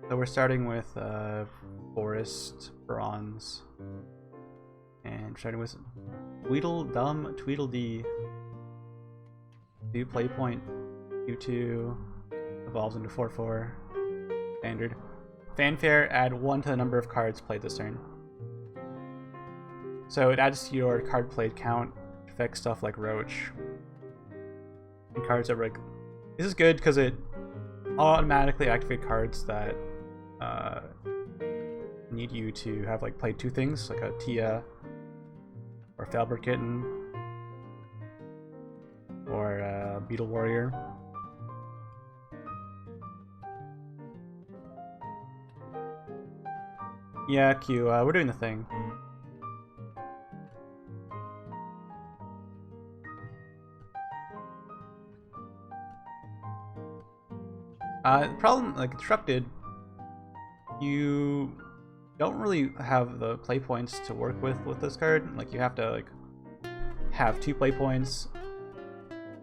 So we're starting with Forest, Bronze, and starting with Tweedledum, Tweedledee. 2 play point, Q2, evolves into 4/4, standard. Fanfare, add 1 to the number of cards played this turn. So it adds to your card played count, affects stuff like Roach. And cards that like. This is good because it automatically activates cards that need you to have like played 2 things, like a Tia or Falbert Kitten or Beetle Warrior. Yeah, Q, we're doing the thing. The problem, like Constructed, you don't really have the play points to work with this card. Like you have to like have 2 play points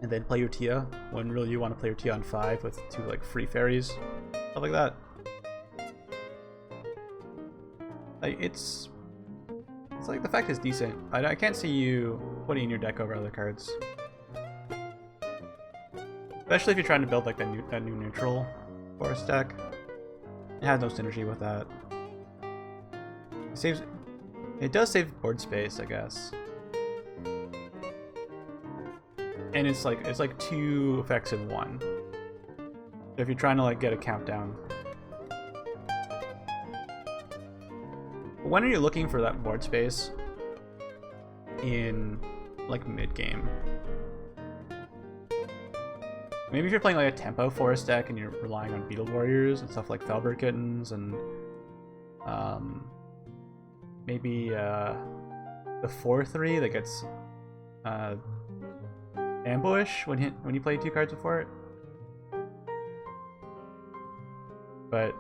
and then play your Tia when really you want to play your Tia on 5 with 2 like free fairies, stuff like that. Like it's like the fact is decent. I can't see you putting in your deck over other cards, especially if you're trying to build like that new neutral forest deck. It has no synergy with that. It does save board space, I guess. And it's like 2 effects in 1. So if you're trying to like get a countdown. When are you looking for that board space in like mid game? Maybe if you're playing like a tempo forest deck and you're relying on Beetle Warriors and stuff like Falbert Kittens and maybe the 4/3 that gets ambush when you play 2 cards before it. But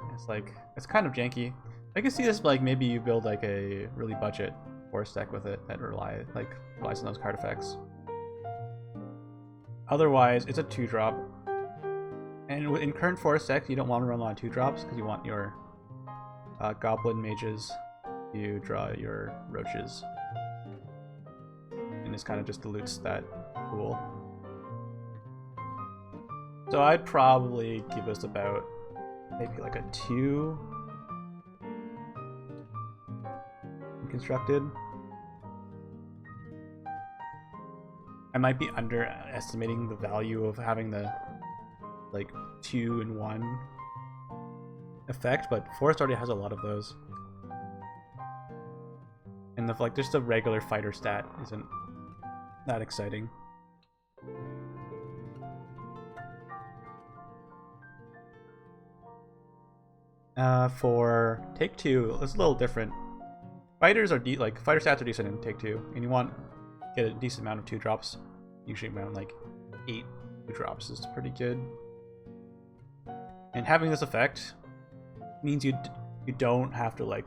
it's kind of janky. I can see this like maybe you build like a really budget forest deck with it that relies on those card effects. Otherwise, it's a 2-drop. And in current forest decks, you don't want to run a lot of 2-drops because you want your goblin mages to draw your roaches. And this kind of just dilutes that pool. So I'd probably give us about maybe like a 2 Constructed. I might be underestimating the value of having the like 2-in-1 effect, but Forest already has a lot of those. And the like just the regular fighter stat isn't that exciting. For Take 2, it's a little different. Fighters are fighter stats are decent in Take 2, and you want to get a decent amount of 2-drops. Usually around like 8 2-drops is pretty good. And having this effect means you don't have to like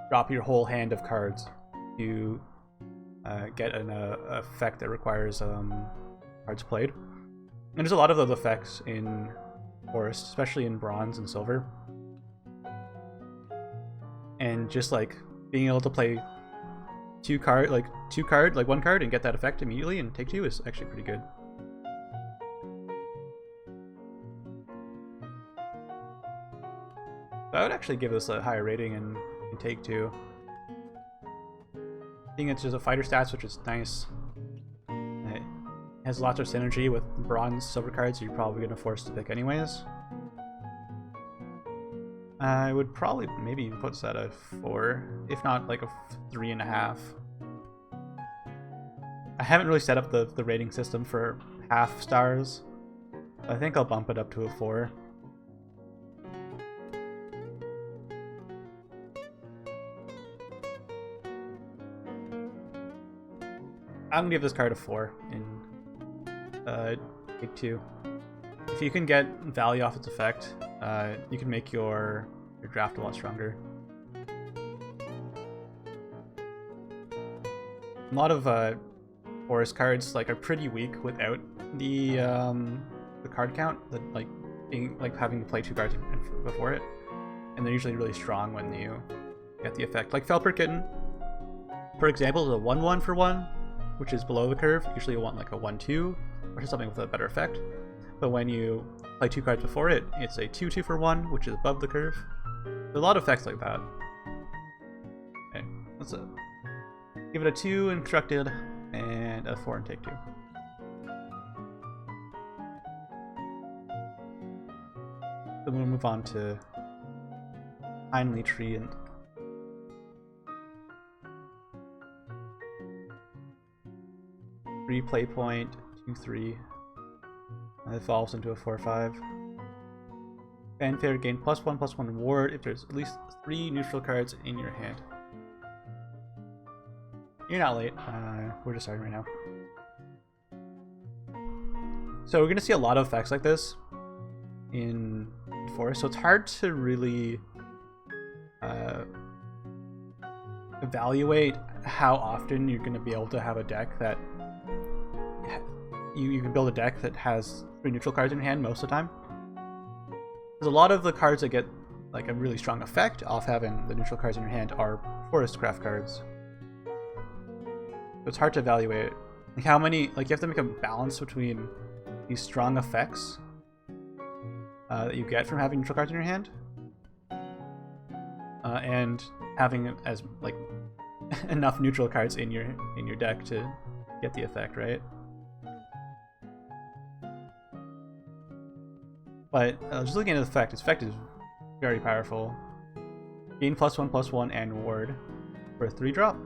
drop your whole hand of cards to get an effect that requires cards played. And there's a lot of those effects in Forest, especially in Bronze and Silver. And just like being able to play 1 card, and get that effect immediately and Take 2 is actually pretty good. I would actually give this a higher rating in Take 2. I think it's just a fighter stats, which is nice. It has lots of synergy with Bronze, Silver cards, so you're probably going to force to pick anyways. I would probably maybe put this at a 4, if not like a 3.5. I haven't really set up the rating system for half stars. I think I'll bump it up to a 4. I'm gonna give this card a 4 in Take 2. If you can get value off its effect, you can make your draft a lot stronger. A lot of forest cards are pretty weak without the card count, having to play 2 cards before it. and they're usually really strong when you get the effect. Like Felper Kitten, for example, is a 1/1 for 1, which is below the curve. Usually you want like a 1/2, or something with a better effect. But when you play 2 cards before it, it's a 2/2 for 1, which is above the curve. There's a lot of effects like that. Okay, let's give it a 2 in constructed and a 4 in take 2. Then we'll move on to Kindly Tree and play point, 2/3. And it evolves into a 4/5. Fanfare, gain +1/+1 ward if there's at least 3 neutral cards in your hand. You're not late. We're just starting right now. So we're gonna see a lot of effects like this in Forest, so it's hard to really evaluate how often you're gonna be able to have a deck that you can build a deck that has 3 neutral cards in your hand most of the time. Because a lot of the cards that get like a really strong effect off having the neutral cards in your hand are Forest Craft cards. So it's hard to evaluate like how many, like you have to make a balance between these strong effects that you get from having neutral cards in your hand and having as like enough neutral cards in your deck to get the effect, right? But just looking at the effect, its effect is very powerful. Gain +1/+1 and ward for a 3-drop.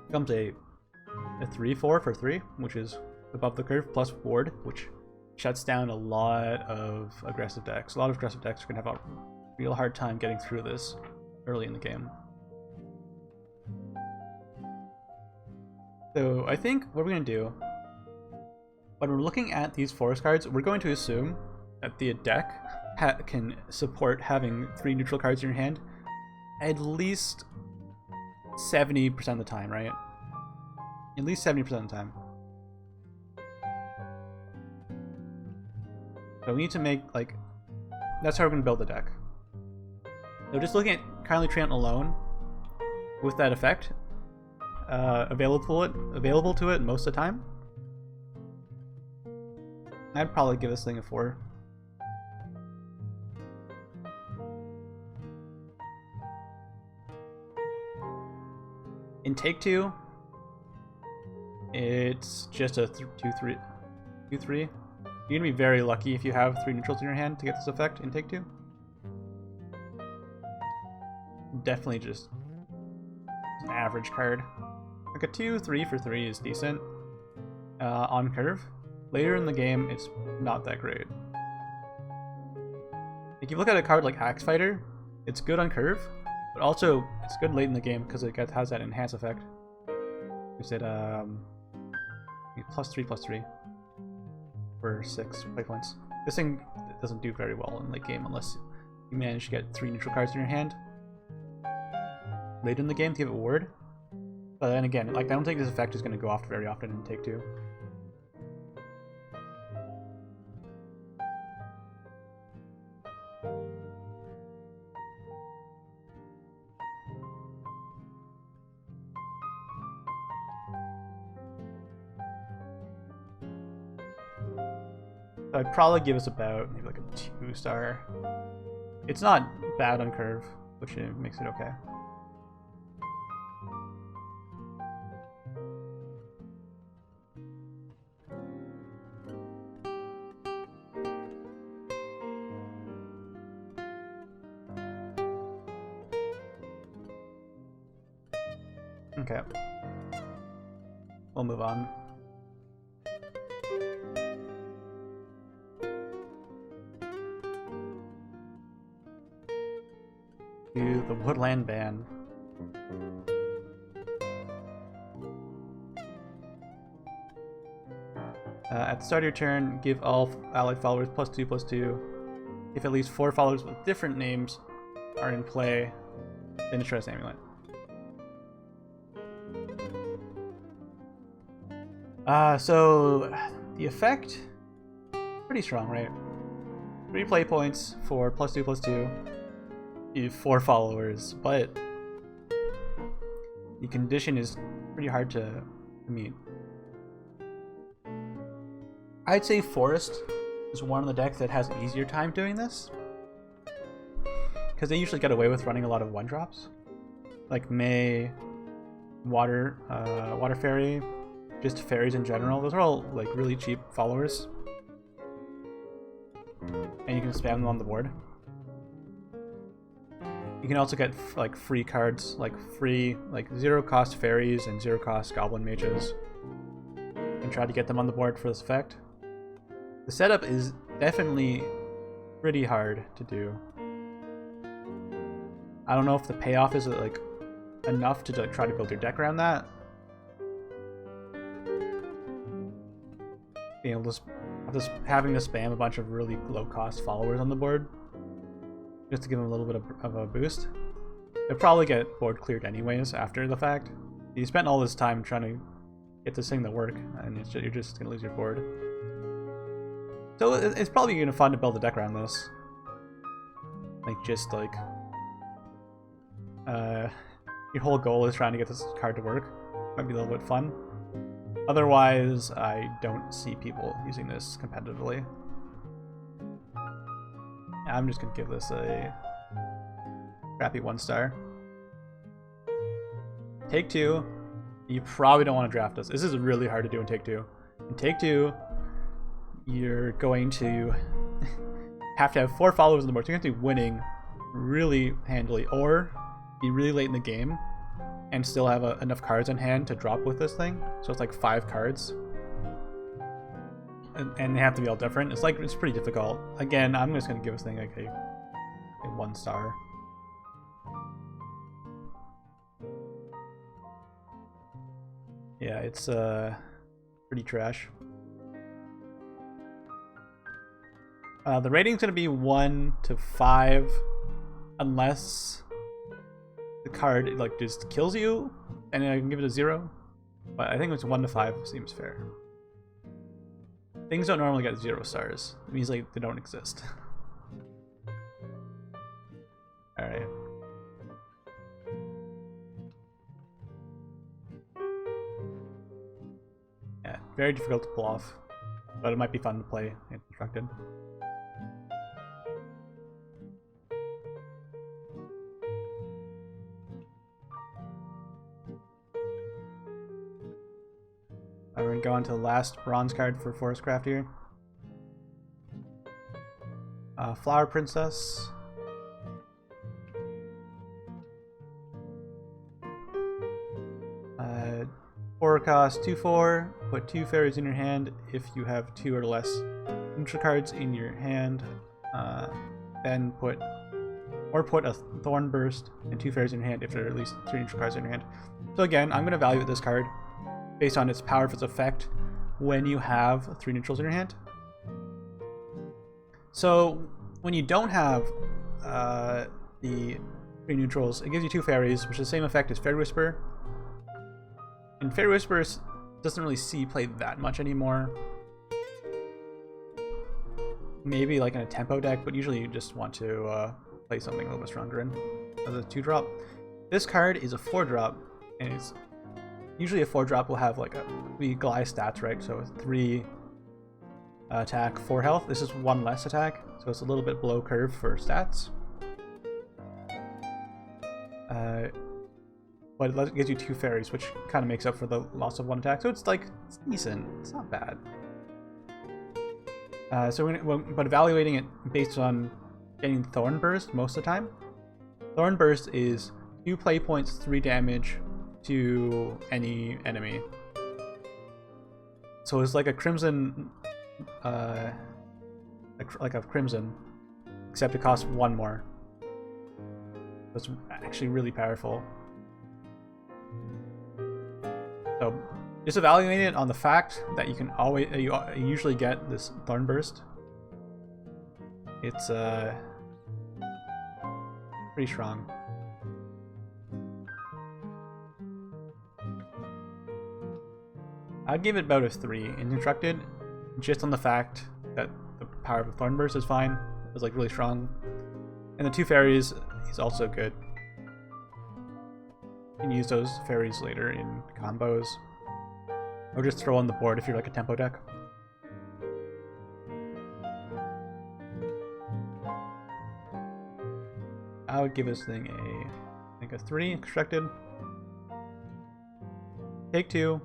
Becomes a 3/4 for 3, which is above the curve, plus ward, which shuts down a lot of aggressive decks. A lot of aggressive decks are going to have a real hard time getting through this early in the game. So I think what we're going to do, when we're looking at these forest cards, we're going to assume that the deck can support having 3 neutral cards in your hand at least 70% of the time, right? At least 70% of the time. So we need to make, like, that's how we're going to build the deck. So just looking at Kindly Tree alone, with that effect available to it most of the time, I'd probably give this thing a 4. In take 2, it's just a 2/3. You're gonna be very lucky if you have 3 neutrals in your hand to get this effect in take 2. Definitely just an average card. Like a 2/3 for 3 is decent on curve. Later in the game, it's not that great. If you look at a card like Axe Fighter, it's good on curve, but also it's good late in the game because it has that enhance effect. We said +3/+3 for 6 play points. This thing doesn't do very well in late game unless you manage to get 3 neutral cards in your hand late in the game to give it ward. But then again, like I don't think this effect is going to go off very often in take 2. I'd probably give us about maybe like a 2-star. It's not bad on curve, which makes it okay. Okay. We'll move on. To the Woodland ban. At the start of your turn, give all allied followers +2/+2. If at least 4 followers with different names are in play, then destroy this amulet. So the effect, pretty strong, right? 3 play points for +2/+2. 4 followers, but the condition is pretty hard to meet. I'd say Forest is one of the decks that has an easier time doing this, because they usually get away with running a lot of 1-drops, like May, Water Fairy, just fairies in general. Those are all like really cheap followers, and you can spam them on the board. You can also get like free cards, like free 0-cost fairies and 0-cost goblin mages, and try to get them on the board for this effect. The setup is definitely pretty hard to do. I don't know if the payoff is like enough to like, try to build your deck around that. Being able to having to spam a bunch of really low-cost followers on the board just to give them a little bit of a boost. They'll probably get board cleared anyways after the fact. You spent all this time trying to get this thing to work, and you're just gonna lose your board. So it's probably gonna be fun to build a deck around this. Like just like your whole goal is trying to get this card to work. Might be a little bit fun. Otherwise, I don't see people using this competitively. I'm just gonna give this a crappy 1-star. Take 2. You probably don't want to draft this. This is really hard to do in Take 2. In Take 2, you're going to have 4 followers on the board. So you're going to be winning really handily, or be really late in the game and still have enough cards in hand to drop with this thing. So it's like 5 cards. And they have to be all different. It's pretty difficult. Again, I'm just gonna give this thing like a 1-star. Yeah, it's pretty trash. The rating's gonna be 1 to 5, unless the card like just kills you, and I can give it a 0. But I think it's 1 to 5 seems fair. Things don't normally get 0 stars. It means like they don't exist. Alright. Yeah, very difficult to pull off, but it might be fun to play in Constructed. We're gonna go on to the last bronze card for Forest Craft here. Flower Princess. 4 cost, 2/4. Put 2 fairies in your hand if you have 2 or less neutral cards in your hand. Then put a Thorn Burst and 2 fairies in your hand if there are at least 3 neutral cards in your hand. So again, I'm gonna evaluate this card based on its power of its effect when you have 3 neutrals in your hand. So when you don't have the 3 neutrals, it gives you 2 fairies, which is the same effect as Fairy Whisper. And Fairy Whisper doesn't really see play that much anymore. Maybe like in a tempo deck, but usually you just want to play something a little bit stronger in as a 2-drop. This card is a 4-drop, and it's usually a 4-drop will have like we glide stats, right? So 3 attack, 4 health. This is 1 less attack, so it's a little bit below curve for stats. But it gives you 2 fairies, which kind of makes up for the loss of 1 attack. So it's decent. It's not bad. But evaluating it based on getting Thorn Burst most of the time. Thorn Burst is 2 play points, 3 damage to any enemy. So it's like a Crimson, like a Crimson, except it costs 1 more. So it's actually really powerful. So just evaluate it on the fact that you can always you usually get this Thorn Burst. It's pretty strong. I'd give it about a 3 in Constructed, just on the fact that the power of Thorn Burst is fine. It's like really strong. And the 2 fairies, is also good. You can use those fairies later in combos. Or just throw on the board if you're like a tempo deck. I would give this thing I think a 3 constructed. Take 2.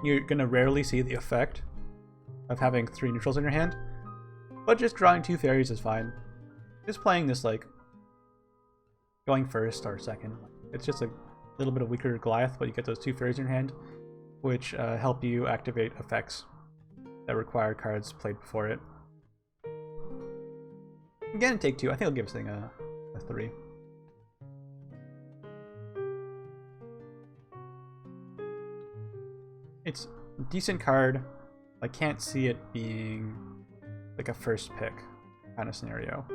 You're gonna rarely see the effect of having 3 neutrals in your hand, but just drawing 2 fairies is fine. Just playing this like going first or second. It's just a little bit of weaker Goliath, but you get those 2 fairies in your hand, which help you activate effects that require cards played before it. Again, take 2. I think I'll give this thing a 3. It's a decent card. I can't see it being like a first pick kind of scenario.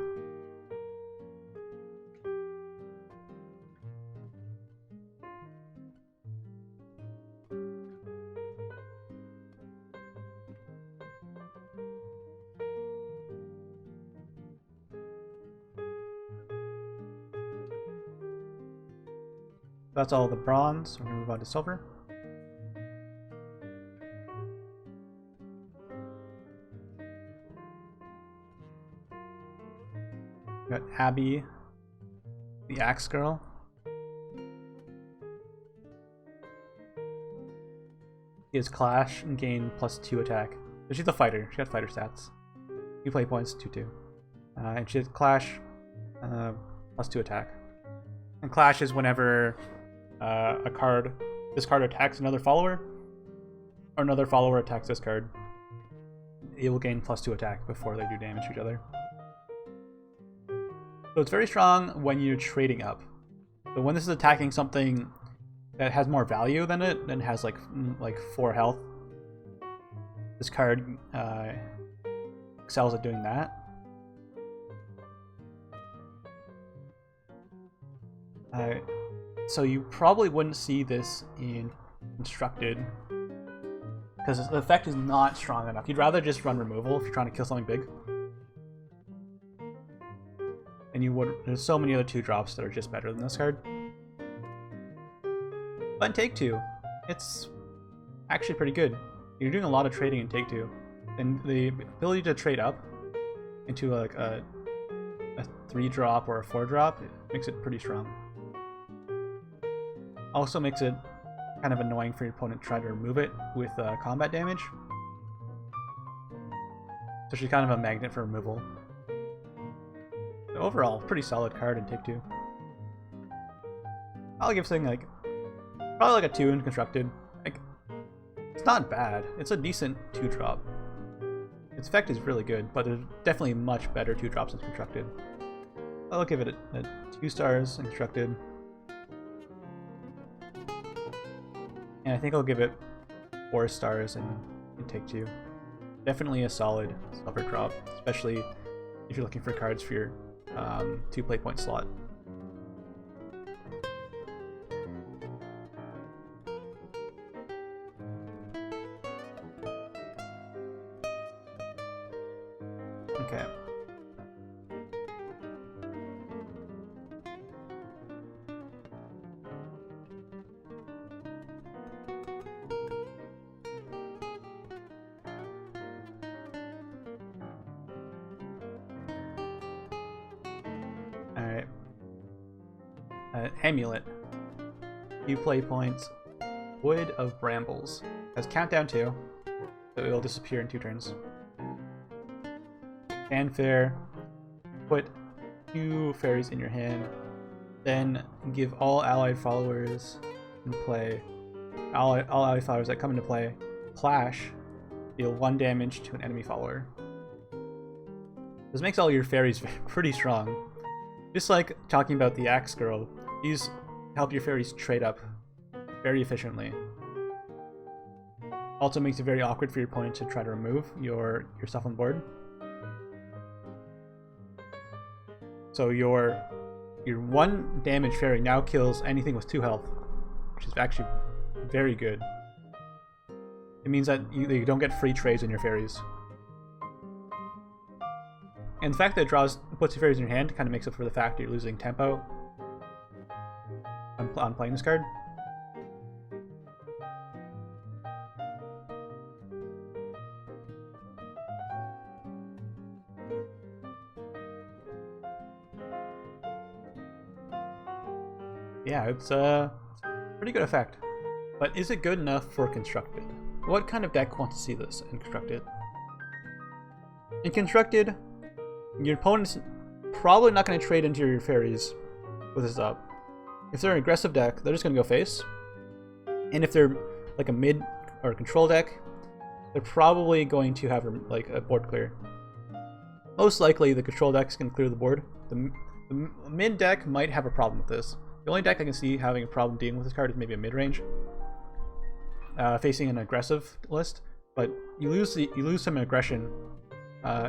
That's all the bronze. We're gonna move on to silver. We got Abby, the Axe Girl. She has Clash and gain +2 attack. So she's a fighter. She got fighter stats. 2 play points, 2/2. And she has Clash, +2 attack. And Clash is whenever this card attacks another follower, or another follower attacks this card, it will gain +2 attack before they do damage to each other. So it's very strong when you're trading up. So when this is attacking something that has more value than it, and has like 4 health, this card excels at doing that. So you probably wouldn't see this in Constructed, because the effect is not strong enough. You'd rather just run removal if you're trying to kill something big. And you would. There's so many other 2-drops that are just better than this card. But in Take 2, it's actually pretty good. You're doing a lot of trading in Take 2, and the ability to trade up into like a 3-drop or a 4-drop makes it pretty strong. Also makes it kind of annoying for your opponent to try to remove it with combat damage. So she's kind of a magnet for removal. So overall, pretty solid card in Take 2. I'll give something like probably like a 2 in Constructed. Like, it's not bad. It's a decent 2-drop. Its effect is really good, but there's definitely much better 2-drops in Constructed. I'll give it a 2 stars in Constructed. And I think I'll give it 4 stars in Take 2. Definitely a solid silver drop, especially if you're looking for cards for your 2 play point slot. Okay. Alright. Amulet. Few play points. Wood of Brambles. Has countdown 2, so it will disappear in 2 turns. Fanfare. Put 2 fairies in your hand. Then give all allied followers in play. All allied followers that come into play. Clash. Deal 1 damage to an enemy follower. This makes all your fairies pretty strong. Just like talking about the Axe Girl, these help your fairies trade up very efficiently. Also makes it very awkward for your opponent to try to remove your stuff on board. So your 1 damage fairy now kills anything with 2 health, which is actually very good. It means that you don't get free trades in your fairies. And And the fact that it puts two fairies in your hand kind of makes up for the fact that you're losing tempo on playing this card. Yeah, it's a pretty good effect. But is it good enough for Constructed? What kind of deck wants to see this in Constructed? In Constructed, your opponent's probably not going to trade into your fairies with this up. If they're an aggressive deck, they're just going to go face. And if they're like a mid or a control deck, they're probably going to have like a board clear. Most likely, the control decks can clear the board. The mid deck might have a problem with this. The only deck I can see having a problem dealing with this card is maybe a mid-range, facing an aggressive list. But you lose some aggression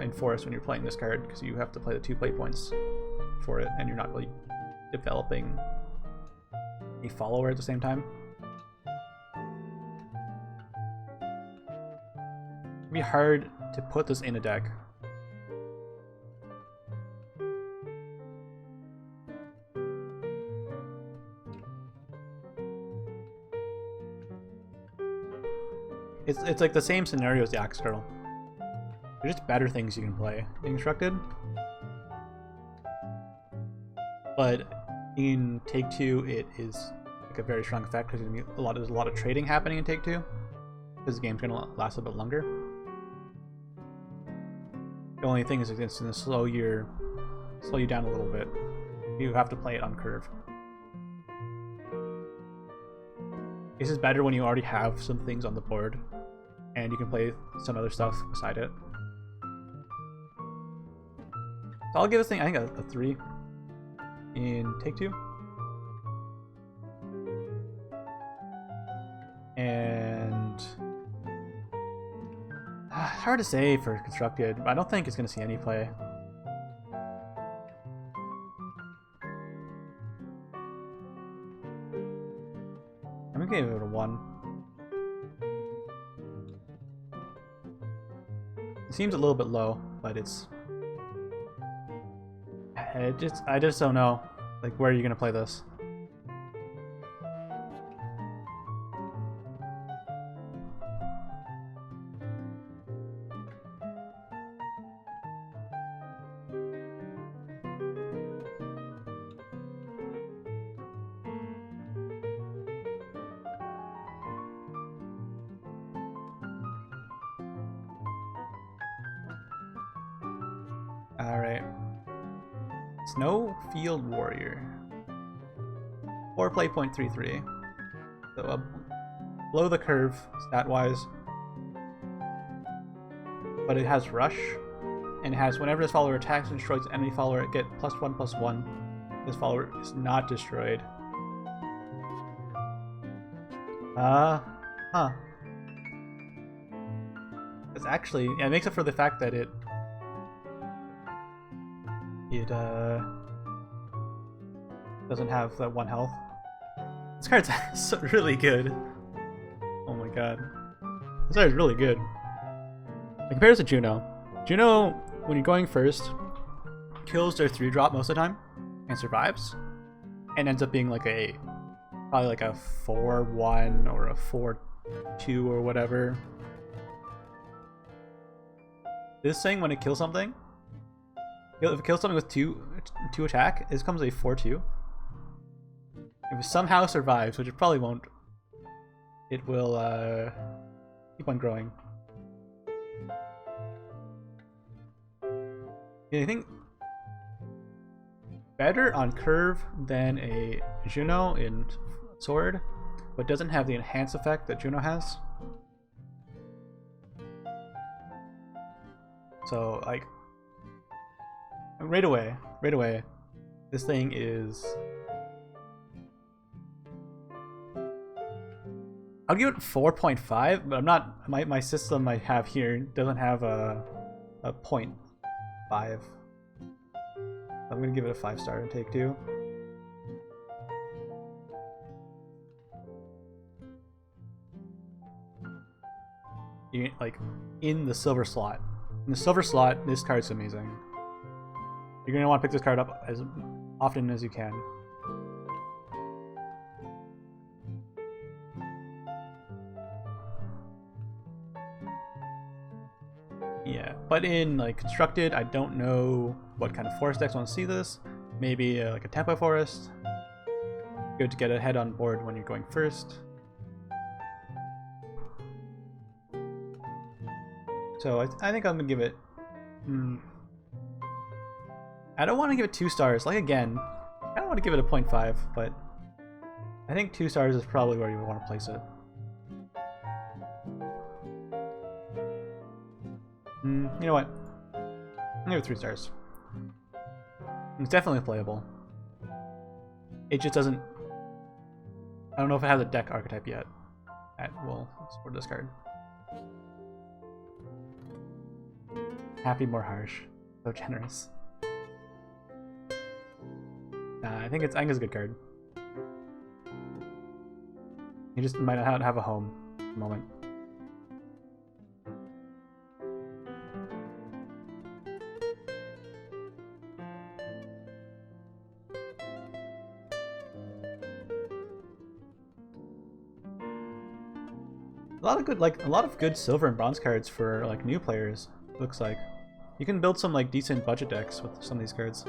in Forest when you're playing this card because you have to play the 2 play points for it, and you're not really developing a follower at the same time. It'd be hard to put this in a deck. It's like the same scenario as the Axe Girl. They're just better things you can play in Constructed. But in Take Two, it is like a very strong effect because there's a lot of trading happening in Take Two. Because the game's gonna last a bit longer. The only thing is it's gonna slow you down a little bit. You have to play it on curve. This is better when you already have some things on the board and you can play some other stuff beside it. So I'll give this thing, I think, a 3 in Take Two. And hard to say for Constructed. I don't think it's going to see any play. I'm going to give it a 1. It seems a little bit low, but I just don't know, like, where are you going to play this? Alright. Snowfield Warrior. 4 play point 3/3. So below the curve, stat-wise. But it has Rush. And it has whenever this follower attacks and destroys an enemy follower, it get +1/+1. This follower is not destroyed. It's actually, yeah, it makes up for the fact that it doesn't have that 1 health. This card's really good. Oh my god. This card is really good. It compares to Juno. Juno, when you're going first, kills their 3-drop most of the time and survives. And ends up being like probably like a 4-1 or a 4-2 or whatever. This thing, when it kills something, if it kills something with 2 attack, this becomes a 4-2. If it somehow survives, which it probably won't, it will keep on growing. Yeah, I think better on curve than a Juno in Sword, but doesn't have the enhance effect that Juno has. So, like, right away, this thing is... I'll give it 4.5, but I'm not... My system I have here doesn't have a 0.5. I'm gonna give it a 5-star in Take Two. Like, in the silver slot. In the silver slot, this card's amazing. You're going to want to pick this card up as often as you can. Yeah, but in like constructed, I don't know what kind of forest decks want to see this. Maybe like a tempo forest. Good to get ahead on board when you're going first. So I think I'm gonna give it. I don't want to give it 2 stars. Like again, I don't want to give it a 0.5, but I think 2 stars is probably where you would want to place it. You know what? I'll give it 3 stars. It's definitely playable. It just doesn't. I don't know if it has a deck archetype yet. That will support this card. Happy, more harsh. So generous. I think it's a good card. You just might not have a home at the moment. A lot of good silver and bronze cards for like new players. Looks like you can build some like decent budget decks with some of these cards.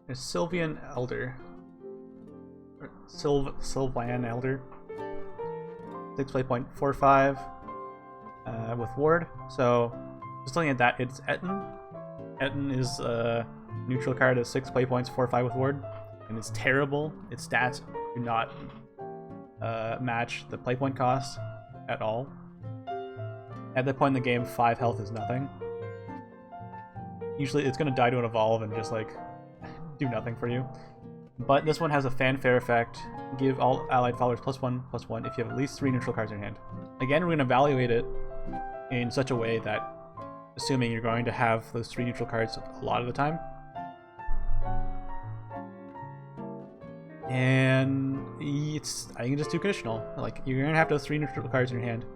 There's Sylvan Elder. Sylvan Elder. 6 play point, 4/5 with Ward. So just looking at that, it's Etten. Etten is a neutral card at 6 play points, 4/5 with Ward, and it's terrible. Its stats do not match the play point cost at all. At that point in the game, 5 health is nothing. Usually it's going to die to an evolve and just like do nothing for you. But this one has a fanfare effect. Give all allied followers +1/+1 if you have at least 3 neutral cards in your hand. Again, we're going to evaluate it in such a way that, assuming you're going to have those 3 neutral cards a lot of the time, and I can just do conditional. Like, you're going to have those 3 neutral cards in your hand,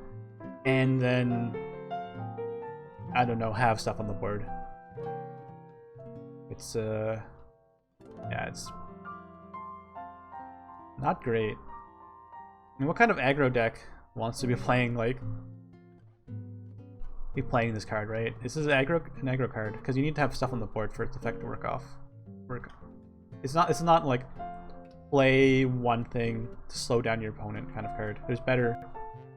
and then, I don't know, have stuff on the board. It's, yeah, it's not great. I mean, what kind of aggro deck wants to be playing, like, this card, right? This is an aggro card, because you need to have stuff on the board for its effect to work. It's not like play one thing to slow down your opponent kind of card. There's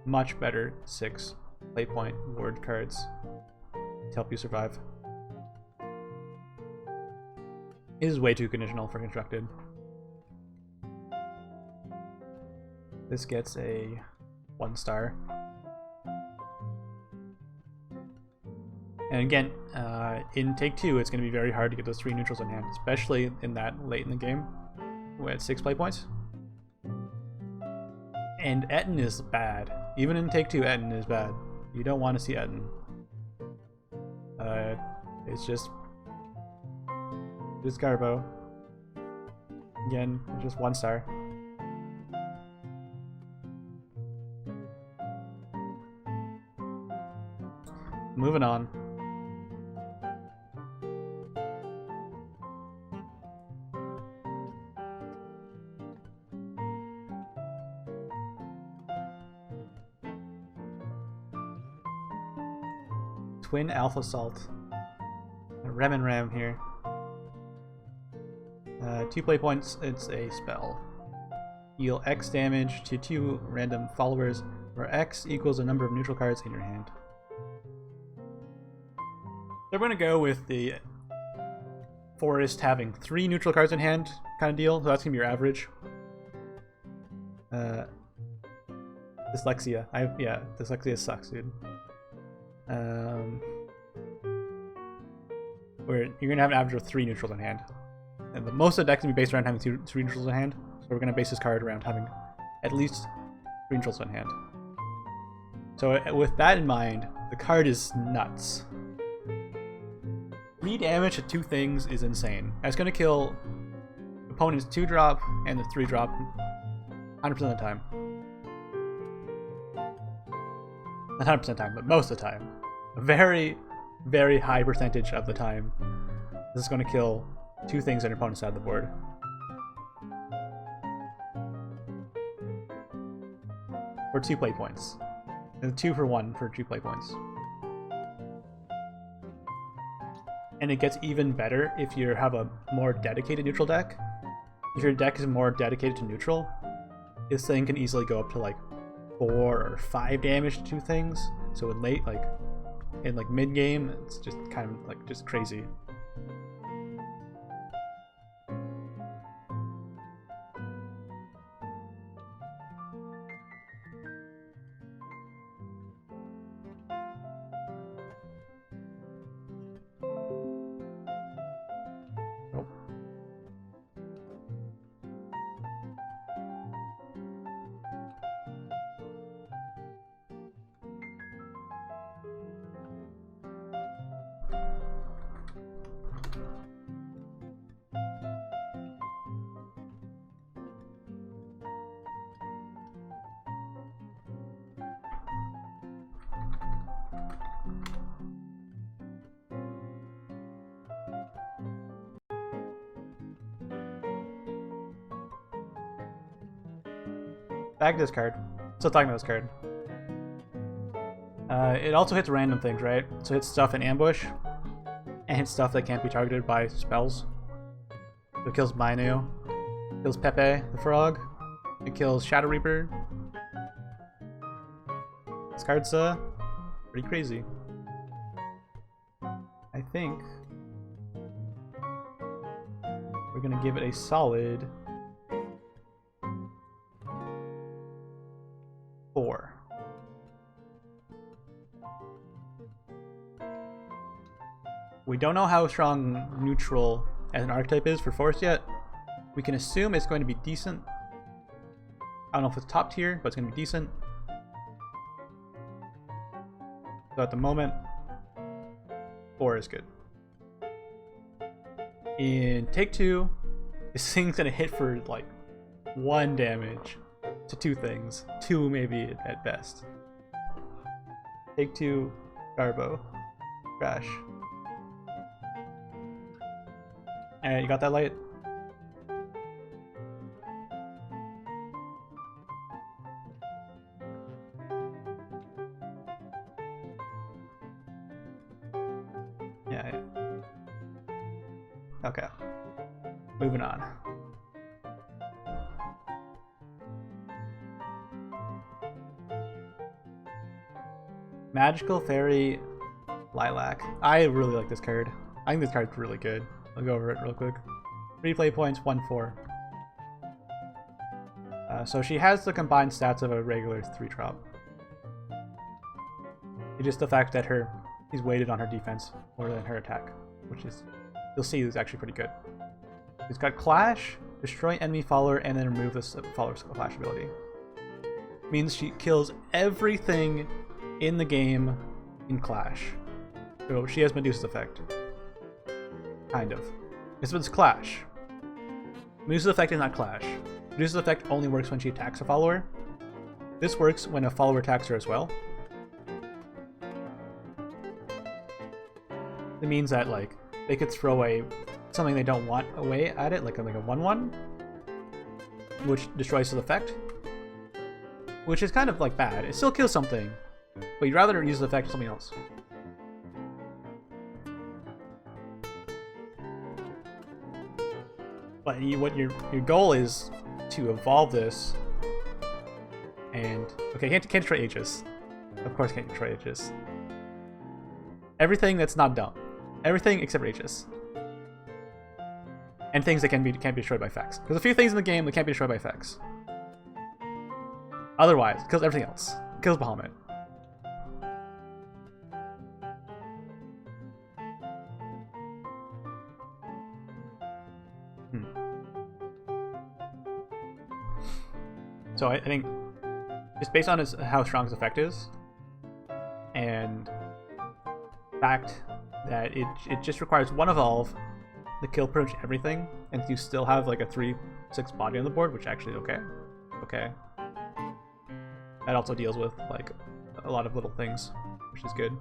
much better 6 play point ward cards to help you survive. It is way too conditional for constructed. This gets a 1 star. And again, in Take 2, it's going to be very hard to get those 3 neutrals in hand, especially in that late in the game with 6 play points. And Etten is bad. Even in Take 2, Etten is bad. You don't want to see Etten. It's just Garbo. Again, just 1 star. Moving on. Twin Alpha Salt. Rem and Ram here. 2 play points, it's a spell. Deal X damage to 2 random followers, where X equals the number of neutral cards in your hand. They're going to go with the forest having 3 neutral cards in hand kind of deal, so that's going to be your average. Dyslexia. Yeah, dyslexia sucks, dude. Where you're going to have an average of 3 neutrals in hand. And most of the deck is going to be based around having 3 neutrals in hand, so we're going to base this card around having at least 3 neutrals in hand. So with that in mind, the card is nuts. 3 damage to 2 things is insane. That's going to kill opponent's 2-drop and the 3-drop 100% of the time. Not 100% of the time, but most of the time. A very, very high percentage of the time. This is going to kill 2 things on your opponent's side of the board. For 2 play points. And 2 for 1 for 2 play points. And it gets even better if you have a more dedicated neutral deck. If your deck is more dedicated to neutral, this thing can easily go up to like 4 or 5 damage to 2 things. So in late, like in like mid game, it's just kind of like just crazy. Back to this card. Still talking about this card. It also hits random things, right? So it hits stuff in ambush, and hits stuff that can't be targeted by spells. So it kills Mainu, kills Pepe the Frog, it kills Shadow Reaper. This card's pretty crazy. I think we're gonna give it a solid 4. We don't know how strong neutral as an archetype is for forest yet. We can assume it's going to be decent. I don't know if it's top tier, but it's going to be decent. So at the moment, 4 is good. In take 2, this thing's going to hit for like 1 damage to 2 things. 2 maybe at best. Take 2, Garbo. Crash. Alright, you got that light? Yeah. Okay. Moving on. Magical Fairy Lilac. I really like this card. I think this card's really good. I'll go over it real quick. 3 play points, 1/4. So she has the combined stats of a regular 3-drop. It's just the fact that she's weighted on her defense more than her attack, which is, you'll see, is actually pretty good. She's got Clash, destroy enemy follower, and then remove this follower's Clash ability. Means she kills everything in the game in Clash. So she has Medusa's effect. Kind of. It's Clash. Medusa's effect is not Clash. Medusa's effect only works when she attacks a follower. This works when a follower attacks her as well. It means that like they could throw something they don't want away at it, like a 1/1, which destroys the effect. Which is kind of like bad. It still kills something, but you'd rather use the effect on something else. But what your goal is to evolve this, and okay, can't destroy Aegis. Of course, can't destroy Aegis. Everything that's not dumb, everything except for Aegis, and things that can't be destroyed by effects. There's a few things in the game that can't be destroyed by effects. Otherwise, it kills everything else. It kills Bahamut. So I think, just based on how strong his effect is, and the fact that it just requires one evolve to kill pretty much everything, and you still have like a 3/6 body on the board, which actually okay. That also deals with like a lot of little things, which is good.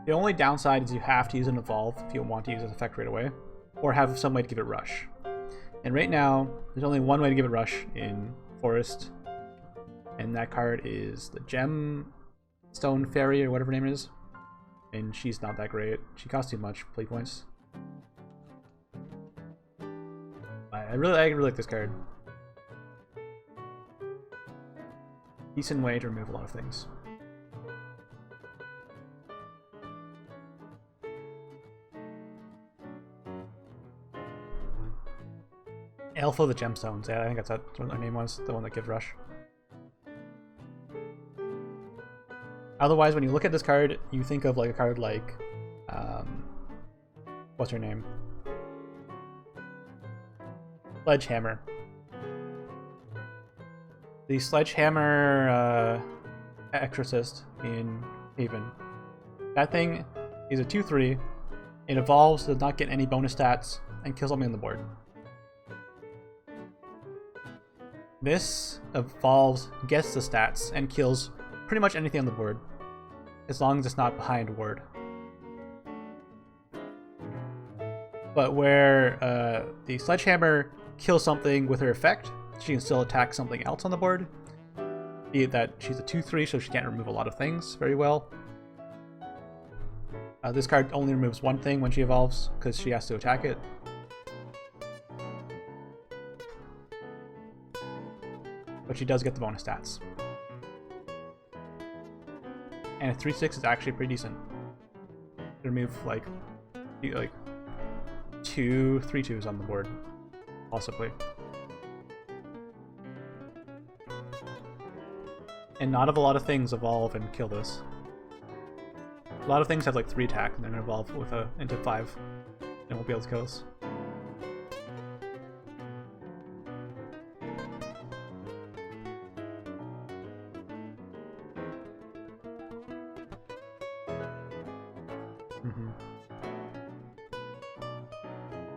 The only downside is you have to use an evolve if you want to use this effect right away, or have some way to give it rush. And right now, there's only one way to give it rush in Forest, and that card is the Gemstone Fairy, or whatever her name is. And she's not that great. She costs too much play points. I really like this card. Decent way to remove a lot of things. Alpha the Gemstones, yeah, I think that's what their name was, the one that gives rush. Otherwise, when you look at this card, you think of like a card like, what's her name? Sledgehammer. The Sledgehammer Exorcist in Haven. That thing is a 2/3, it evolves, does not get any bonus stats, and kills something on the board. This evolves, gets the stats, and kills pretty much anything on the board, as long as it's not behind a ward. But where the Sledgehammer kills something with her effect, she can still attack something else on the board. Be it that she's a 2/3, so she can't remove a lot of things very well. This card only removes one thing when she evolves, because she has to attack it. But she does get the bonus stats. And a 3/6 is actually pretty decent. You remove like 2 3/2s on the board, possibly. And not of a lot of things evolve and kill this. A lot of things have like 3 attack and then evolve with into 5, and won't be able to kill us.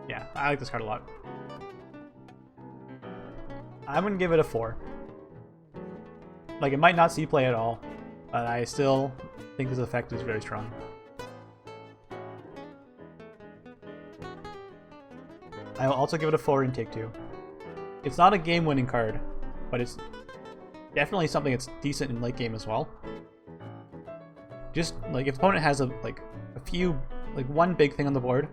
Yeah, I like this card a lot. I'm gonna give it a 4. Like, it might not see play at all, but I still think this effect is very strong. I'll also give it a 4 in Take 2. It's not a game-winning card, but it's definitely something that's decent in late game as well. Just like if the opponent has one big thing on the board,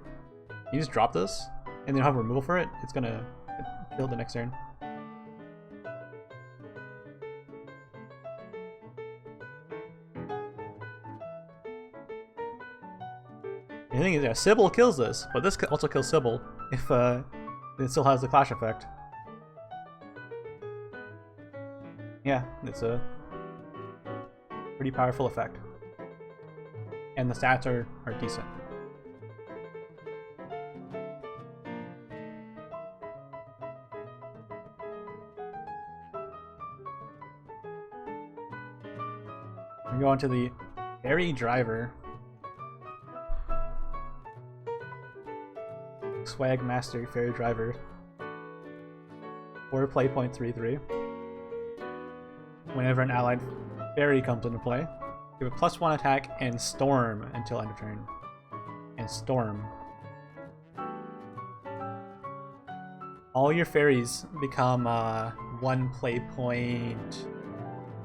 you just drop this and then have removal for it, it's gonna kill the next turn. The thing is, yeah, Sybil kills this, but this also kills Sybil if it still has the clash effect. Yeah, it's a pretty powerful effect. And the stats are decent. We go on to the Fairy Driver. Swag Master Fairy Driver. 4 play point 3/3. Whenever an allied fairy comes into play, give it +1 attack and Storm until end of turn. And Storm. All your fairies become 1 play point,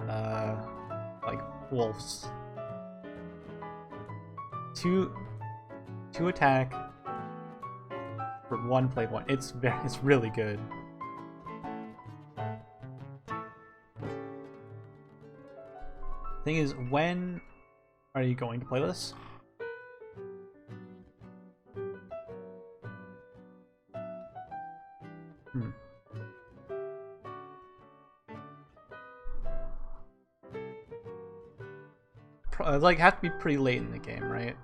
like wolves. 2 attack for 1 play point. It's really good. Thing is, when are you going to play this? Like, have to be pretty late in the game, right?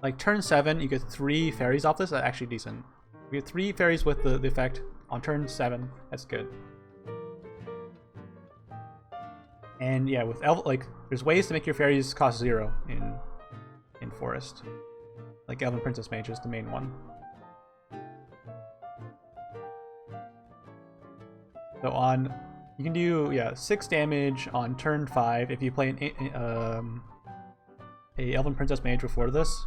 Like turn 7, you get 3 fairies off this. That's actually decent. We have 3 fairies with the effect on turn 7. That's good. And yeah, with like there's ways to make your fairies cost 0 in Forest. Like Elven Princess Mage is the main one. So on, you can do 6 damage on turn 5 if you play a Elven Princess Mage before this.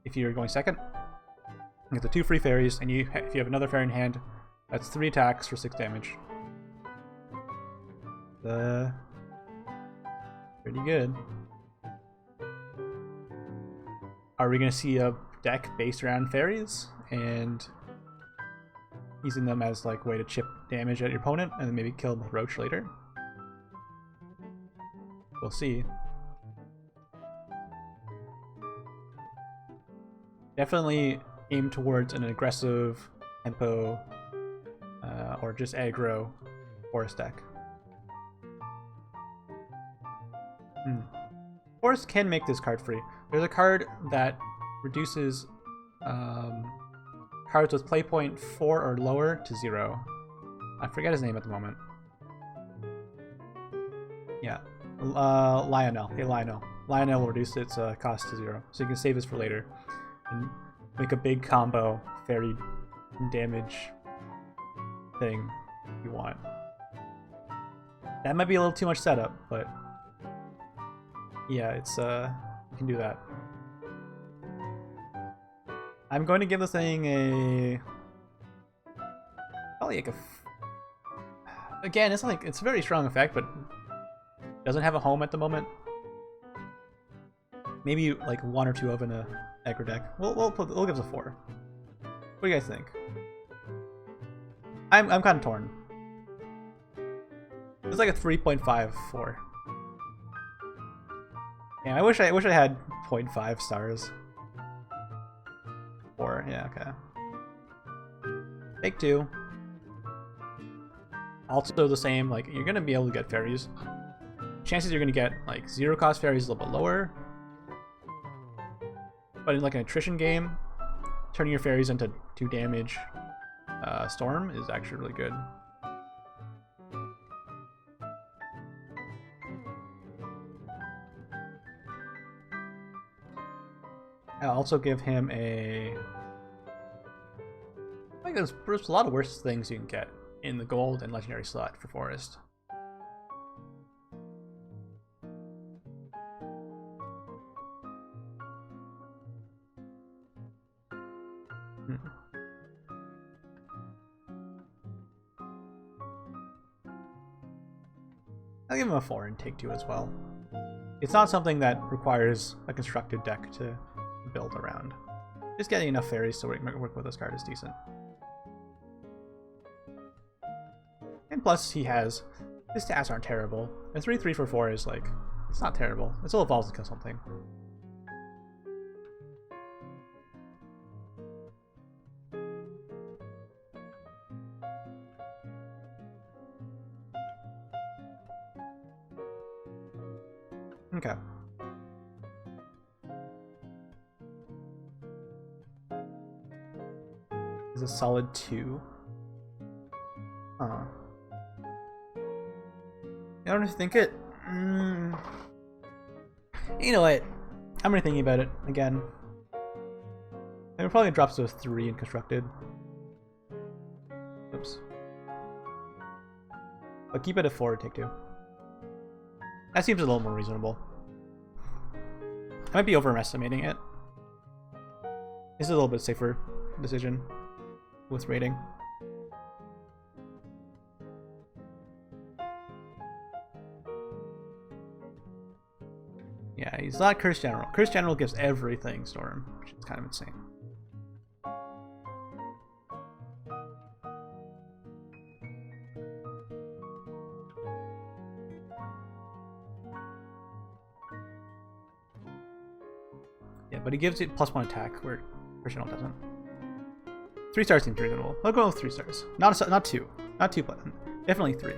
If you're going second, you get the 2 free fairies, and if you have another fairy in hand, that's 3 attacks for 6 damage. Pretty good. Are we gonna see a deck based around fairies and using them as like way to chip damage at your opponent and then maybe kill the roach later? We'll see. Definitely aim towards an aggressive tempo or just aggro Forest deck. Forest can make this card free. There's a card that reduces cards with play point 4 or lower to 0. I forget his name at the moment. Yeah, Lionel. Hey, Lionel. Lionel will reduce its cost to 0, so you can save this for later and make a big combo fairy damage thing if you want. That might be a little too much setup, but yeah, it's you can do that. I'm going to give this thing a probably like a again, it's like it's a very strong effect, but doesn't have a home at the moment. Maybe like 1 or 2 of in a aggro deck. We'll give us a 4. What do you guys think? I'm kind of torn. It's like a 3.54. Yeah, I wish I had 0.5 stars. 4, yeah, okay. Take 2. Also the same, like you're gonna be able to get fairies. Chances you're gonna get like 0 cost fairies a little bit lower. But in like an attrition game, turning your fairies into 2 damage storm is actually really good. I'll also give him a... I think there's a lot of worse things you can get in the gold and legendary slot for Forest. I'll give him a 4 and take 2 as well. It's not something that requires a constructed deck to build around. Just getting enough fairies to work with this card is decent. And plus, he has... his stats aren't terrible. And 3/3 for 4 is like... it's not terrible. It still evolves to kill something. Okay. Is a solid 2. I don't think it. You know what? I'm rethinking about it again. It probably drops to a 3 in constructed. Oops. But keep it at 4 and take 2. That seems a little more reasonable. I might be overestimating it. This is a little bit safer decision with rating. Yeah, he's not Curse General. Curse General gives everything Storm, which is kind of insane. Yeah, but he gives it +1 attack, where Curse General doesn't. 3 stars seems reasonable. I'll go with 3 stars. Not 2. Not 2, but definitely 3.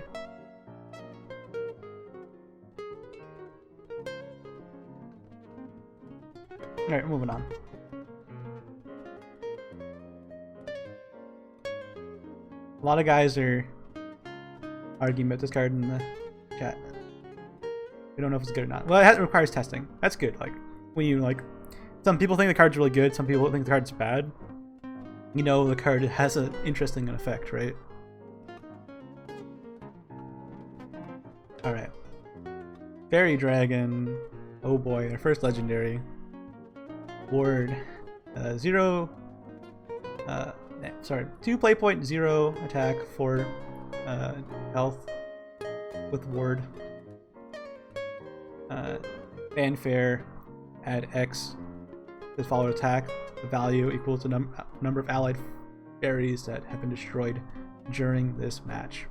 Alright, moving on. A lot of guys are arguing about this card in the chat. We don't know if it's good or not. Well, it requires testing. That's good. Like, when you, like, some people think the card's really good, some people think the card's bad. You know the card has an interesting effect, right? Alright. Fairy Dragon. Oh boy, their first legendary. Ward. 2 play point, 0 attack, 4 health with Ward. Fanfare, add X to follow attack. The value equals the number of allied fairies that have been destroyed during this match.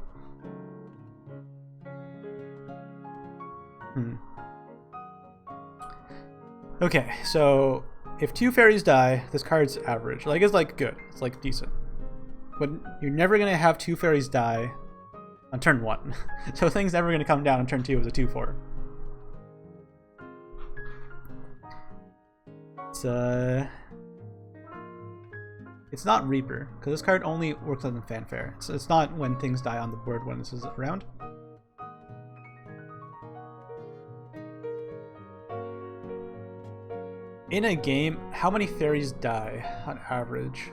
Okay, so if 2 fairies die, this card's average. Like, it's like good. It's like decent. But you're never gonna have 2 fairies die on turn 1. So things never gonna come down on turn 2 as a 2/4. It's not Reaper, because this card only works on the Fanfare. So it's not when things die on the board when this is around. In a game, how many fairies die on average?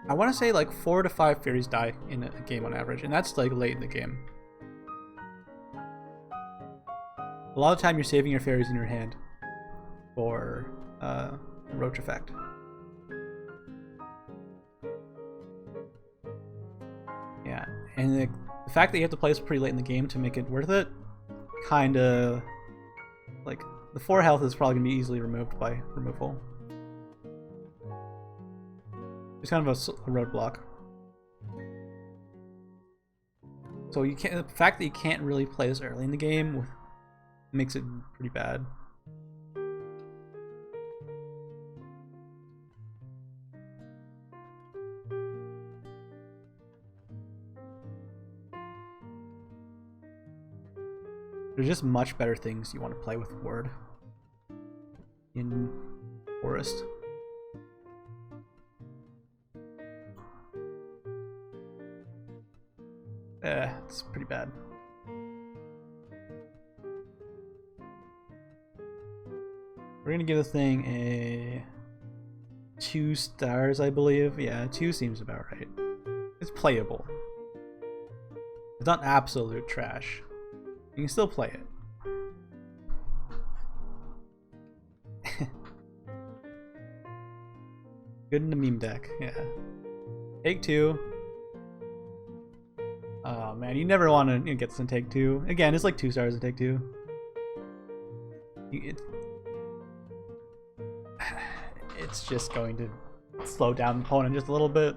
I want to say like 4 to 5 fairies die in a game on average, and that's like late in the game. A lot of the time you're saving your fairies in your hand for roach effect. Yeah, and the fact that you have to play this pretty late in the game to make it worth it, kinda like the 4 health is probably gonna be easily removed by removal. It's kind of a roadblock. So you can't. The fact that you can't really play this early in the game makes it pretty bad. There's just much better things you want to play with Word in Forest. It's pretty bad. We're gonna give the thing a 2 stars, I believe. Yeah, 2 seems about right. It's playable. It's not absolute trash. You can still play it. Good in the meme deck, yeah. Take 2. Oh man, you never want to get this in take 2. Again, it's like 2 stars in take 2. It's just going to slow down the opponent just a little bit.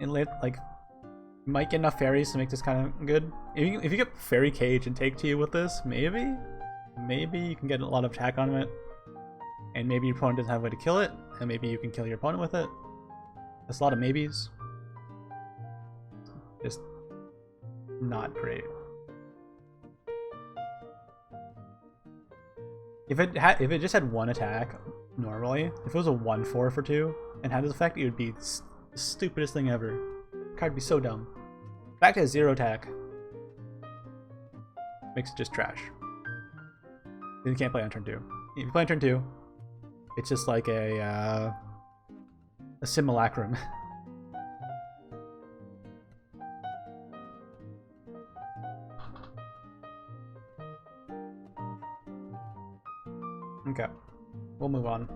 And like, you might get enough fairies to make this kind of good. If you get Fairy Cage and take 2 with this, maybe you can get a lot of attack on it. And maybe your opponent doesn't have a way to kill it, and maybe you can kill your opponent with it. That's a lot of maybes. Just not great. If it just had 1 attack normally, if it was a 1/4 for 2 and had this effect, it would be the stupidest thing ever. The card would be so dumb. The fact it has 0 attack makes it just trash. You can't play on turn 2. If you play on turn 2, it's just like a simulacrum. Okay, we'll move on.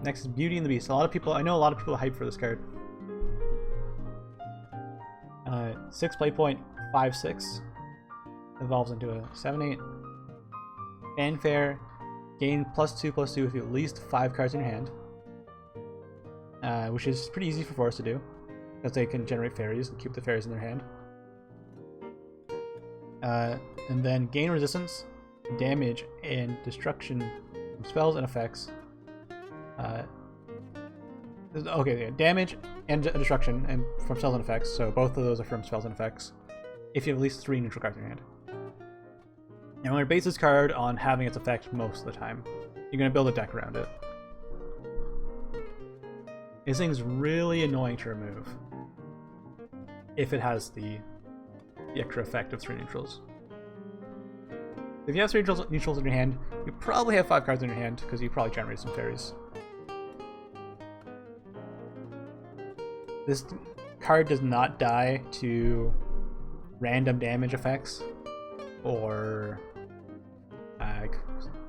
Next is Beauty and the Beast. I know a lot of people are hyped for this card. 6 play point, 5/6. Evolves into a 7/8. Fanfare. Gain +2/+2 if you have at least 5 cards in your hand. Which is pretty easy for Forest to do, because they can generate fairies and keep the fairies in their hand. And then gain resistance, damage, and destruction spells and effects. Okay, yeah, damage and destruction and from spells and effects. So both of those are from spells and effects. If you have at least 3 neutral cards in your hand. And we're going to base this card on having its effect most of the time. You're going to build a deck around it. This thing's really annoying to remove if it has the extra effect of 3 neutrals. If you have 3 neutrals in your hand, you probably have 5 cards in your hand because you probably generated some fairies. This card does not die to random damage effects or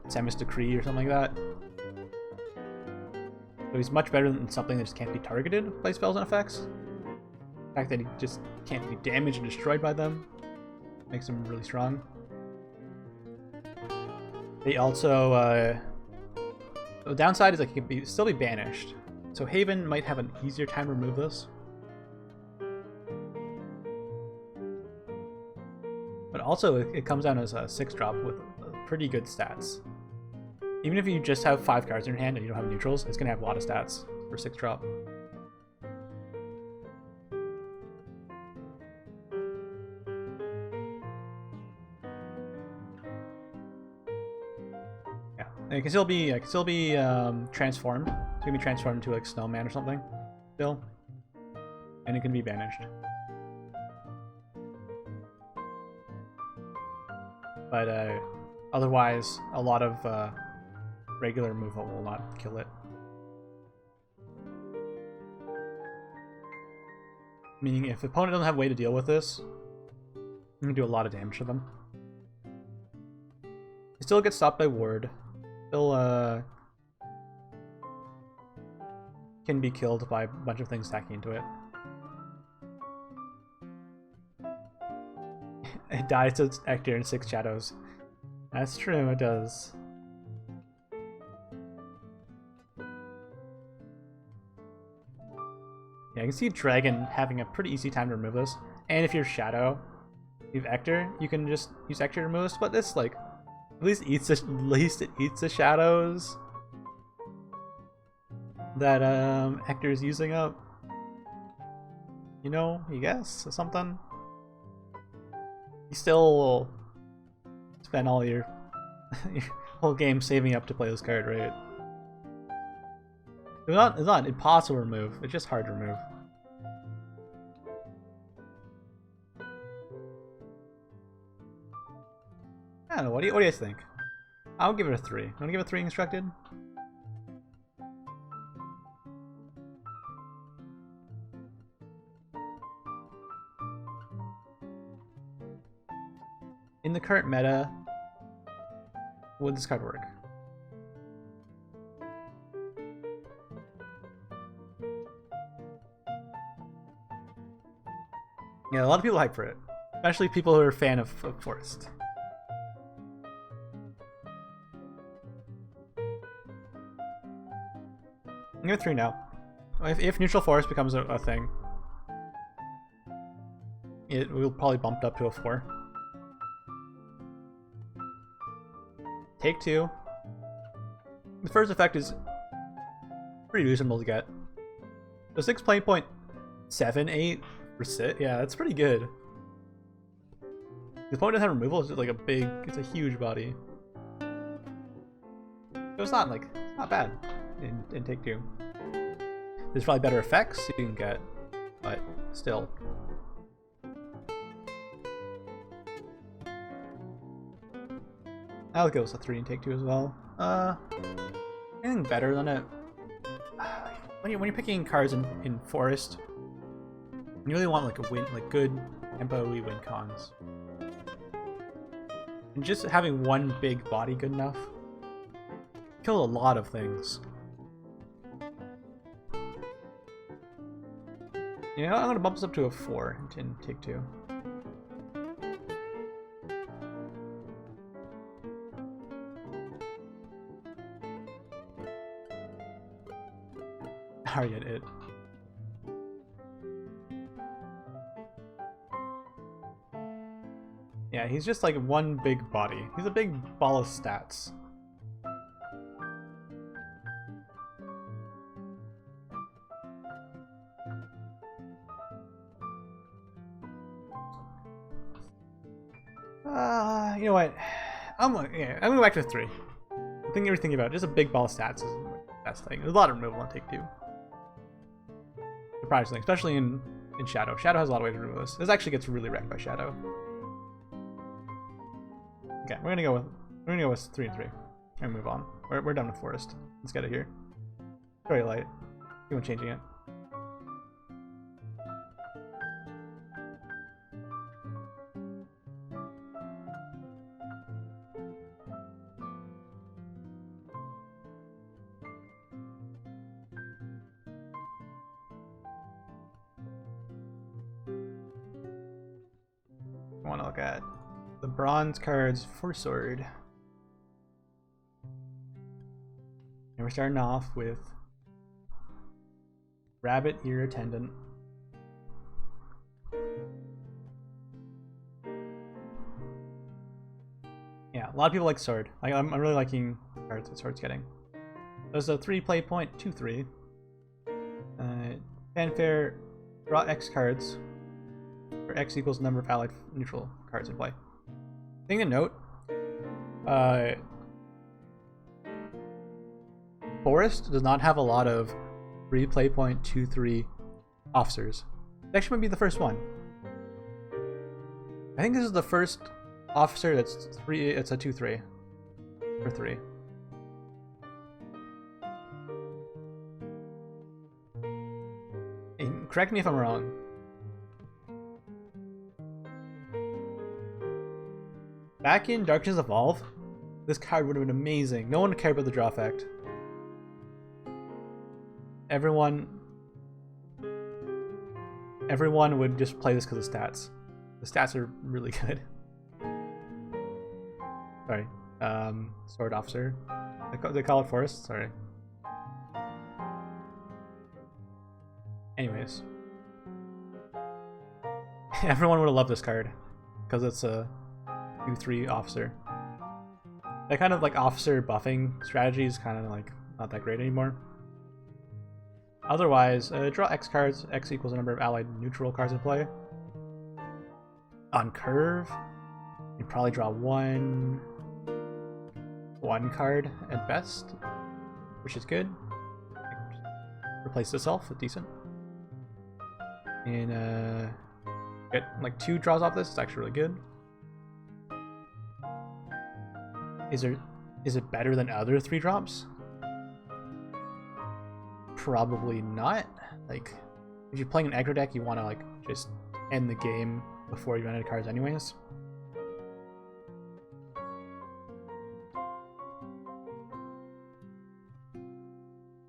Samus Decree or something like that. So he's much better than something that just can't be targeted by spells and effects. The fact that he just can't be damaged and destroyed by them makes him really strong. They also, the downside is like he can still be banished. So Haven might have an easier time to remove this. But also it comes down as a 6-drop with pretty good stats. Even if you just have 5 cards in your hand and you don't have neutrals, it's going to have a lot of stats for 6-drop. Yeah, and it can still be transformed. It's going to be transformed into like Snowman or something still. And it can be banished. But otherwise, a lot of regular removal will not kill it. Meaning, if the opponent doesn't have a way to deal with this, you can do a lot of damage to them. It still gets stopped by ward. Still can be killed by a bunch of things stacking into it. It dies to Ector in 6 shadows. That's true, it does. Yeah, I can see Dragon having a pretty easy time to remove this. And if you're Shadow, you have Ector, you can just use Ector to remove this, but this, like, at least it eats the shadows that Ector's using up. You know, I guess, or something. You still spend all your whole game saving up to play this card, right? It's not impossible to remove, it's just hard to remove. I don't know, what do you guys think? I'll give it a 3. You wanna give it a 3 instructed? In the current meta, would this card work? Yeah, a lot of people hype for it, especially people who are a fan of Forest. I'm gonna give it 3 now. If neutral Forest becomes a thing, it will probably bump up to a 4. Take 2. The first effect is pretty reasonable to get. So 6.78 for sit, yeah, that's pretty good. The opponent doesn't have removal, it's just like it's a huge body. So it's not bad in take 2. There's probably better effects you can get, but still. I'll go with a 3 and take 2 as well. Anything better than it? When you're picking cards in Forest, you really want like good tempo-y win cons. And just having one big body good enough. Kill a lot of things. Yeah, I'm gonna bump this up to a 4 in take 2. Target it. Yeah, he's just like one big body. He's a big ball of stats. You know what? I'm going back to 3. I think everything about it. Just a big ball of stats is the best thing. There's a lot of removal on take 2. Surprisingly, especially in Shadow. Shadow has a lot of ways to remove this. This actually gets really wrecked by Shadow. Okay, we're gonna go with 3 and 3 and move on. We're done with Forest. Let's get it here. Very light. You want changing it? I want to look at the bronze cards for Sword. And we're starting off with Rabbit Ear Attendant. Yeah, a lot of people like Sword. I'm really liking cards that Sword's getting. There's a 3 play point, 2/3. Fanfare, draw X cards, where X equals the number of allied neutral cards in play. Thing to note, Forest does not have a lot of 3 play point, 2/3 officers. It actually might be the first one. I think this is the first officer that's 3. It's a 2/3 or 3. And correct me if I'm wrong. Back in Darkness Evolve, this card would have been amazing. No one cared about the draw effect. Everyone would just play this because of stats. The stats are really good. Sorry. Sword Officer. They call it Forest? Sorry. Anyways. Everyone would have loved this card. Because it's a 2/3 officer. That kind of like officer buffing strategy is kind of like not that great anymore. Otherwise, draw X cards. X equals the number of allied neutral cards in play. On curve, you probably draw one card at best, which is good. Replace this elf with decent. And get like 2 draws off this. It's actually really good. Is it better than other 3 drops? Probably not. Like, if you're playing an aggro deck, you want to like just end the game before you run out of cards anyways.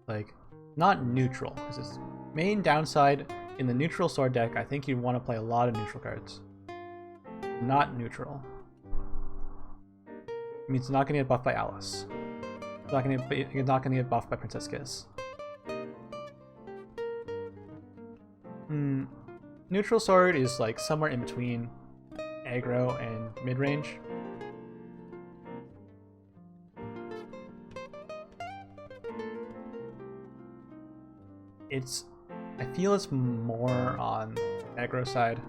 Like, not neutral. This is main downside in the neutral Sword deck. I think you want to play a lot of neutral cards. Not neutral. It means it's not going to get buffed by Alice. It's not going to get buffed by Princess Kiss. Neutral Sword is like somewhere in between aggro and mid-range. I feel it's more on aggro side.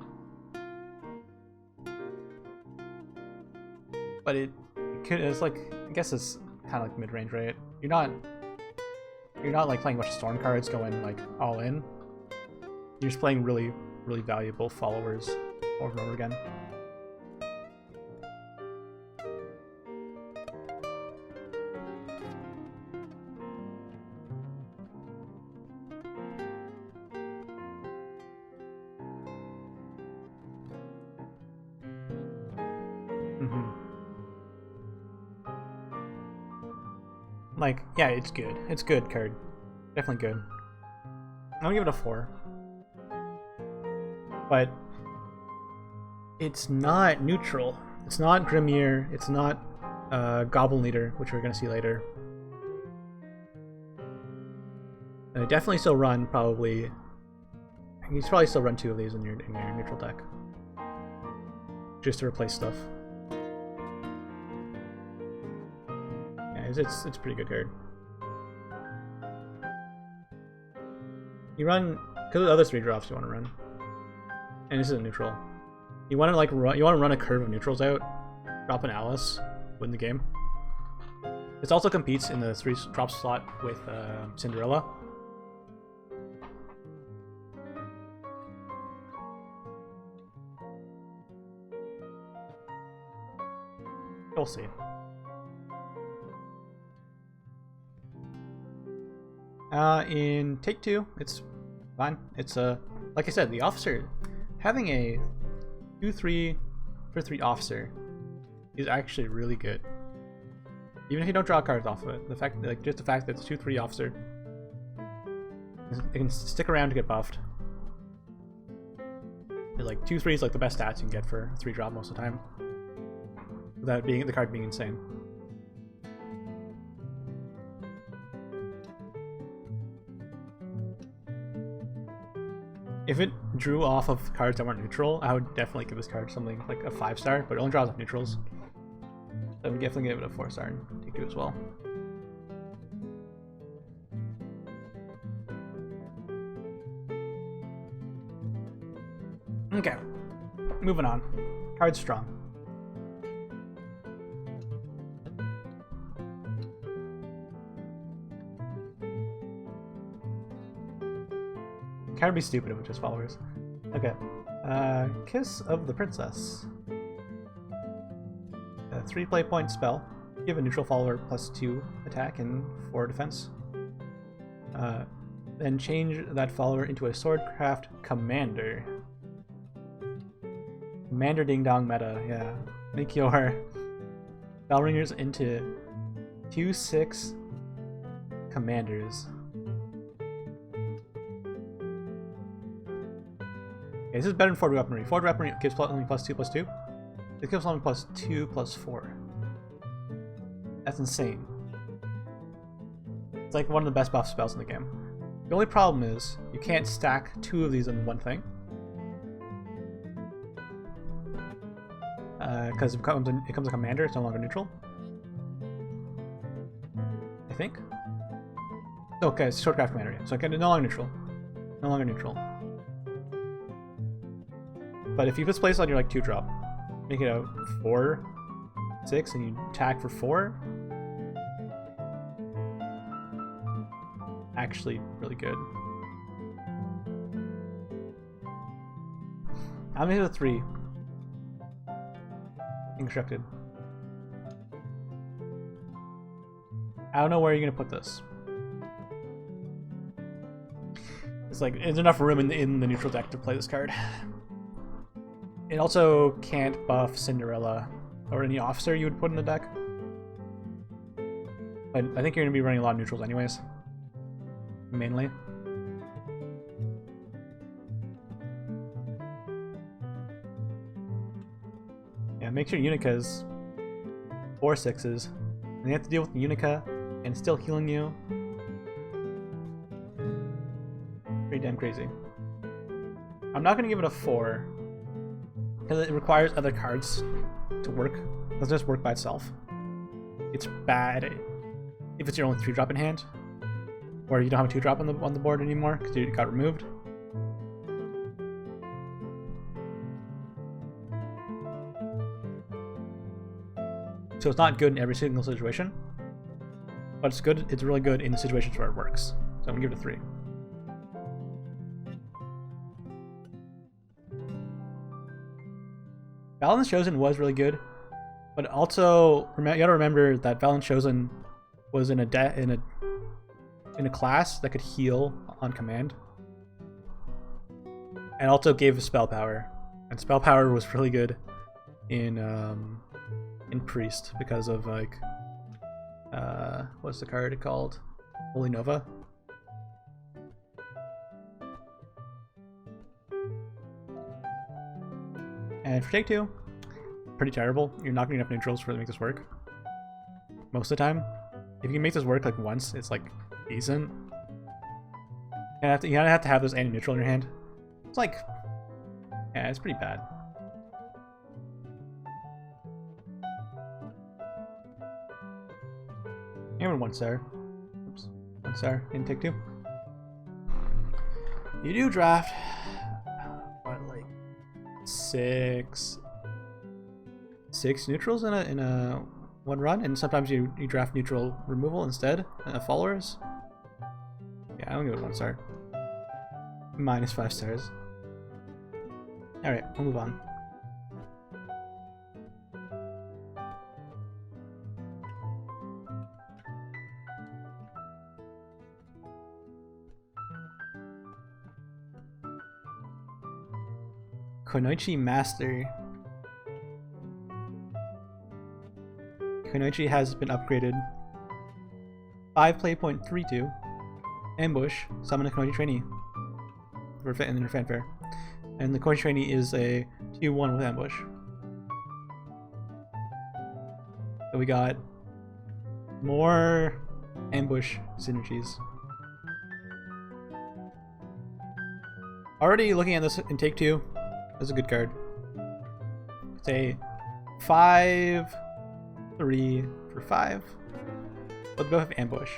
But it's like, I guess it's kind of like mid-range, right? You're not like playing a bunch of storm cards going like all in. You're just playing really, really valuable followers over and over again. Like, yeah, it's good. It's good card. Definitely good. I'm gonna give it a 4. But it's not neutral. It's not Grimir. It's not Goblin Leader, which we're gonna see later. And I definitely still run probably. You should probably still run 2 of these in your neutral deck, just to replace stuff. It's a pretty good card. You run because of the other 3 drops you want to run, and this isn't neutral. You want to like run a curve of neutrals out drop an Alice, win the game. This also competes in the 3 drop slot with Cinderella. We'll see. In Take 2, it's fine. It's like I said, the officer having a 2-3 for 3 officer is actually really good. Even if you don't draw cards off of it, the fact, like, just the fact that it's 2-3 officer, it can stick around to get buffed. Like 2-3 is like the best stats you can get for a 3 drop most of the time, without being the card being insane. If it drew off of cards that weren't neutral, I would definitely give this card something like a 5-star, but it only draws off neutrals. So I would definitely give it a 4-star and Take 2 as well. Okay, moving on. Card's strong. Card would be stupid if it just followers. Okay. Kiss of the Princess. A 3 play point spell. Give a neutral follower +2 attack and 4 defense. Then change that follower into a Swordcraft Commander. Commander Ding Dong meta, yeah. Make your Bellringers into 2/6 commanders. Okay, this is better than Forward Weaponry. Forward Weaponry gives only +2/+2. It gives only +2/+4. That's insane. It's like one of the best buff spells in the game. The only problem is you can't stack 2 of these in one thing. Because it becomes a commander, it's no longer neutral. I think. Okay, it's Swordcraft Commander, yeah. So okay, no longer neutral. No longer neutral. But if you put place on your like 2-drop, make it a 4/6, and you attack for 4. Actually, really good. I'm gonna hit a 3. Instructed. I don't know where you're gonna put this. It's like there's enough room in the neutral deck to play this card. It also can't buff Cinderella or any officer you would put in the deck. But I think you're gonna be running a lot of neutrals anyways. Mainly. Yeah, make sure Unica's 4/6s. And you have to deal with the Unica and still healing you. Pretty damn crazy. I'm not gonna give it a 4. Because it requires other cards to work. It doesn't just work by itself. It's bad if it's your only 3-drop in hand. Or you don't have a 2-drop on the board anymore because it got removed. So it's not good in every single situation, but it's good. It's really good in the situations where it works. So I'm gonna give it a 3. Valen's Chosen was really good, but also you gotta remember that Valen's Chosen was in a class that could heal on command, and also gave spell power. And spell power was really good in Priest because of like what's the card called? Holy Nova. And for Take 2, pretty terrible. You're not getting enough neutrals for it to make this work. Most of the time. If you can make this work like once, it's like decent. You gotta have to have this anti-neutral in your hand. It's like, yeah, it's pretty bad. Even 1-star. Oops, 1-star in Take 2. You do draft, what, like 6 6 neutrals in a one run, and sometimes you draft neutral removal instead, followers. Yeah, I don't give it 1 star. Minus 5 stars. Alright, we'll move on. Konoichi Master. Konoichi has been upgraded. 5 play point 3/2. Ambush. Summon a Konoichi trainee. In their fanfare. And the Konoichi trainee is a 2/1 with ambush. So we got more ambush synergies. Already looking at this in take 2. That's a good card. It's a 5/3 for 5. Let's go with ambush.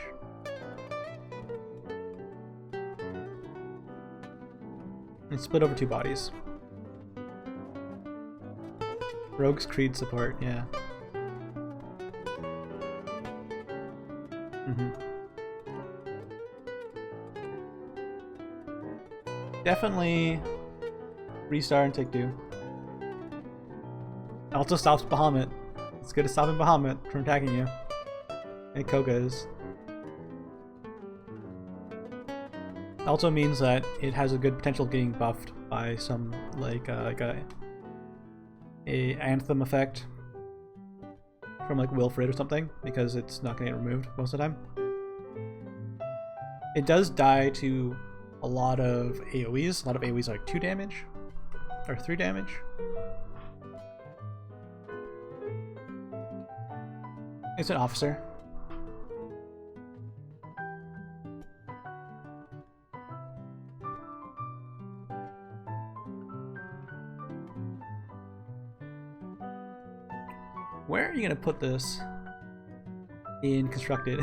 And split over 2 bodies. Rogue's Creed support, yeah. Definitely restart and take 2. Also stops Bahamut. It's good at stopping Bahamut from attacking you. And Koga's. Also means that it has a good potential of getting buffed by some like a anthem effect from like Wilfred or something, because it's not gonna get removed most of the time. It does die to a lot of AoEs. A lot of AoEs are like 2 damage or 3 damage. It's an officer. Where are you gonna put this in constructed?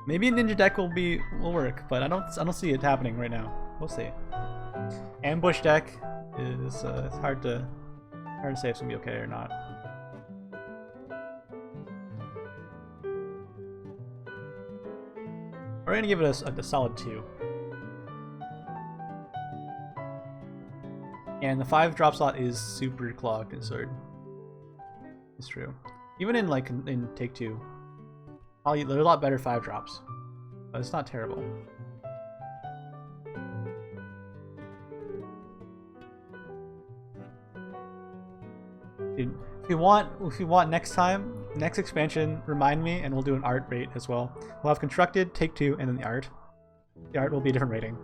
Maybe a ninja deck will work, but I don't see it happening right now. We'll see. Ambush deck is it's hard to say if it's gonna be okay or not. We're gonna give it a solid 2. And the 5 drop slot is super clogged in Sword. It's true. Even in like in take 2, there's a lot better 5 drops, but it's not terrible. Dude, if you want next expansion, remind me and we'll do an art rate as well. We'll have constructed, take 2, and then the art. The art will be a different rating.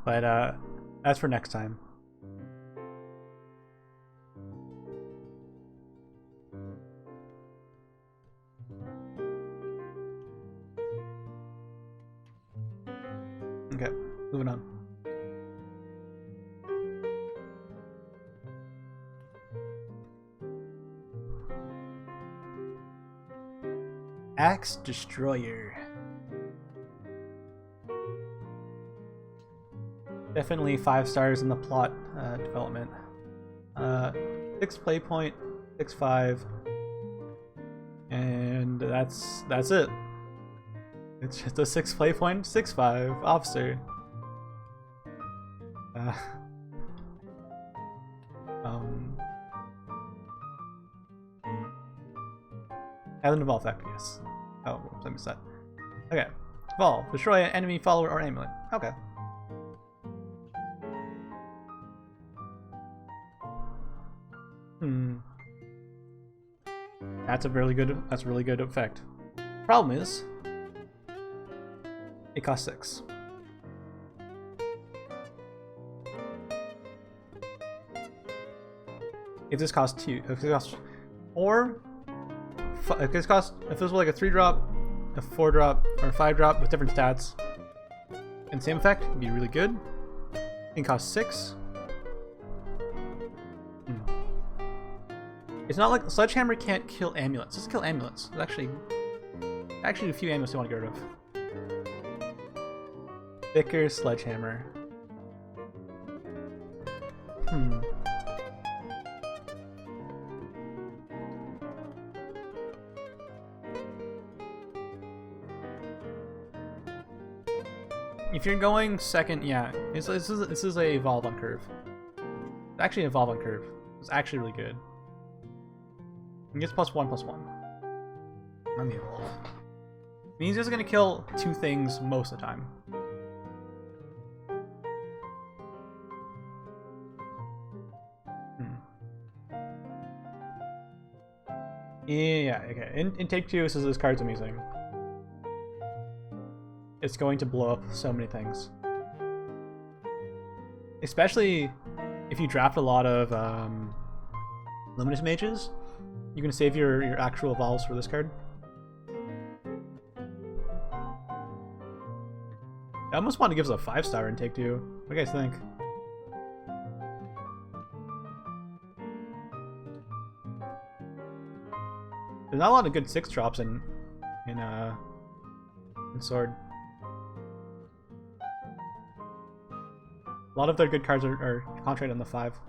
But that's for next time. Okay, moving on. Axe Destroyer. Definitely 5 stars in the plot development. 6 play point, 6/5, and that's it. It's just a 6 play point, 6/5 officer. Island Evolve effect, yes. Oh, let me set. Okay. Evolve. Destroy an enemy, follower, or amulet. Okay. That's a really good effect. Problem is, it costs 6. If this costs 2, if this costs 4, if this was like a 3-drop, a 4-drop, or a 5-drop with different stats, and same effect, it'd be really good. It costs 6. It's not like Sledgehammer can't kill amulets. Let's kill amulets. There's actually a few amulets I want to get rid of. Thicker Sledgehammer. If you're going second, yeah, this is a evolve on curve. It's actually an evolve on curve. It's actually really good. It gets +1/+1 on the evolve. It means it's gonna kill 2 things most of the time. Yeah, okay. In Take 2, this card's amazing. It's going to blow up so many things. Especially if you draft a lot of Luminous Mages, you can save your actual evolves for this card. I almost want to give us a 5-star in Take 2. What do you guys think? There's not a lot of good 6-drops in Sword. A lot of their good cards are concentrated on the 5.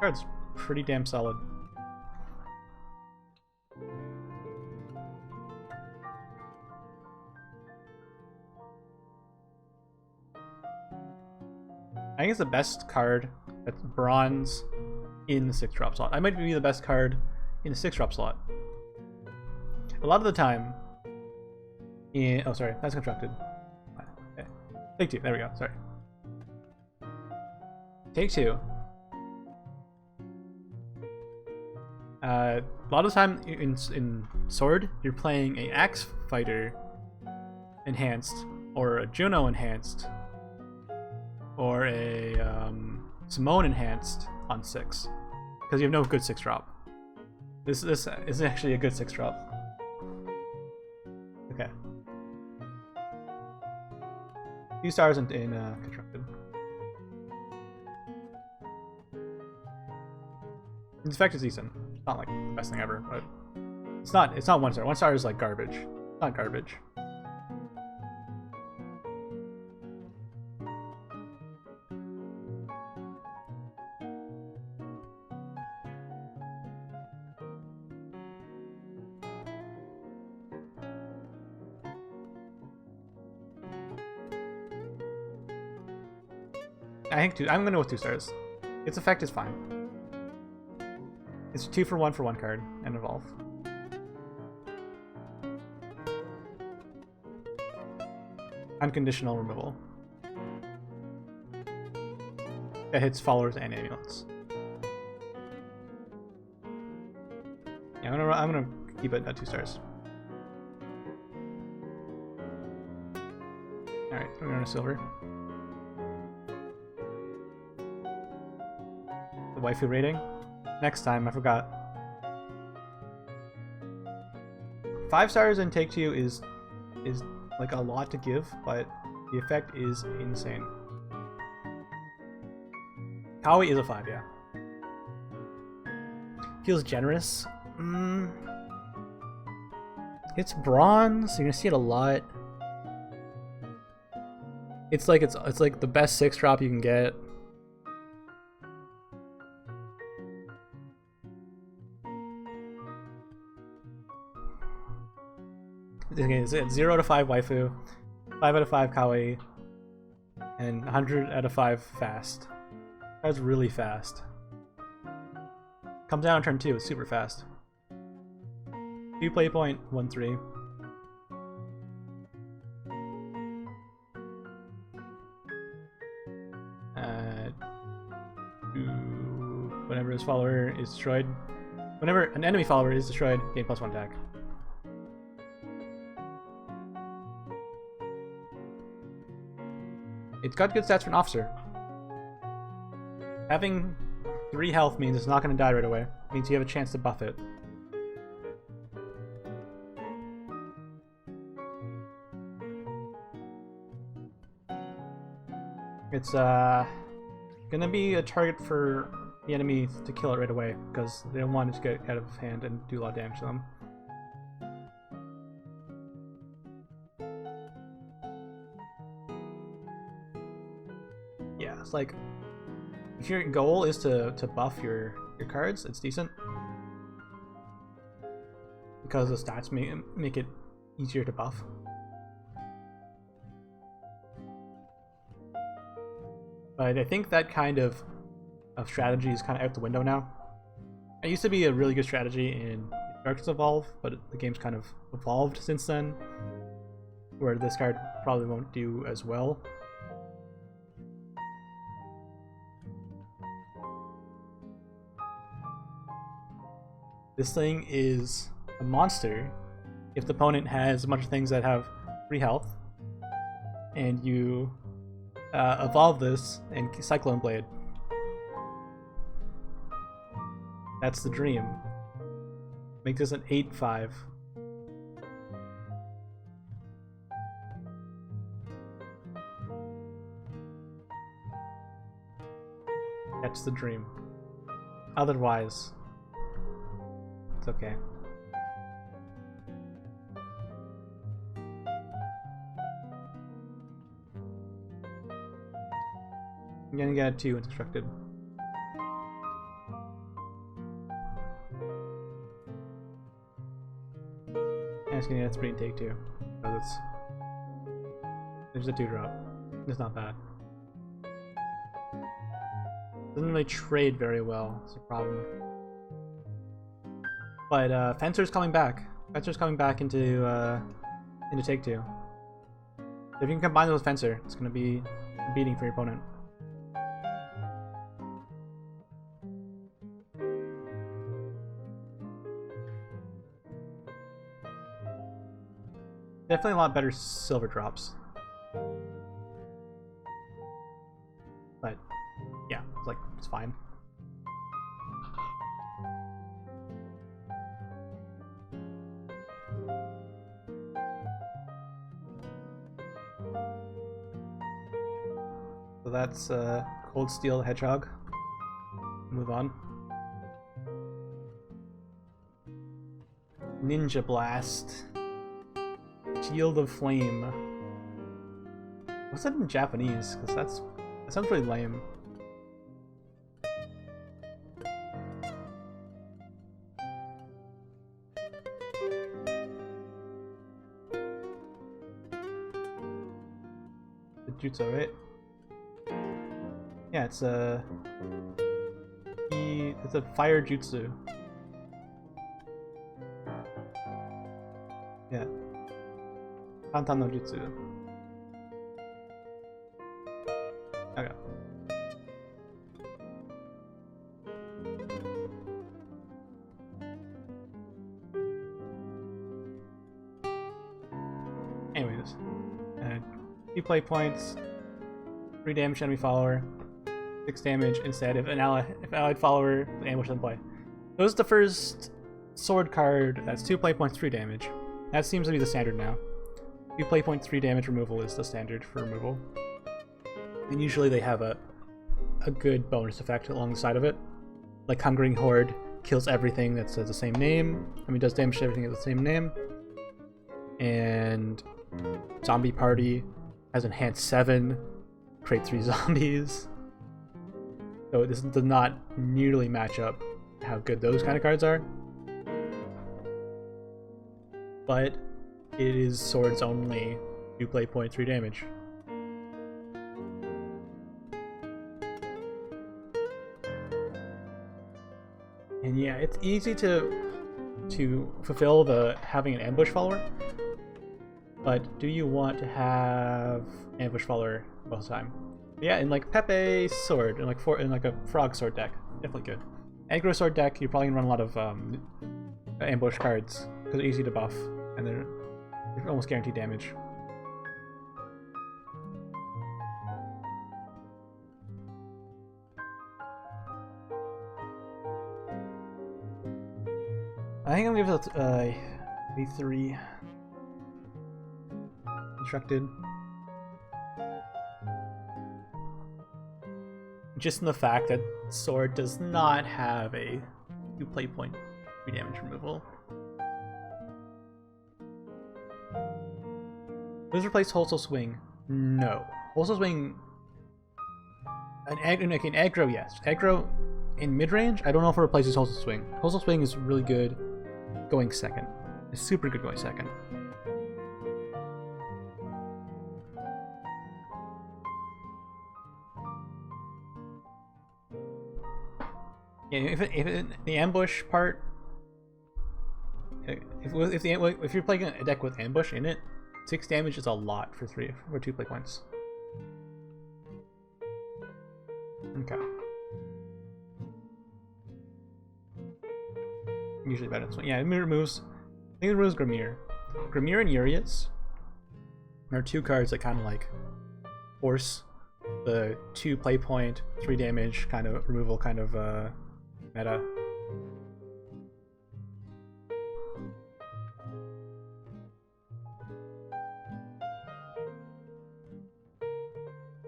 Card's pretty damn solid. I think it's the best card that's bronze in the 6-drop slot. I might be the best card in the 6-drop slot. A lot of the time, oh sorry, that's constructed. Okay. Take 2, there we go, sorry. Take 2. A lot of the time in Sword, you're playing a Axe Fighter enhanced, or a Juno enhanced, or a Simone enhanced on 6, because you have no good 6-drop. This is actually a good 6-drop. Okay. 2 stars in constructed. Its effect is decent. It's not like the best thing ever, but it's not 1 star. 1 star is like garbage. It's not garbage. I think 2. I'm gonna go with 2 stars. Its effect is fine. It's 2 for 1 card and evolve. Unconditional removal. That hits followers and amulets. Yeah, I'm gonna keep it at 2 stars. All right, we're going to silver. The waifu rating. Next time, I forgot. 5 stars in Take 2 is like a lot to give, but the effect is insane. Kawi is a 5, yeah. Feels generous. It's bronze. You're gonna see it a lot. It's like the best 6-drop you can get. It's 0 to 5 waifu, 5 out of 5 kawaii, and 100 out of 5 fast. That's really fast. Comes down on turn 2, it's super fast. 2 play point, 1/3. Whenever his follower is destroyed, whenever an enemy follower is destroyed, gain +1 attack. It's got good stats for an officer. Having 3 health means it's not going to die right away. It means you have a chance to buff it. It's gonna be a target for the enemy to kill it right away, because they don't want it to get out of hand and do a lot of damage to them. Yeah, it's like, if your goal is to buff your cards, it's decent. because the stats make it easier to buff. But I think that kind of strategy is kind of out the window now. It used to be a really good strategy in Darkness Evolve, but the game's kind of evolved since then, where this card probably won't do as well. This thing is a monster if the opponent has a bunch of things that have 3 health, and you evolve this and Cyclone Blade. That's the dream. Make this an 8/5. That's the dream. Otherwise, it's okay. I'm gonna get 2 instructed. And it's gonna get 3 and take 2. Because there's a 2-drop. It's not bad. Doesn't really trade very well, it's a problem. But Fencer's coming back. Fencer's coming back into take 2. If you can combine it with Fencer, it's gonna be a beating for your opponent. Definitely a lot better silver drops. But yeah, it's fine. So that's Cold Steel Hedgehog. Move on. Ninja Blast. Shield of Flame. What's that in Japanese? Because that sounds really lame. The jutsu, right? Yeah, it's a fire jutsu. Yeah. Kantan no jutsu. Okay. Anyways, 2 play points, 3 damage to enemy follower, 6 damage instead if allied follower ambush in play. This is the first sword card that's 2 play points, 3 damage. That seems to be the standard now. 2 play point, 3 damage removal is the standard for removal. And usually they have a good bonus effect along the side of it. Like Hungering Horde kills everything that says the same name. Does damage to everything with the same name. And Zombie Party has Enhanced 7, create 3 zombies. So this does not nearly match up how good those kind of cards are. But it is swords only, 2 play point, 3 damage. And yeah, it's easy to fulfill the having an ambush follower, but do you want to have ambush follower most of the time? Yeah, in like Pepe sword, in like a frog sword deck, definitely good. Aggro sword deck, you're probably gonna run a lot of ambush cards because they're easy to buff and they're almost guaranteed damage. I think I'm gonna give it V3 instructed. Just in the fact that sword does not have a 2 play point 3 damage removal. Does it replace Wholesale Swing? No. Wholesale Swing... An aggro, yes. Aggro in mid-range, I don't know if it replaces Wholesale Swing. Wholesale Swing is really good going second. It's super good going second. Yeah, if the ambush part, if you're playing a deck with ambush in it, 6 damage is a lot for 2 play points. Okay. Usually better than this one. Yeah, it removes. I think it removes Grimir. Grimir and Urias are 2 cards that kind of like force the 2 play point, 3 damage kind of removal kind of meta.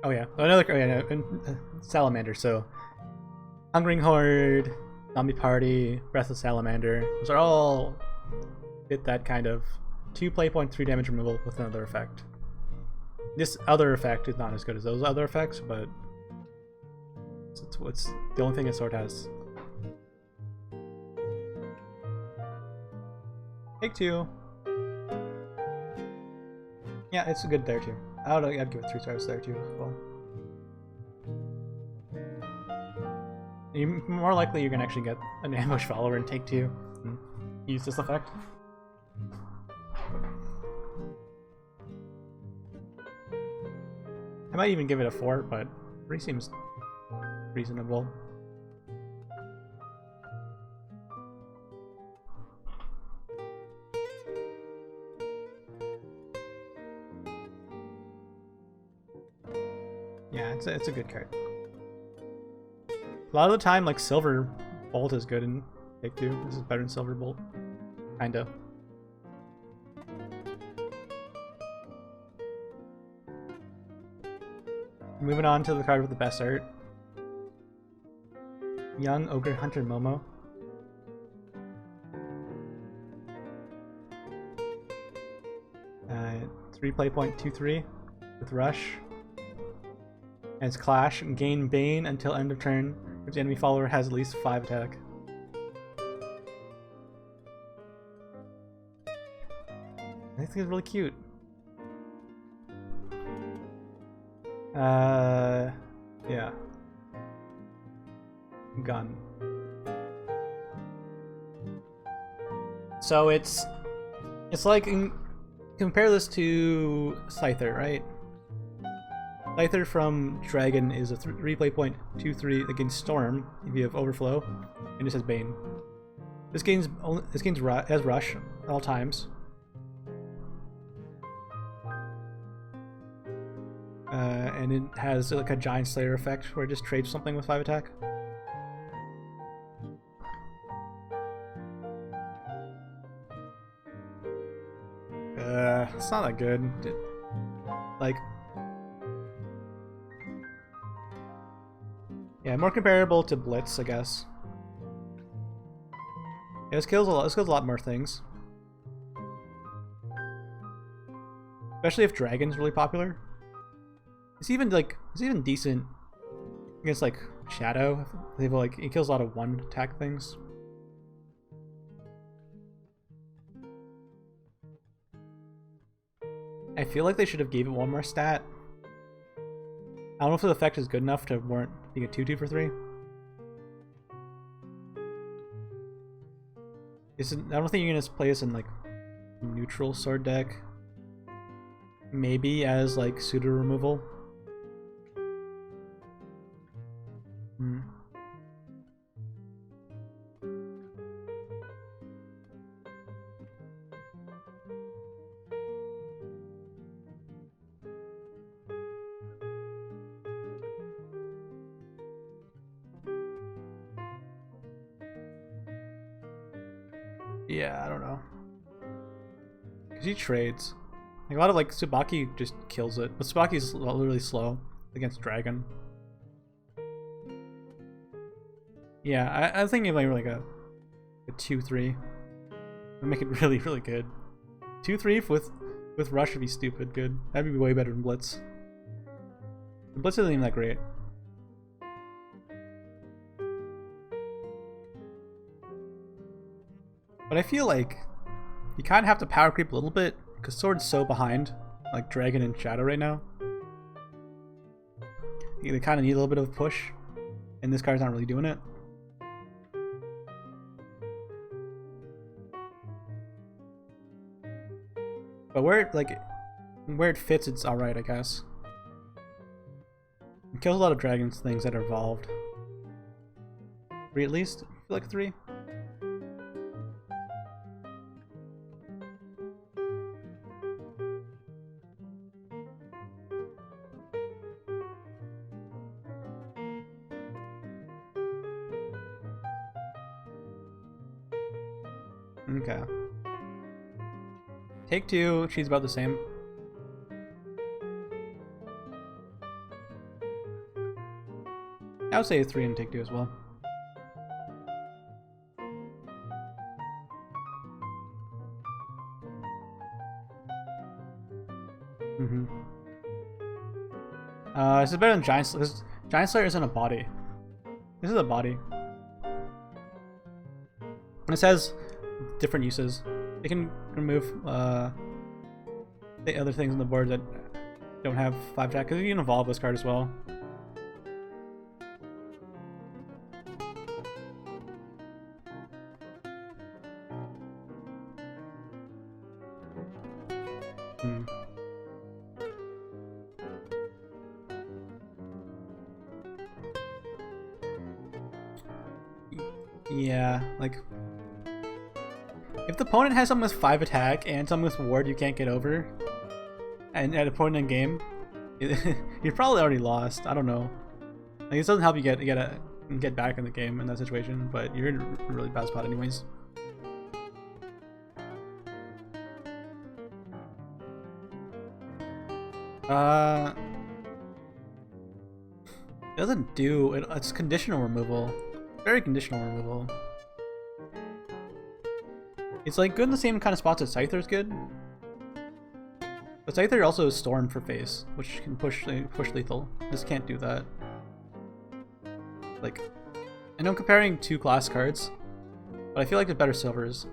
Oh yeah, Salamander. So, Hungering Horde, Zombie Party, Breathless Salamander. Those are all fit that kind of 2 play point, 3 damage removal with another effect. This other effect is not as good as those other effects, but it's the only thing this sword has. Take 2. Yeah, it's good there too. I'd give it 3 stars there too as well. More likely you're gonna actually get an ambush follower and take 2 and use this effect. I might even give it a 4, but 3 seems reasonable. Yeah, it's a good card. A lot of the time, like, Silver Bolt is good in Take 2. This is better than Silver Bolt. Kinda. Moving on to the card with the best art. Young Ogre Hunter Momo. Uh, 3 play point, 2/3 with Rush. And it's Clash. Gain Bane until end of turn if the enemy follower has at least 5 attack. I think it's really cute. Yeah. Gun. So it's like, compare this to Scyther, right? Scyther from Dragon is a 3 play point, 2/3 against Storm if you have Overflow, and this has Bane. This gains has Rush at all times. And it has like a Giant Slayer effect where it just trades something with 5 attack. It's not that good. Like, yeah, more comparable to Blitz, I guess. Yeah, this kills a lot. This kills a lot more things, especially if Dragon's really popular. It's even decent against like Shadow. They've like, it kills a lot of 1 attack things. I feel like they should have gave it 1 more stat. I don't know if the effect is good enough to warrant being a 2/2 for 3. I don't think you're gonna play this in like neutral sword deck. Maybe as like pseudo removal. Yeah, I don't know. Because he trades. Like, a lot of like Tsubaki just kills it. But Tsubaki's literally slow against Dragon. Yeah, I think if like a 2/3 would make it really, really good. 2/3 with Rush would be stupid good. That'd be way better than Blitz. The Blitz isn't even that great. But I feel like you kind of have to power creep a little bit because Sword's so behind, like Dragon and Shadow right now. They kind of need a little bit of a push, and this card's not really doing it. But where it fits, it's alright, I guess. It kills a lot of dragons things that are evolved. 3 at least? I feel like 3. Okay. Take 2, she's about the same. I would say 3 and take 2 as well. This is better than Giant Slayer. Giant Slayer isn't a body. This is a body. And it says different uses. It can remove the other things on the board that don't have 5 attack, because you can evolve this card as well. Yeah, like if the opponent has something with 5 attack and something with ward you can't get over, and at a point in the game, you're probably already lost. I don't know. Like, this doesn't help you get back in the game in that situation, but you're in a really bad spot anyways. It doesn't do it. It's conditional removal. Very conditional removal. It's like good in the same kind of spots that Scyther's good. But Scyther also is Storm for face, which can push lethal. This can't do that. Like, I know I'm comparing 2 class cards, but I feel like the better silvers.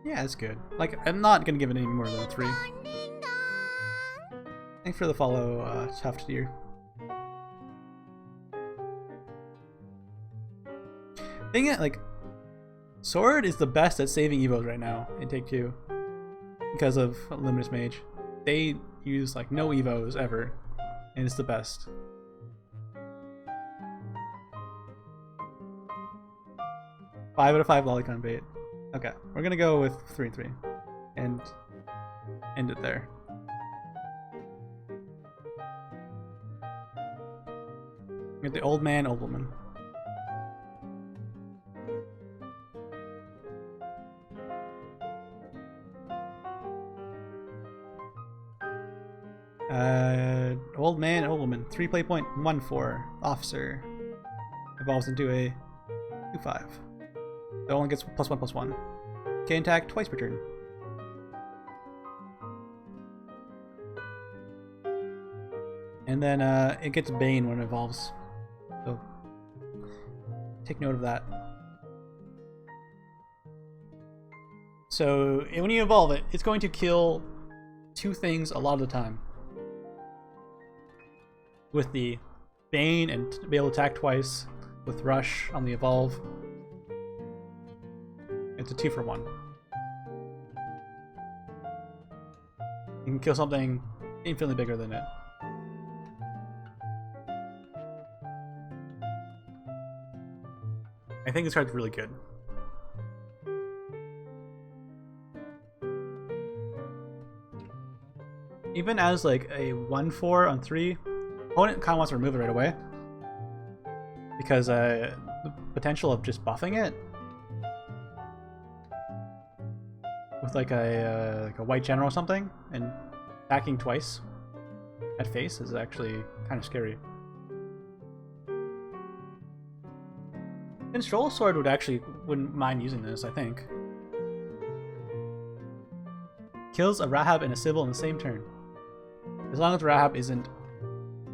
Yeah, it's good. Like, I'm not gonna give it any more than 3. Thanks for the follow, Tuft Deer. Thing is, like, Sword is the best at saving evos right now in Take 2 because of Luminous Mage. They use like no evos ever, and it's the best. Five out of 5 Lolicon bait. Okay, we're gonna go with 3 and 3, and end it there. Get the old man, old woman. Old man, old woman. 3 play point, 1/4. Officer. Evolves into a 2/5. It only gets +1/+1. Can attack twice per turn. And then it gets Bane when it evolves. So take note of that. So when you evolve it, it's going to kill 2 things a lot of the time. With the Bane and be able to attack twice with Rush on the evolve. It's a 2 for 1. You can kill something infinitely bigger than it. I think this card's really good. Even as like a 1/4 on 3, opponent kind of wants to remove it right away because the potential of just buffing it with like a white general or something and attacking twice at face is actually kind of scary. Control Sword wouldn't mind using this, I think. Kills a Rahab and a Sybil in the same turn. As long as Rahab isn't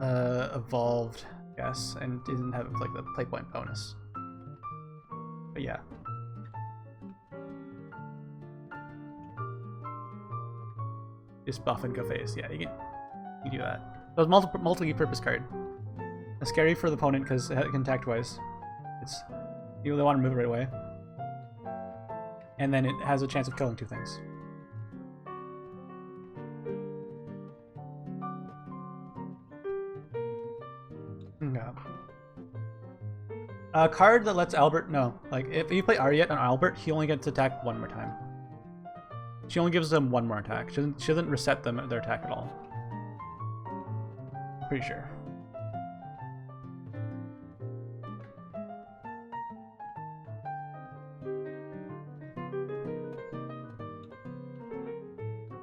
evolved Yes, and didn't have like the play point bonus. But yeah. Just buff and go face. Yeah, you do that. So it's multi-purpose card. It's scary for the opponent because it can attack twice. It's you want to move it right away, and then it has a chance of killing two things. No. A card that lets Albert like if you play Ariette on Albert, he only gets to attack one more time. She only gives them one more attack. She doesn't reset their attack at all. Pretty sure.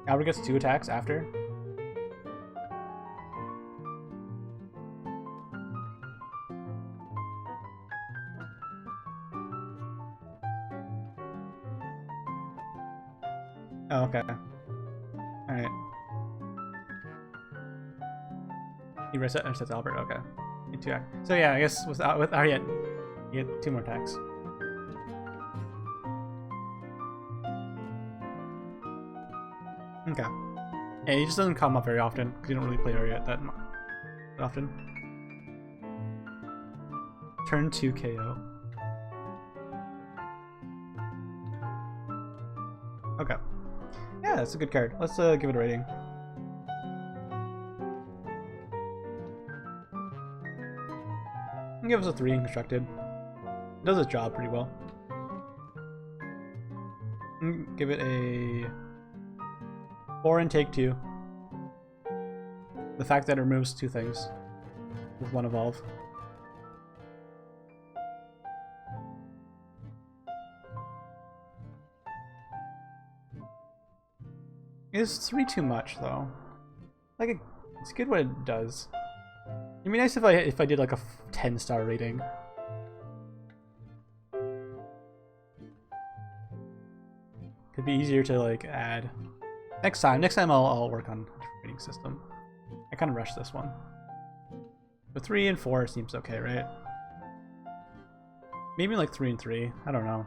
Albert gets 2 attacks after. Oh, okay. Alright. He resets Albert, okay. So yeah, I guess with Ariette, you get 2 more attacks. Okay. Yeah, he just doesn't come up very often, because you don't really play Ariette that often. Turn 2 KO. Okay. Yeah, that's a good card. Let's give it a rating. Give us a 3 in constructed. It does its job pretty well. Give it a 4 in take 2. The fact that it removes 2 things with 1 evolve. Is 3 too much though? Like it's good what it does. It'd be nice if I did like a 10-star rating. Could be easier to like add. Next time I'll work on a rating system. I kind of rushed this one. But 3 and 4 seems okay, right? Maybe like 3 and 3. I don't know.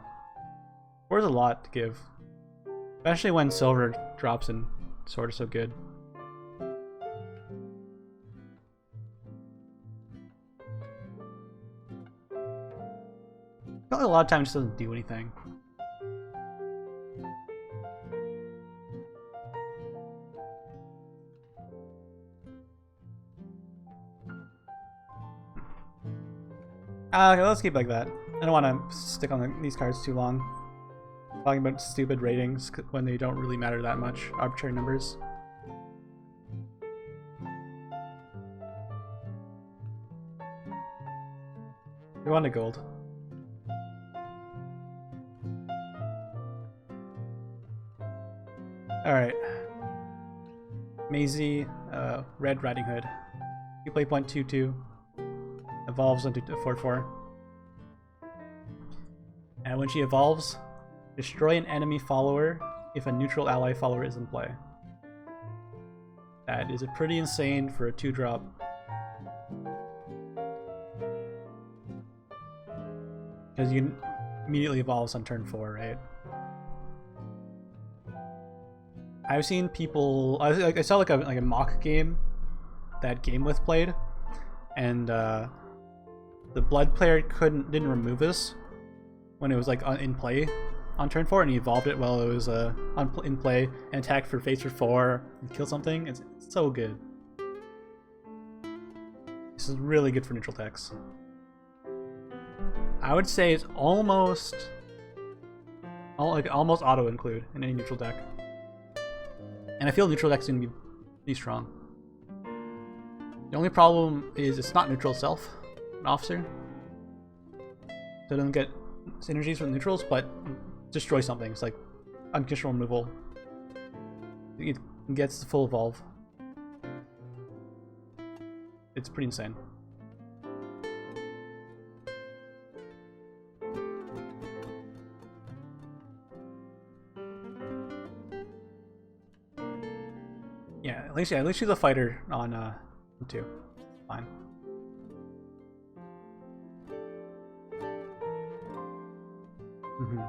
4 is a lot to give. Especially when silver drops and sword is so good. Probably a lot of times it doesn't do anything. Okay, let's keep it like that. I don't want to stick on these cards too long. Talking about stupid ratings when they don't really matter that much. Arbitrary numbers. We want a gold. Alright. Maisie, Red Riding Hood. You play 0.22. Evolves into 4/4. And when she evolves, destroy an enemy follower if a neutral ally follower is in play. That is pretty insane for a 2-drop. Because you immediately evolves on turn 4, right? I've seen people. I saw like a mock game that GameWith played, and the blood player didn't remove this when it was like in play on turn 4, and he evolved it while it was in play and attacked for face for 4 and kill something. It's so good. This is really good for neutral decks. I would say it's almost auto include in any neutral deck. And I feel neutral deck's gonna be pretty strong. The only problem is it's not neutral itself, an officer. So it doesn't get synergies with neutrals, but destroy something. It's like unconditional removal. It gets the full evolve. It's pretty insane. Yeah, at least she's a fighter on 2. Fine. Mm-hmm.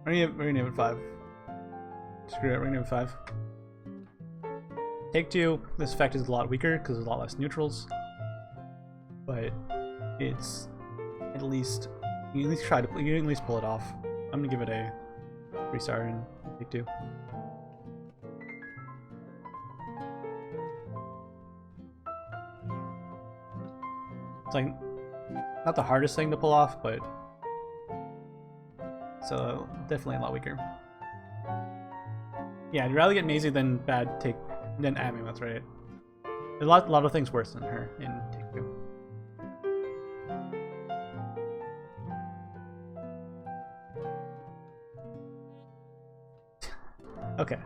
We're gonna name it 5. Screw it, we're gonna name it 5. Take 2, this effect is a lot weaker because there's a lot less neutrals. But it's at least you can at least you can at least pull it off. I'm gonna give it a 3-star in take 2. It's like not the hardest thing to pull off, but so definitely a lot weaker. Yeah, I'd rather get Maisie than than Abby. That's right. There's a lot of things worse than her in take 2. Okay.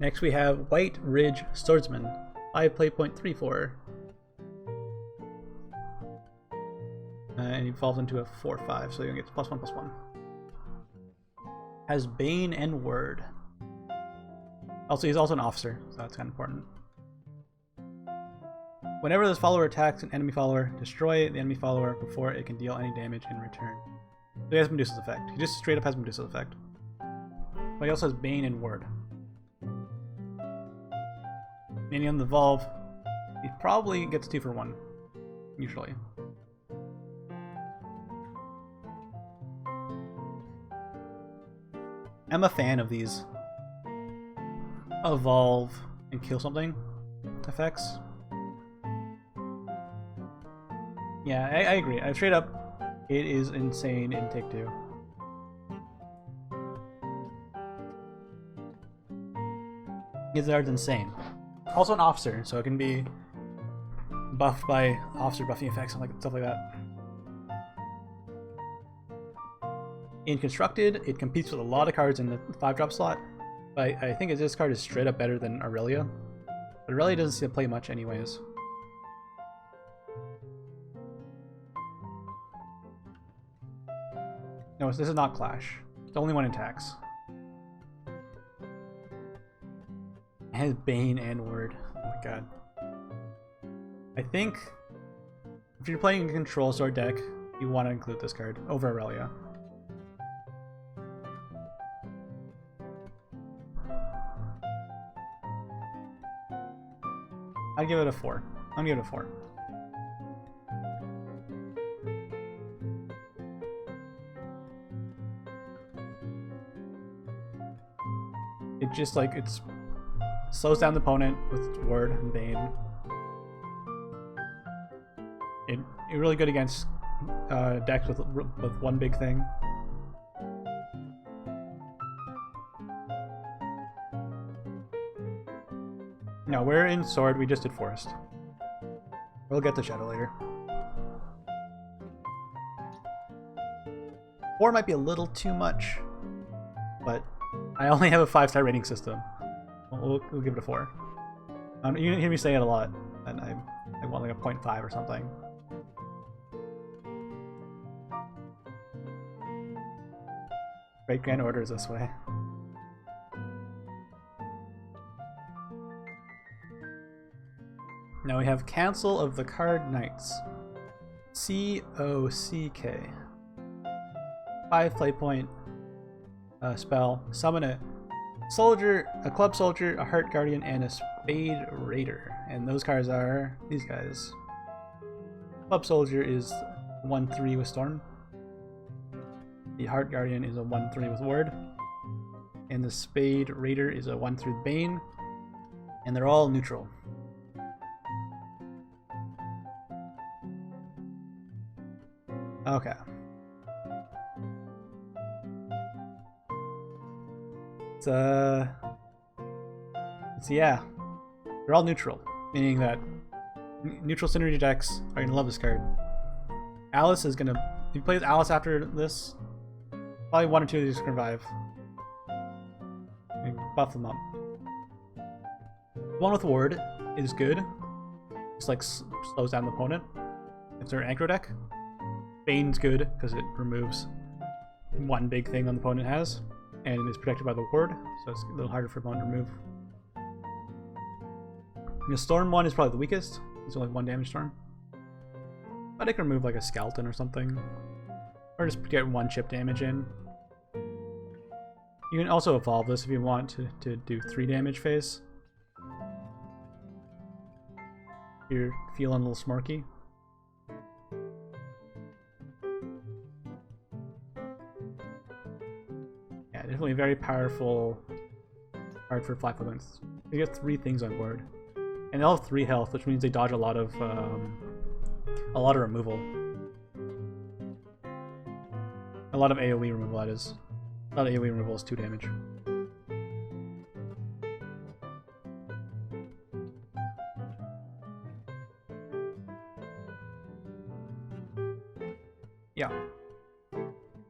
Next we have White Ridge Swordsman, 5 play point 3/4. And he evolves into a 4/5, so you get +1/+1. Has Bane and Word. Also, he's also an officer, so that's kind of important. Whenever this follower attacks an enemy follower, destroy the enemy follower before it can deal any damage in return. So he has Medusa's effect. He just straight up has Medusa's effect. But he also has Bane and Word. Meaning on the evolve, he probably gets 2 for 1, usually. I'm a fan of these evolve and kill something effects. Yeah, I agree. Straight up, it is insane in take 2. His art's insane. Also an officer, so it can be buffed by officer buffing effects and stuff like that. In Constructed, it competes with a lot of cards in the 5-drop slot, but I think this card is straight up better than Aurelia. But Aurelia doesn't seem to play much anyways. No, this is not Clash. It's the only one in tax. It has Bane and Word. Oh my god. I think if you're playing a Control Sword deck, you want to include this card over Aurelia. I'd give it a 4. I'm gonna give it a 4. It just it slows down the opponent with Word and Bane. It's really good against decks with one big thing. No, we're in Sword. We just did Forest. We'll get to Shadow later. 4 might be a little too much, but I only have a 5-star rating system. We'll give it a 4. You hear me say it a lot, and I want like a 0.5 or something. Great Grand Order is this way. Now we have Council of the Card Knights. COCK. 5 play point spell. Summon a soldier, a club soldier, a heart guardian, and a spade raider. And those cards are these guys. Club soldier is 1/3 with Storm. The heart guardian is a 1/3 with Ward. And the spade raider is a 1/3 with Bane. And they're all neutral. Okay. So yeah, they're all neutral, meaning that neutral synergy decks are gonna love this card. Alice is gonna, if you play Alice after this, probably 1 or 2 of these can revive. Buff them up. One with Ward is good. just like slows down the opponent. If they're an aggro deck, Bane's good because it removes one big thing on the opponent has, and is protected by the ward, so it's a little harder for opponent to remove. The Storm one is probably the weakest. It's only 1 damage Storm, but it can remove like a skeleton or something, or just get 1 chip damage in. You can also evolve this if you want to do 3 damage phase. You're feeling a little smarky. Yeah, definitely a very powerful card for flat points. You get 3 things on board, and they all have 3 health, which means they dodge a lot of removal. A lot of AoE removal, that is. A lot of AoE removal is 2 damage. Yeah.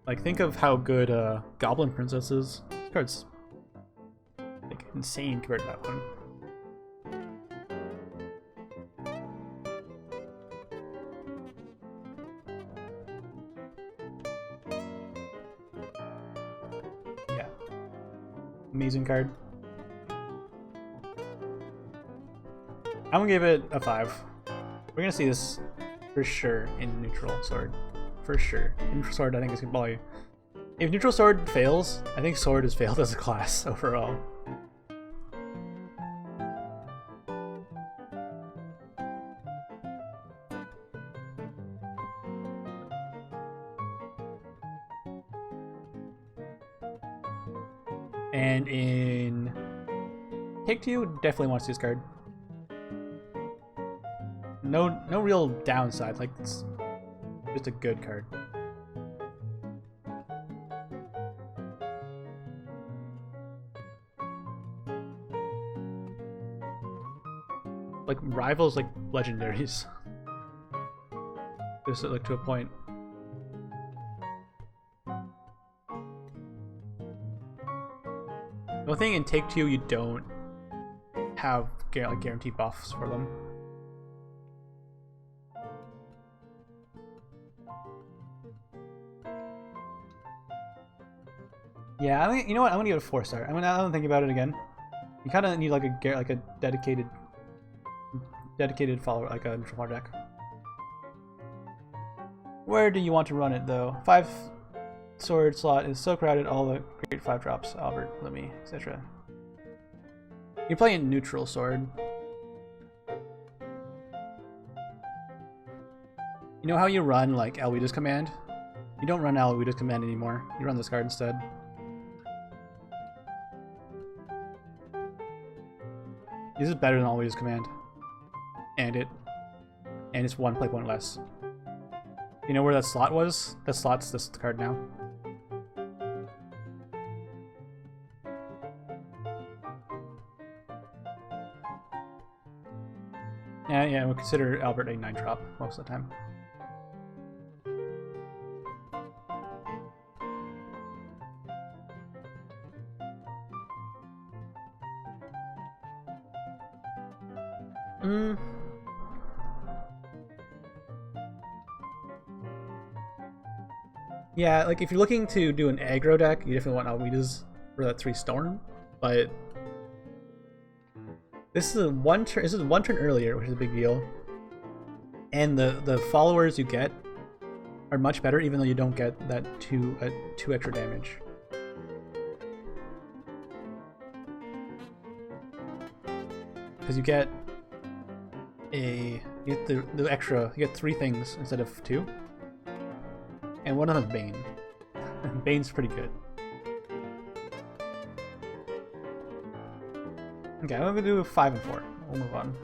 Like, think of how good Goblin Princess is. This card's like insane compared to that one. Yeah. Amazing card. I'm gonna give it a 5. We're gonna see this for sure in Neutral Sword. For sure. In Neutral Sword, I think it's gonna probably... If Neutral Sword fails, I think Sword has failed as a class overall. And in Take-Two, definitely wants this card. No real downside. Like, it's just a good card. Like, rivals like legendaries. Just like to a point. The only thing in Take-Two, you don't have like guaranteed buffs for them. Yeah, I mean, you know what? I'm gonna give it a 4-star. I'm gonna think about it again. You kind of need like a dedicated follower, like a neutral power deck. Where do you want to run it though? 5 sword slot is so crowded. All the great 5 drops, Albert, Lemmy, etc. You're playing neutral sword. You know how you run like Alweda's command? You don't run Alweda's command anymore. You run this card instead. This is better than Alweda's command. And it's 1 play point less. You know where that slot was? That slot's this card now. Yeah, we'll consider Albert a 9-drop most of the time. Yeah, like if you're looking to do an aggro deck, you definitely want Alweda's for that 3 Storm, but this is one turn earlier, which is a big deal. And the followers you get are much better, even though you don't get that 2 extra damage. Because you get the extra, you get 3 things instead of 2. And one of them is Bane. Bane's pretty good. Okay, I'm gonna do 5 and 4. We'll move on.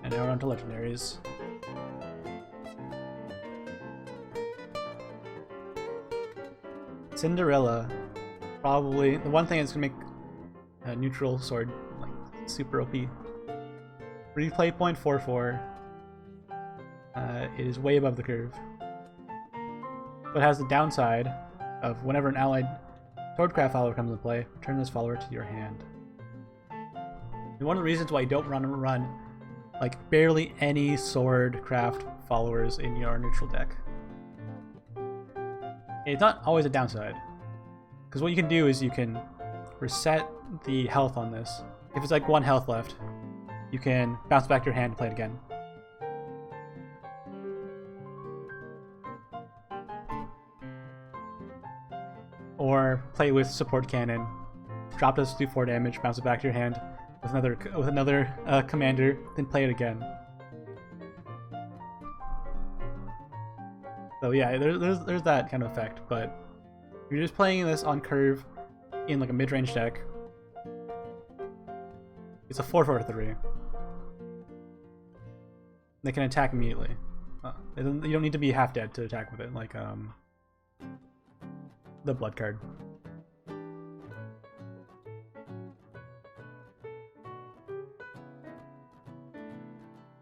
And now we're on to legendaries. Cinderella. Probably the one thing that's gonna make a neutral sword like super OP. Replay point 4/4. It is way above the curve. but has the downside of whenever an allied swordcraft follower comes into play, return this follower to your hand. And one of the reasons why you don't run like barely any swordcraft followers in your neutral deck. It's not always a downside, because what you can do is you can reset the health on this. If it's like 1 health left, you can bounce back to your hand and play it again. Or play with support cannon, drop this to do 4 damage, bounce it back to your hand with another commander, then play it again. So yeah, there's that kind of effect, but if you're just playing this on curve in like a mid-range deck, it's a 4/4/3. They can attack immediately. You don't need to be half dead to attack with it, like the blood card.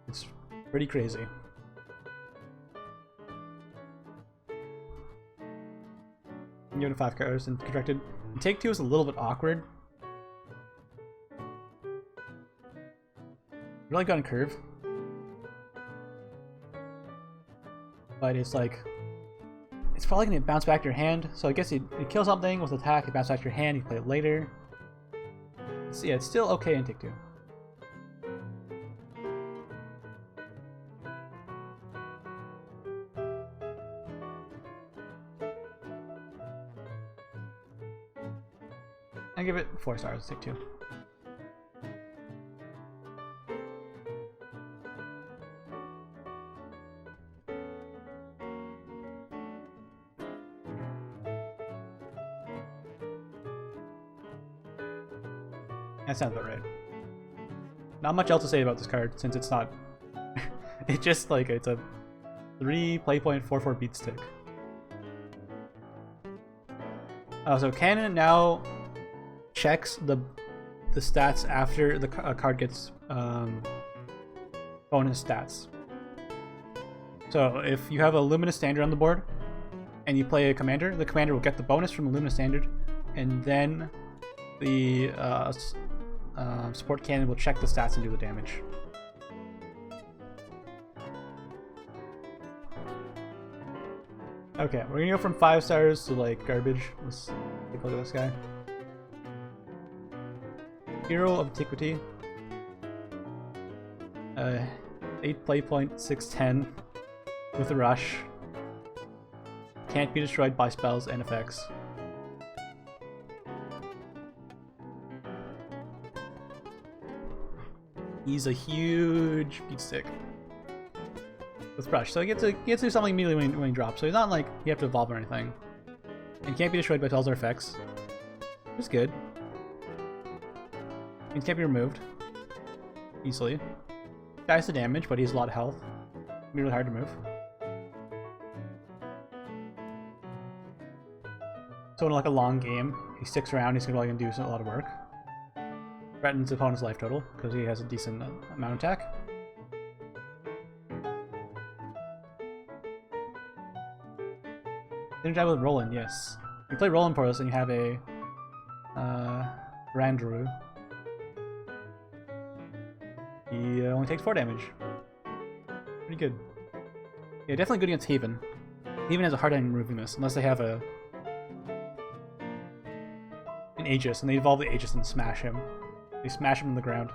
It's pretty crazy. You have 5 cards and contracted. And take 2 is a little bit awkward. Really good on curve, but it's like it's probably gonna bounce back to your hand. So I guess you kill something with attack, you bounce back to your hand, you play it later. So yeah, it's still okay in take 2. I give it 4 stars, take 2. That sounds about right. Not much else to say about this card since it's not. It's just like it's a 3 play point 4/4 beat stick. So Cannon now checks the stats after the card gets bonus stats. So if you have a Luminous Standard on the board and you play a commander, the commander will get the bonus from the Luminous Standard, and then the support cannon will check the stats and do the damage. Okay, we're gonna go from 5 stars to like garbage. Let's take a look at this guy. Hero of Antiquity. 8 play point, 6/10 with a rush. Can't be destroyed by spells and effects. He's a huge beat stick with rush, so he gets to do something immediately when he drops. So he's not like you have to evolve or anything. And he can't be destroyed by spells or effects, which is good. He can't be removed easily. Dies the damage, but he has a lot of health. It'll be really hard to move. So in like a long game, he sticks around. He's probably gonna do a lot of work. Threatens opponent's life total because he has a decent amount of attack. Synergize with Roland, yes. You play Roland for us and you have a Randaru. He only takes 4 damage. Pretty good. Yeah, definitely good against Haven. Haven has a hard time removing this unless they have an Aegis, and they evolve the Aegis and smash him. They smash him on the ground.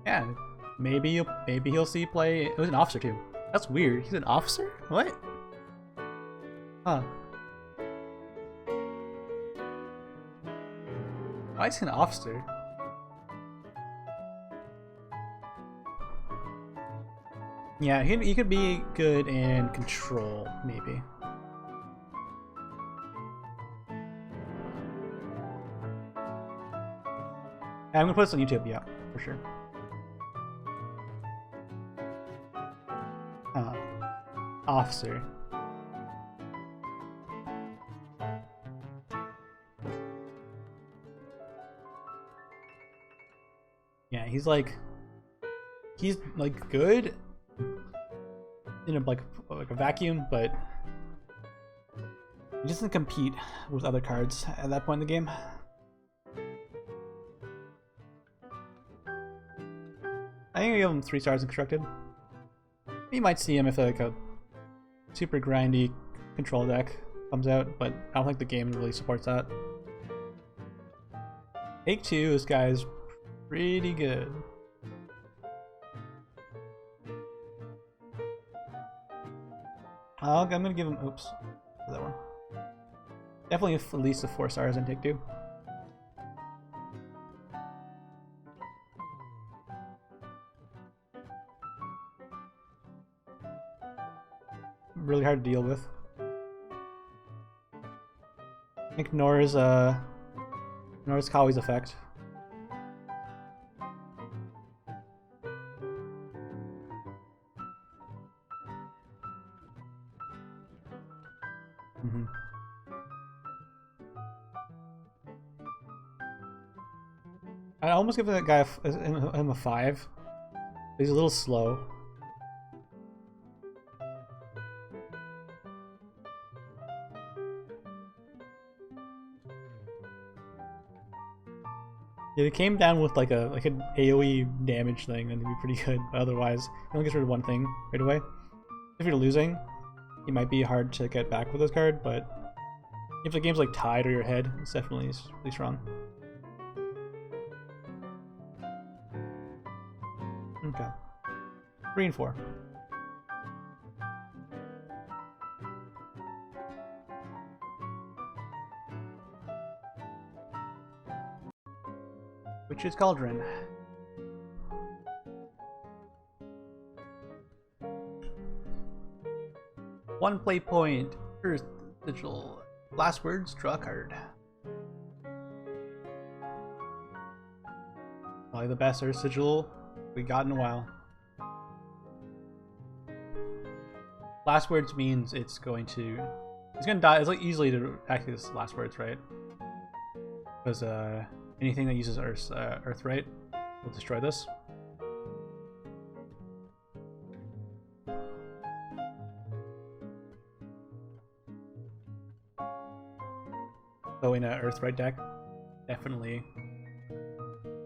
Yeah, maybe he'll see play. It was an officer too. That's weird. He's an officer? What? Huh. Why is he an officer? Yeah, he could be good in control, maybe. I'm gonna put this on YouTube, yeah, for sure. Officer. Yeah, he's like he's like good in like a vacuum, but he doesn't compete with other cards at that point in the game. I think I give him 3 stars in constructed. You might see him if like a super grindy control deck comes out, but I don't think the game really supports that. Take 2, this guy's pretty good. I'm gonna give him, oops, that one. Definitely at least 4 stars in Take 2. Really hard to deal with. Ignores Kawhi's effect. I almost give that guy him a 5. He's a little slow. If it came down with like an AoE damage thing, then it'd be pretty good. But otherwise, he only gets rid of one thing right away. If you're losing, it might be hard to get back with this card, but if the game's like tied or your head, it's definitely really strong. Okay. 3 and 4. Which is Cauldron. One play point. Earth Digital. Last words, draw a card. Probably the best Earth Sigil we got in a while. Last words means it's gonna die. It's like easily to act as last words, right? Because anything that uses Earthright will destroy this. So in an Earthright deck, definitely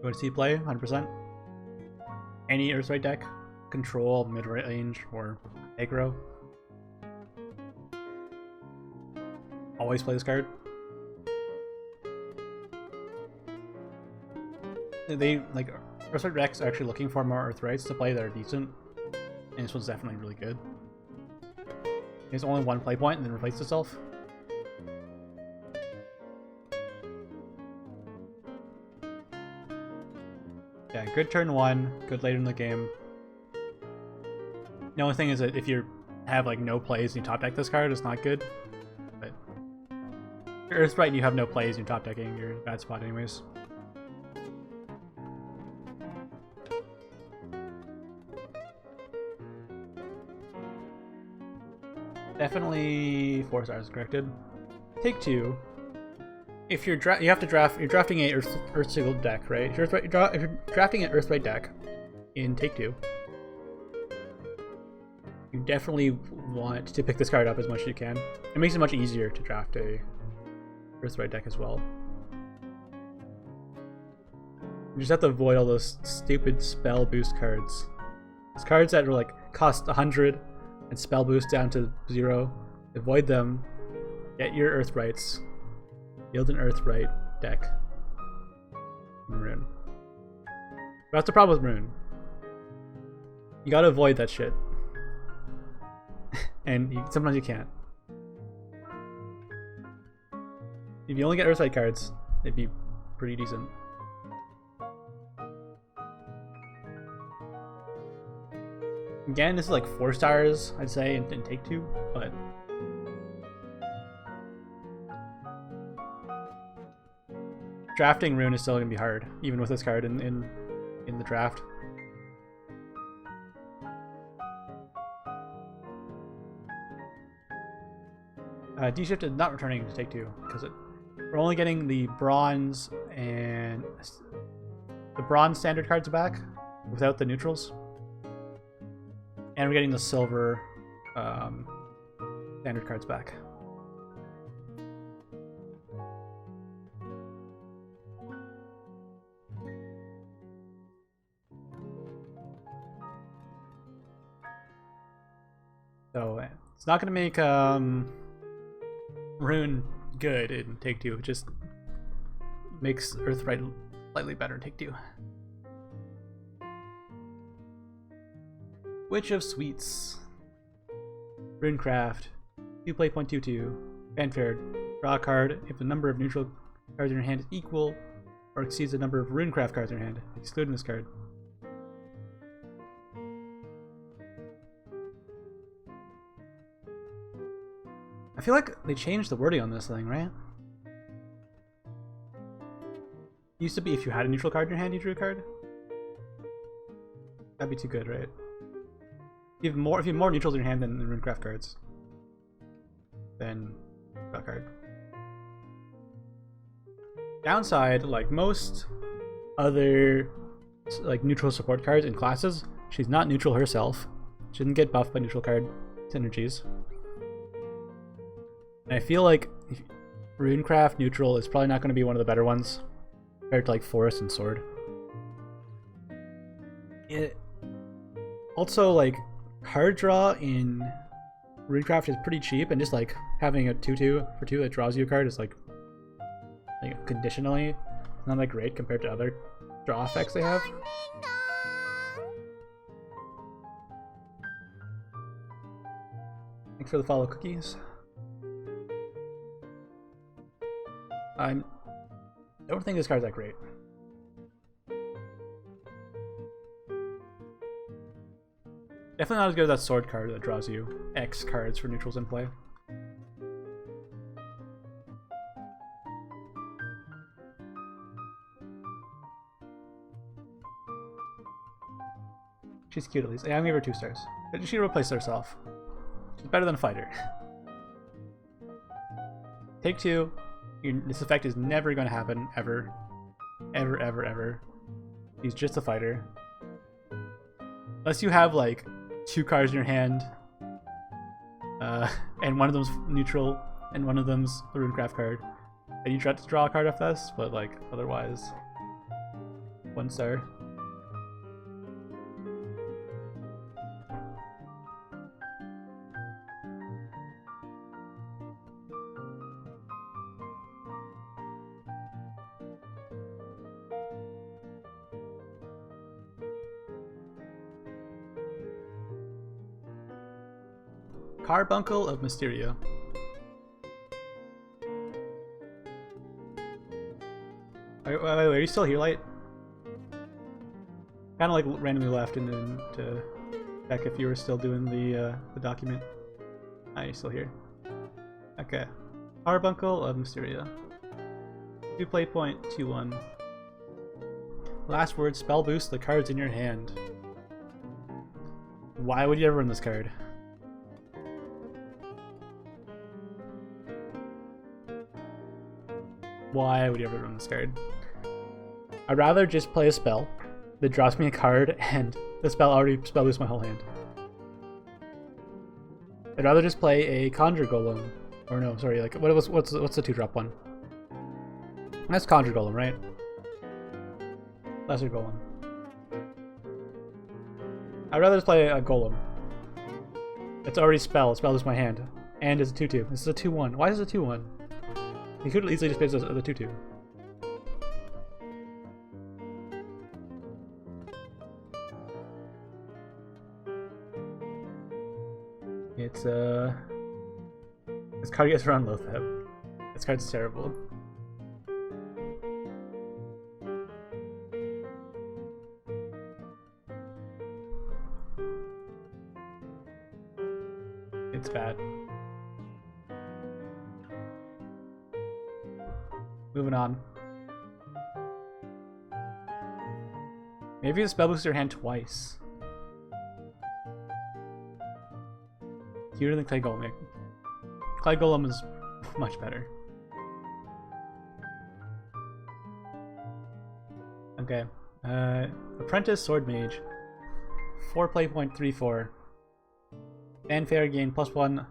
go to C-play, 100%. Any Earthright deck, control, mid-range, or aggro. Always play this card. They like Earthright decks are actually looking for more Earthrights to play that are decent, and this one's definitely really good. It's only 1 play point and then replaces itself. Yeah, good turn 1, good later in the game. The only thing is that if you have like no plays and you top deck this card, it's not good. But if you're Earthright and you have no plays and you're top decking, you're in a bad spot anyways. Definitely 4 stars corrected. Take 2. If you're you have to draft. You're drafting a Earth Sigil deck, right? If you're drafting an Earthright deck in Take 2, you definitely want to pick this card up as much as you can. It makes it much easier to draft a Earthright deck as well. You just have to avoid all those stupid spell boost cards. Those cards that are like cost 100 and spell boost down to 0. Avoid them. Get your Earthrights. Build an Earthright deck. Rune. But that's the problem with Rune. You gotta avoid that shit. And sometimes you can't. If you only get Earthright cards, it'd be pretty decent. Again, this is like 4 stars, I'd say, in Take 2, but drafting Rune is still gonna be hard, even with this card in the draft. D-Shift is not returning to Take 2 because we're only getting the bronze and the bronze standard cards back without the neutrals. And we're getting the silver standard cards back. So it's not going to make Rune good in Take Two. It just makes Earthright slightly better in Take Two. Witch of Sweets. Runecraft. 2 play.22. Fanfare. Draw a card if the number of neutral cards in your hand is equal or exceeds the number of Runecraft cards in your hand, excluding this card. I feel like they changed the wording on this thing, right? It used to be if you had a neutral card in your hand, you drew a card. That'd be too good, right? If you have more neutrals in your hand than Runecraft cards, then draw a card. Downside, like most other like neutral support cards in classes, she's not neutral herself. She didn't get buffed by neutral card synergies. And I feel like Runecraft neutral is probably not going to be one of the better ones compared to like Forest and Sword. It also, like, card draw in Runecraft is pretty cheap, and just like having a 2/2 for 2 that draws you a card is like conditionally not that great compared to other draw effects they have. Thanks for the follow cookies. I don't think this card's that great. Definitely not as good as that sword card that draws you X cards for neutrals in play. She's cute at least. Yeah, I'm gonna give her 2 stars. She replaced herself. She's better than a fighter. Take 2. This effect is never going to happen, ever. Ever, ever, ever. He's just a fighter. Unless you have, like, 2 cards in your hand, and one of them's neutral, and one of them's a Runecraft card. And you try to draw a card off this, but, like, otherwise, 1 star. Carbuncle of Mysteria. Are you still here, Light? Kind of like randomly left and then to check if you were still doing the document. Ah, you're still here. Okay. Carbuncle of Mysteria. 2 play.21. Last word, spell boost the cards in your hand. Why would you ever run this card? Why would you ever run this card? I'd rather just play a spell that draws me a card and the spell already spell boosts my whole hand. I'd rather just play a Conjure Golem. Or no, sorry, like what's the 2-drop one? That's Conjure Golem, right? Lesser Golem. I'd rather just play a Golem. It's already spell boosts my hand. And it's a 2/2. This is a 2/1. Why is it a 2/1? You could easily just play the 2/2. It's this card gets around Lotheb. This card's terrible. It's bad. Moving on. Maybe the spell boosts your hand twice. Cuter than Clay Golem. Clay Golem is much better. Okay. Apprentice Sword Mage. 4 play.34. Fanfare gain +1.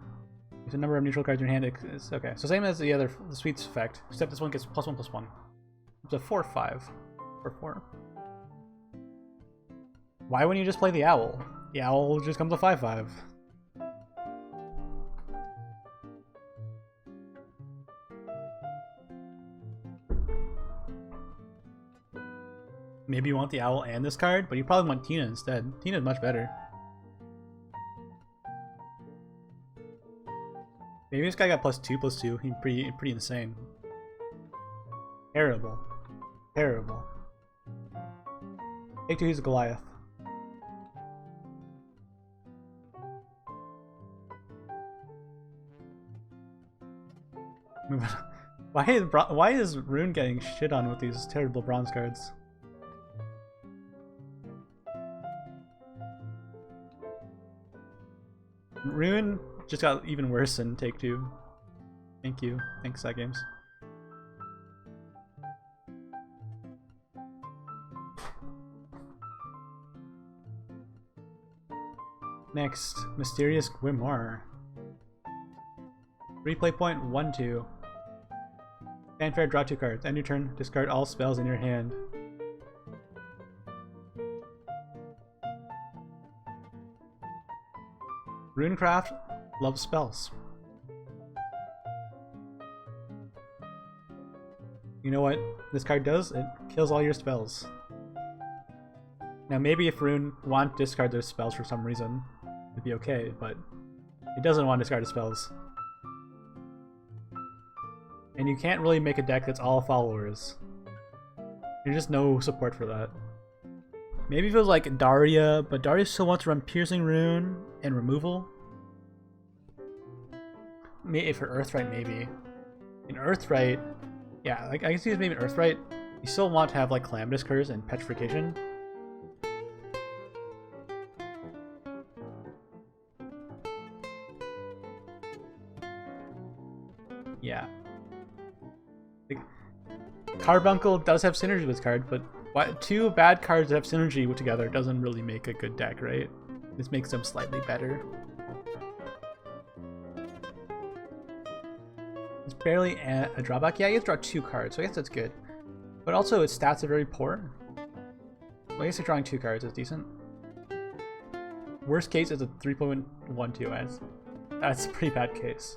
If the number of neutral cards in your hand is okay. So same as the other the sweets effect, except this one gets +1/+1. It's a 4/5 or 4. Why wouldn't you just play the owl? The owl just comes a 5/5. Maybe you want the owl and this card, but you probably want Tina instead. Tina's much better. Maybe this guy got +2/+2. He's pretty insane. Terrible. Terrible. Take 2, he's a Goliath. Why is Rune getting shit on with these terrible bronze cards? Rune just got even worse in Take 2. Thank you. Thanks, Side Games. Next, Mysterious Grimoire. Replay point 1/2. Fanfare, draw 2 cards. End your turn, discard all spells in your hand. Runecraft loves spells. You know what this card does? It kills all your spells. Now maybe if Rune wants to discard those spells for some reason, it'd be okay, but he doesn't want to discard his spells. And you can't really make a deck that's all followers. There's just no support for that. Maybe if it was like Daria, but Daria still wants to run Piercing Rune and removal. Maybe for Earthright, maybe. In Earthright, yeah, like I can see this maybe in Earthright. You still want to have like Calamitous Curse and Petrification. Yeah. Carbuncle does have synergy with this card, but 2 bad cards that have synergy together doesn't really make a good deck, right? This makes them slightly better. It's barely a drawback. Yeah, you have to draw 2 cards, so I guess that's good. But also, its stats are very poor. Well, I guess drawing 2 cards is decent. Worst case is a 3.12. That's a pretty bad case.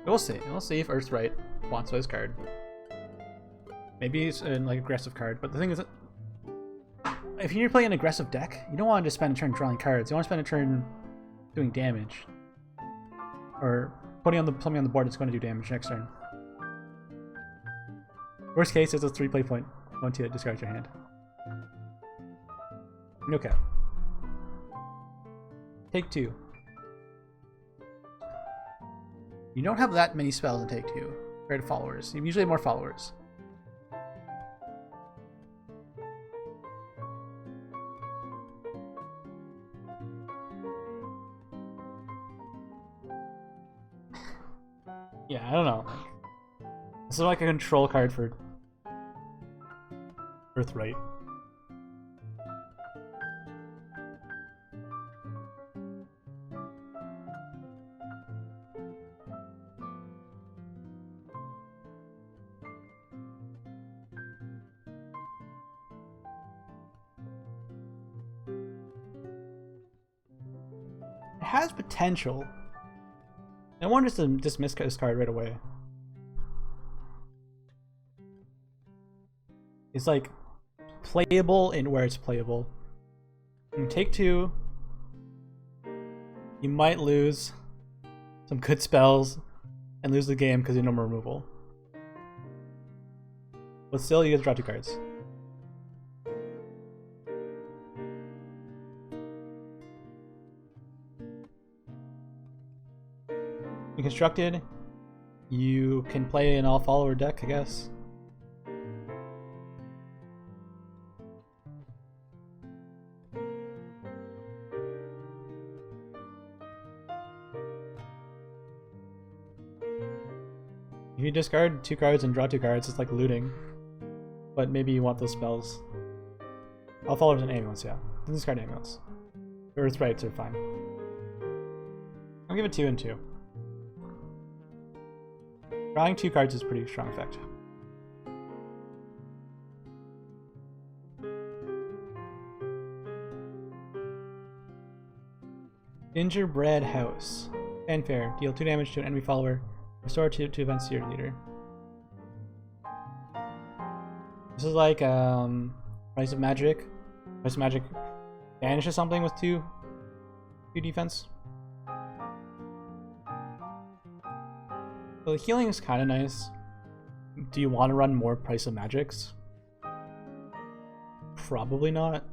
We'll see. We'll see if Earthright wants this card. Maybe it's an like aggressive card, but the thing is that if you're playing an aggressive deck, you don't want to just spend a turn drawing cards. You want to spend a turn doing damage. Or putting on something on the board that's going to do damage next turn. Worst case is a 3 point 1/2 that discards your hand. Okay. Take 2. You don't have that many spells in Take 2 compared to followers. You usually have more followers. Yeah, I don't know. This is like a control card for Earthright. It has potential. I want us to dismiss this card right away. It's like playable in where it's playable. In Take 2, you might lose some good spells and lose the game because you have no more removal. But still, you get to draw 2 cards. In Constructed, you can play an all-follower deck, I guess. If you discard 2 cards and draw 2 cards, it's like looting. But maybe you want those spells. All followers and ambulance, yeah. Discard ambulance. Earth rights are fine. I'll give it 2 and 2. Drawing 2 cards is pretty strong effect. Gingerbread House. Fanfare. Deal 2 damage to an enemy follower. Restore 2 events to your leader. This is like Price of Magic. Price of Magic banishes something with 2 defense. So the healing is kind of nice. Do you want to run more Price of Magics? Probably not.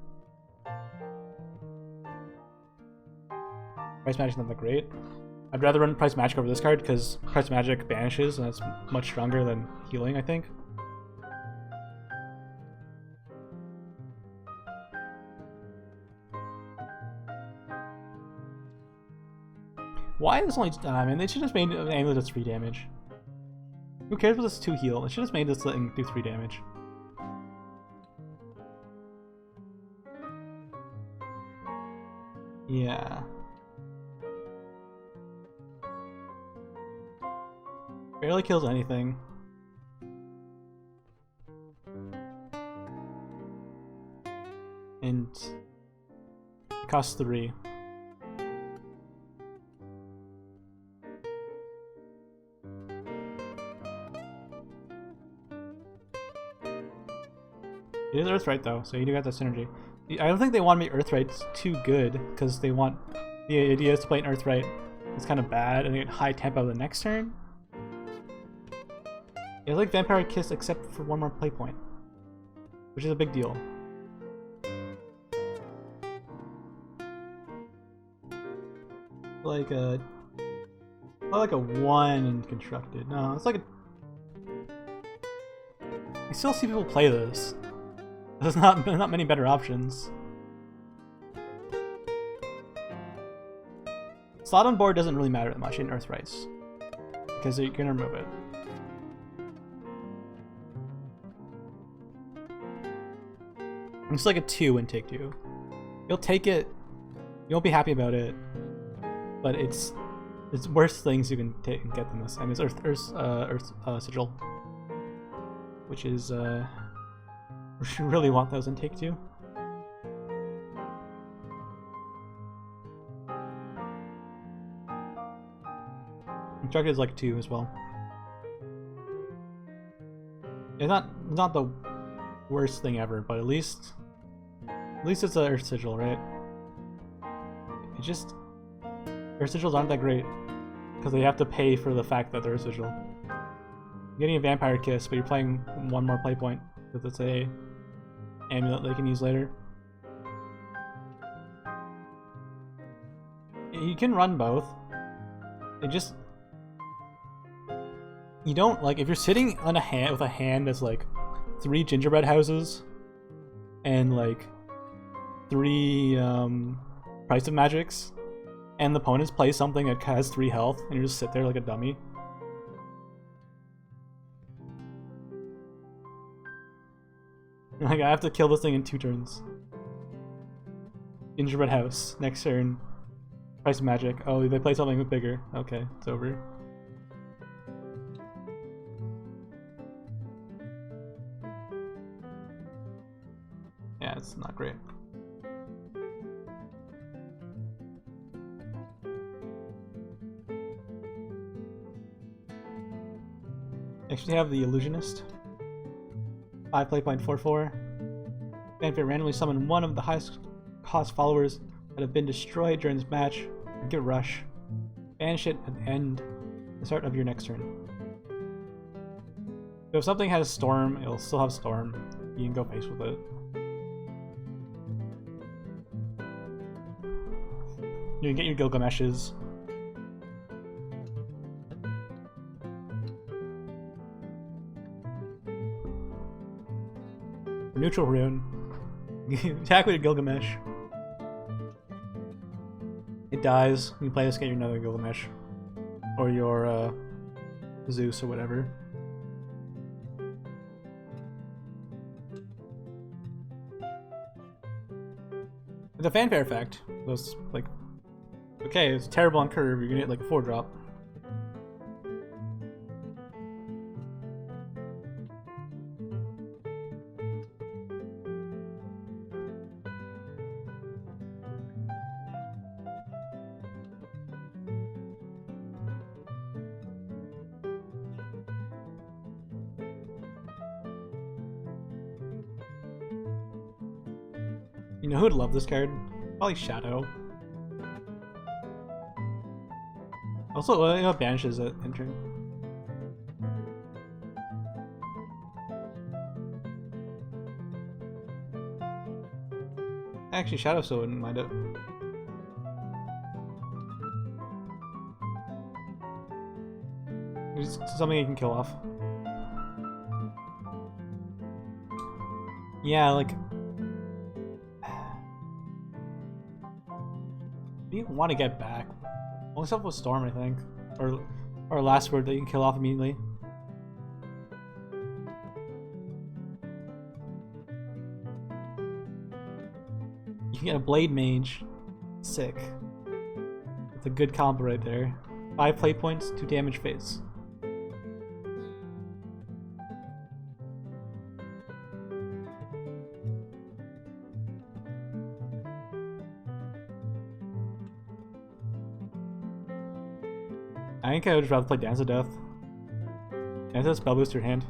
Price Magic's not that great. I'd rather run Price Magic over this card because Price Magic banishes and that's much stronger than healing, I think. Why is only... I mean, they should have made an amulet that's 3 damage. Who cares if this is 2 heal? They should have made this thing do 3 damage. Yeah. Barely kills anything. And it costs 3. It is Earthright though, so you do got that synergy. I don't think they want to make Earthrights too good, because they want... The idea is to play an Earthright. It's kind of bad, and they get high tempo the next turn. It's like Vampire Kiss except for 1 more play point, which is a big deal. Like a 1 in Constructed. No, it's like a... I still see people play this. There's not many better options. Slot on board doesn't really matter that much in Earthrights, because you can remove it. It's like a 2 in Take 2. You'll take it, you won't be happy about it, but it's worse things you can take and get than this. I mean, it's Earth Sigil, which is we should really want those in Take 2. Constructed is like 2 as well. It's not the worst thing ever, but at least it's an Earth Sigil, right? It just... Earth Sigils aren't that great, because they have to pay for the fact that they're Earth Sigil. You're getting a Vampire Kiss, but you're playing 1 more play point, because it's a amulet they can use later. You can run both. It just... You don't, like, if you're sitting on a hand with a hand that's like 3 gingerbread houses and like 3 Price of Magics, and the opponents play something that has 3 health, and you just sit there like a dummy. Like, I have to kill this thing in 2 turns. Gingerbread House, next turn. Price of Magic. Oh, they play something bigger. Okay, it's over. Yeah, it's not great. Next we have the Illusionist. 5 play point 4/4. Fanfare randomly summon 1 of the highest cost followers that have been destroyed during this match. Get Rush. Banish it at the start of your next turn. So if something has Storm, it'll still have Storm. You can go base with it. You can get your Gilgameshes. Neutral Rune. Attack with your Gilgamesh. It dies. You play this, get your another Gilgamesh. Or your Zeus or whatever. It's a fanfare effect. So it's like, okay, it's terrible on curve. You're gonna get like a 4-drop. You know who'd love this card? Probably Shadow. Also, you know, banishes at entering. Actually, Shadow still wouldn't mind it. It's something you can kill off. Yeah, like... you want to get back. Only stuff with Storm, I think. Or Last Word that you can kill off immediately. You can get a Blade Mage. Sick. It's a good combo right there. 5 play points, 2 damage face. I think I would rather play Dance of Death. Dance of Death spell boost your hand.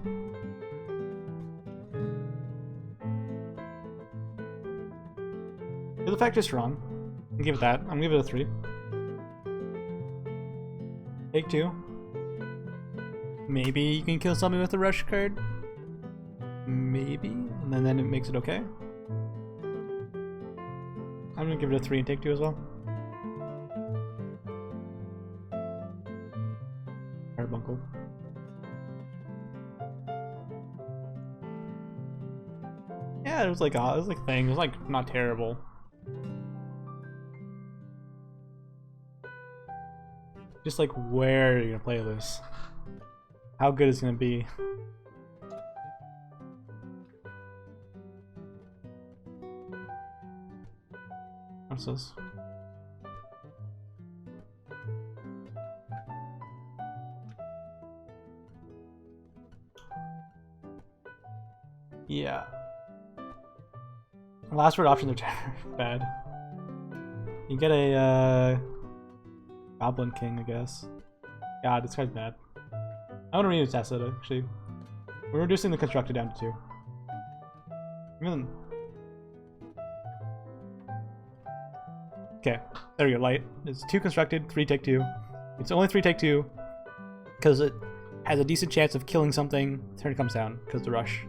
The effect is strong. I'll give it that. I'm gonna give it a 3. Take 2. Maybe you can kill something with the rush card. Maybe. And then it makes it okay. I'm gonna give it a 3 and take 2 as well. Carbuncle. Yeah, it was like a thing. It was like not terrible. Just like where are you gonna play this? How good is it gonna be? What's this? Yeah. Last word options are bad. You get a Goblin King, I guess. God, this card's bad. I want to read test it actually. We're reducing the constructed down to 2. Even... Okay, there we go. Light. It's 2 constructed, 3 take 2. It's only 3 take 2 because it has a decent chance of killing something. Turn comes down because the rush.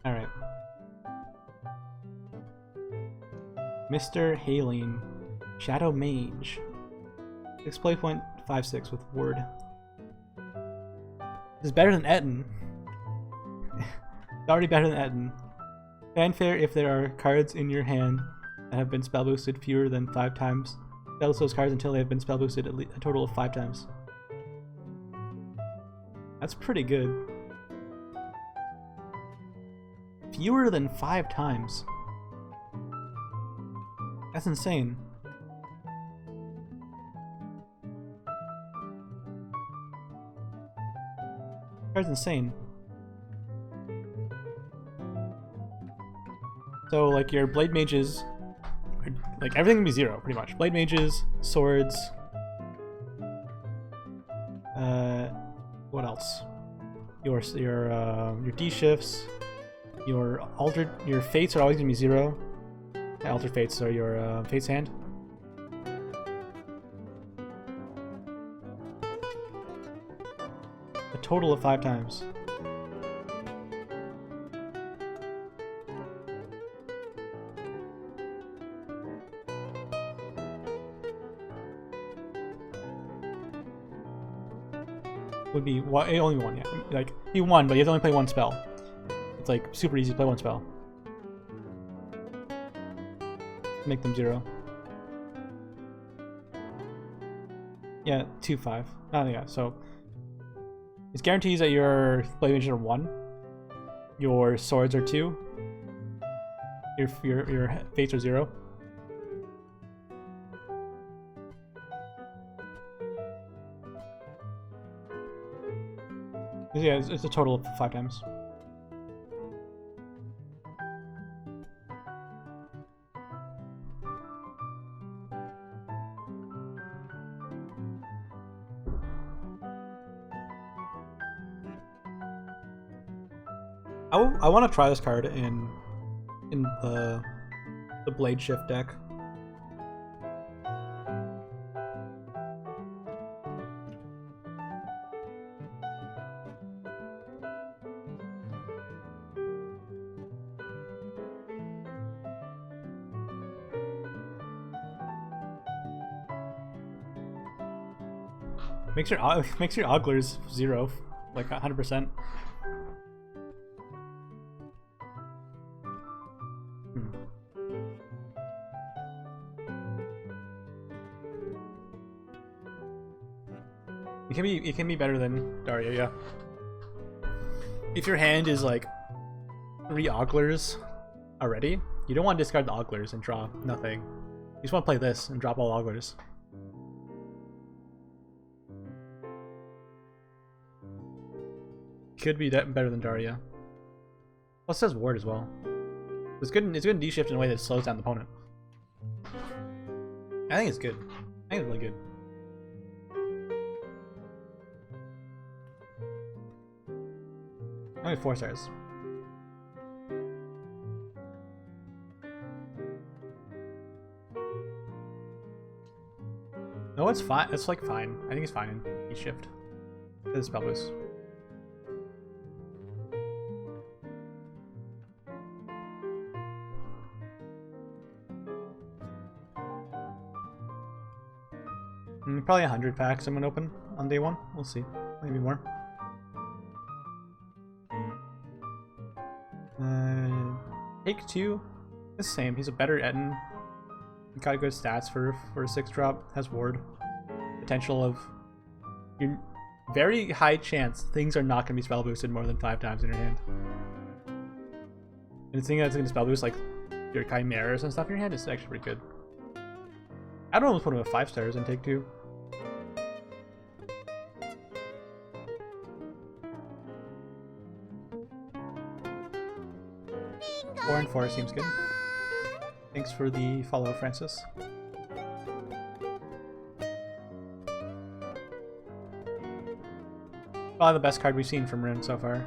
Alright. Mr. Haleen. Shadow Mage. 6 play point, 5/6 with word. This is better than Etten. It's already better than Etten. Fanfare if there are cards in your hand that have been spell boosted fewer than 5 times. Spell those cards until they have been spell boosted at least a total of 5 times. That's pretty good. Fewer than 5 times. That's insane. That's insane. So, like, your Blade Mages, like, everything can be 0, pretty much. Blade Mages, Swords, what else? Your D-Shifts, your Fates are always gonna be 0. Yeah, Altered Fates are your Fates hand. A total of 5 times. Would be only 1, yeah. Like, be 1, but you have to only play 1 spell. It's like super easy to play 1 spell. Make them 0. Yeah, 2/5. Oh yeah, so it guarantees that your blade mages are 1, your swords are 2, your fates are 0. Yeah, it's a total of 5 times. I want to try this card in the Blade Shift deck. Makes your Ogglers 0, like 100%. It can be better than Daria, yeah. If your hand is like 3 Ogglers already, you don't want to discard the Ogglers and draw nothing. You just want to play this and drop all Ogglers. Could be better than Daria. Plus, it says ward as well. It's good in D-shift in a way that slows down the opponent. I think it's good. I think it's really good. Only 4 stars. No, it's fine. It's like fine. I think it's fine in D-shift. This is spell boost. Probably 100 packs I'm gonna open on day 1. We'll see. Maybe more. Take 2. The same. He's a better Etten. He got good stats for a 6-drop. Has ward. Potential of your very high chance things are not gonna be spell boosted more than 5 times in your hand. And the thing that's gonna spell boost like your chimeras and stuff in your hand is actually pretty good. I'd almost put him at 5 stars and take 2. Four and 4 seems good. Thanks for the follow, Francis. Probably the best card we've seen from Rune so far.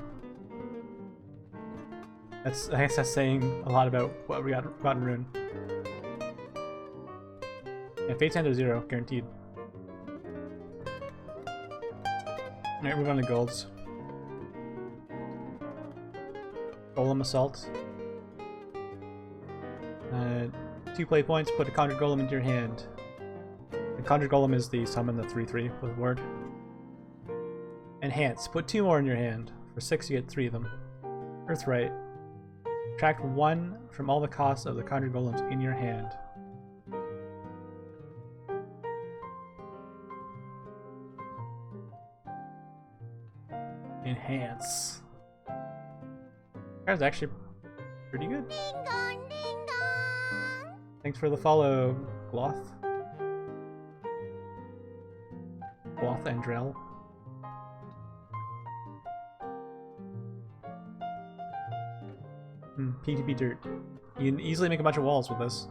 I guess that's saying a lot about what we got in Rune. Yeah, Fate's Hand are 0, guaranteed. Alright, move on to golds. Golem Assault. 2 play points, put a Conjured Golem into your hand. The Conjured Golem is the summon the 3/3 with ward. Enhance, put 2 more in your hand. For 6 you get 3 of them. Earthright. Subtract 1 from all the costs of the Conjured Golems in your hand. Enhance. Card's actually pretty good. Thanks for the follow, Gloth. Gloth and Drell. PTP dirt. You can easily make a bunch of walls with this.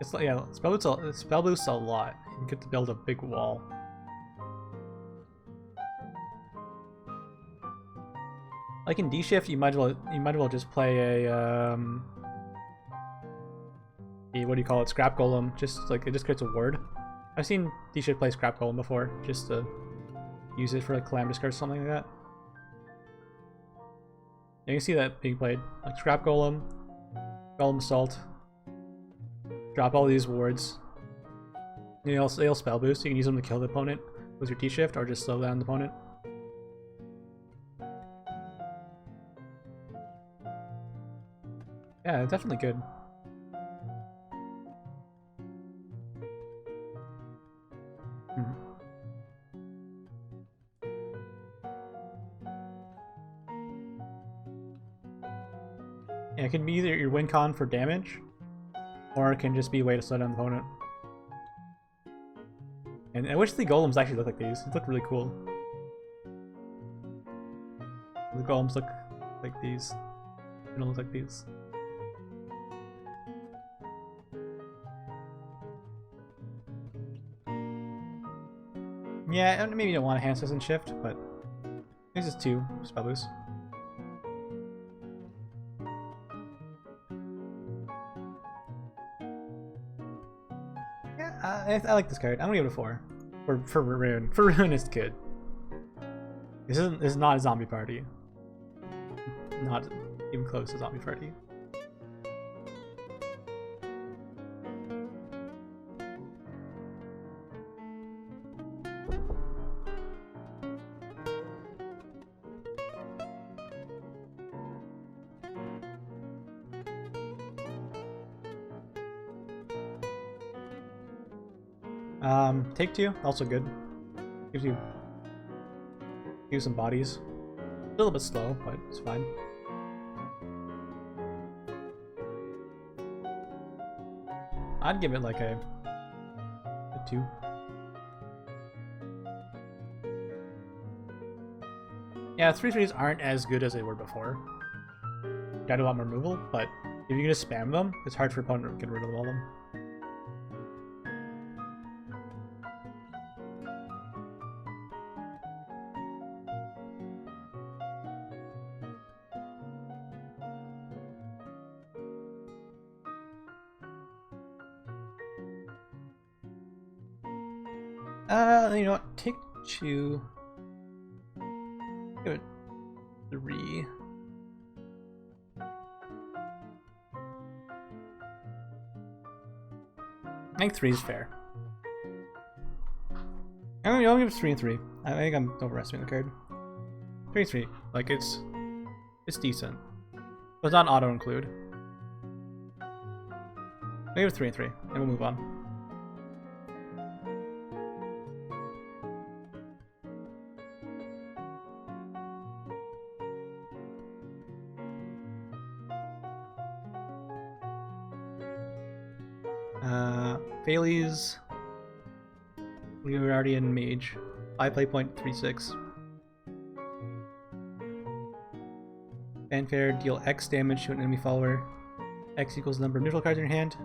It's like, yeah, spell boosts a lot. You get to build a big wall. Like in D-shift, you might as well just play a what do you call it? Scrap Golem. Just like it just creates a ward. I've seen D-shift play Scrap Golem before, just to use it for like Calamitous Curse or something like that. You can see that being played. Like Scrap Golem, Golem Assault. Drop all these wards. They'll spell boost. You can use them to kill the opponent with your D-shift, or just slow down the opponent. Yeah, it's definitely good. Hmm. Yeah, it can be either your win con for damage, or it can just be a way to slow down the opponent. And I wish the golems actually look like these. They look really cool. The golems look like these. They don't look like these. Yeah, maybe you don't want to hand and shift, but this is 2 spell boost. Yeah, I like this card. I'm gonna give it a 4. For Rune. For Rune, it's good. This is not a zombie party. Not even close to zombie party. Take 2, also good. Gives you some bodies. A little bit slow, but it's fine. I'd give it like a 2. Yeah, 3/3s aren't as good as they were before. Gotta do a lot more removal, but if you can just spam them, it's hard for opponent to get rid of all of them. You know what? Take 2. Give it 3. I think 3 is fair. I'll give it 3 and 3. I think I'm overestimating the card. 3 and 3. Like it's decent. But it's not an auto include. I'll give it 3 and 3, and we'll move on. Bailey's. We were already in Mage. 5 play point 3/6. Fanfare, deal X damage to an enemy follower. X equals the number of neutral cards in your hand.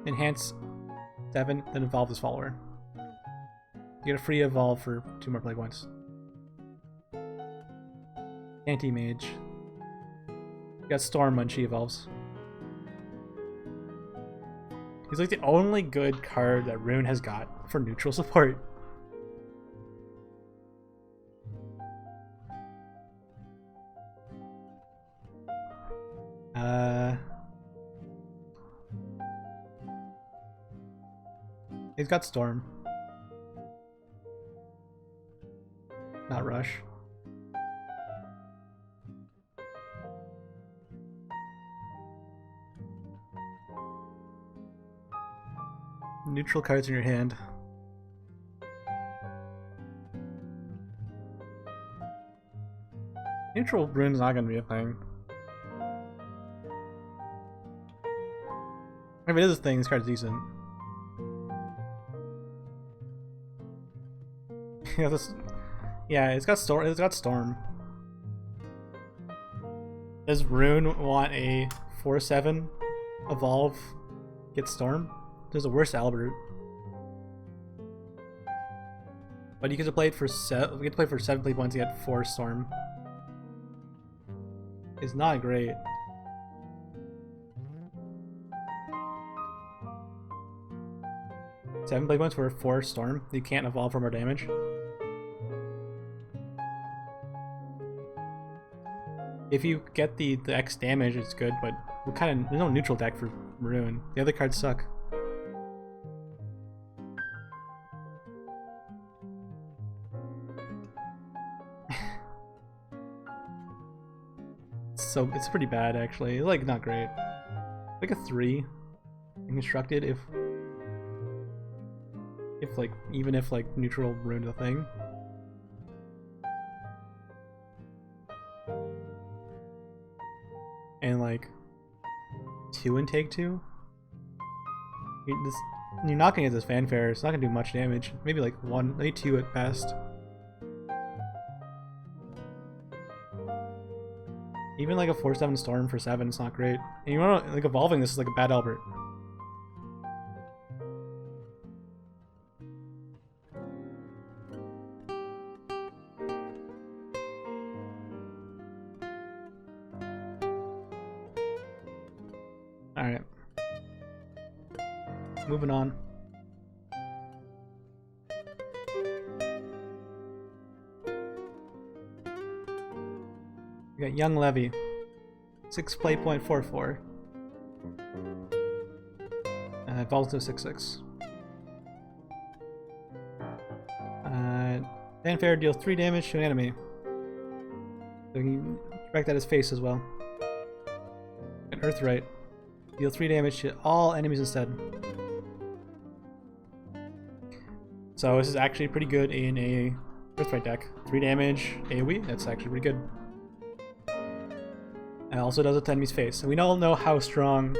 Enhance 7, then evolve this follower. You get a free evolve for 2 more play points. Anti-Mage. You got Storm when she evolves. He's like the only good card that Rune has got for neutral support. He's got Storm. Not Rush. Neutral cards in your hand. Neutral Rune's not gonna be a thing. If it is a thing, this card's decent. Yeah, it's got Storm. It's got Storm. Does Rune want a 4/7 evolve? Get Storm? There's a worse Albert. But you get to play it for 7. We get to play for 7 play points. You get 4 Storm. It's not great. Seven play points for 4 Storm. You can't evolve for more damage. If you get the X damage, it's good, but there's no neutral deck for Rune. The other cards suck. It's pretty bad actually. It's like not great. Like a 3 in constructed if like even if like neutral ruined the thing. And like 2 in take 2. You're not gonna get this fanfare. It's not gonna do much damage. Maybe like 1, maybe 2 at best. Even like a 4/7 storm for 7, it's not great. And you want to like evolving this is like a bad Albert. All right. Moving on. We got Young Levy, 6 play point 4/4. Evolves to 6/6. Fanfare deals 3 damage to an enemy. So you can direct at his face as well. And Earthright. Deal 3 damage to all enemies instead. So this is actually pretty good in a Earthright deck. 3 damage AoE, that's actually pretty good. It also does it to enemy's face. And we all know how strong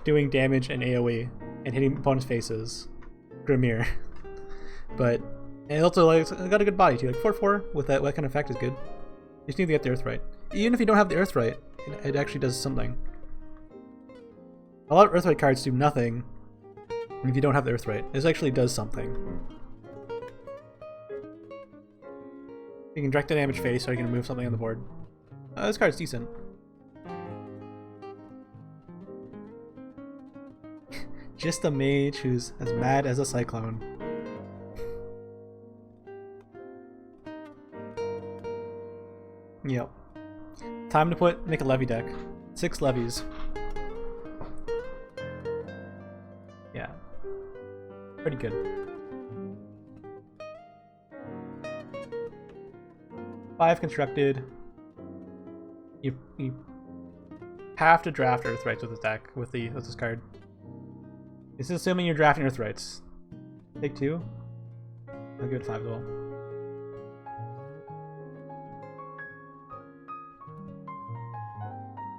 doing damage and AoE and hitting opponents' faces. Grimir. But it also like it's got a good body too. Like 4/4 with that kind of effect is good. You just need to get the Earthright. Even if you don't have the Earthright, it actually does something. A lot of Earthright cards do nothing if you don't have the Earthright. This actually does something. You can direct the damage face, or you can remove something on the board. This card's decent. Just a mage who's as mad as a cyclone. Yep. Time to make a levy deck. 6 levies. Yeah. Pretty good. Five constructed. You have to draft Earthrights with this deck with this card. This is assuming you're drafting Earthrights. Take 2. I'll give it 5 as well.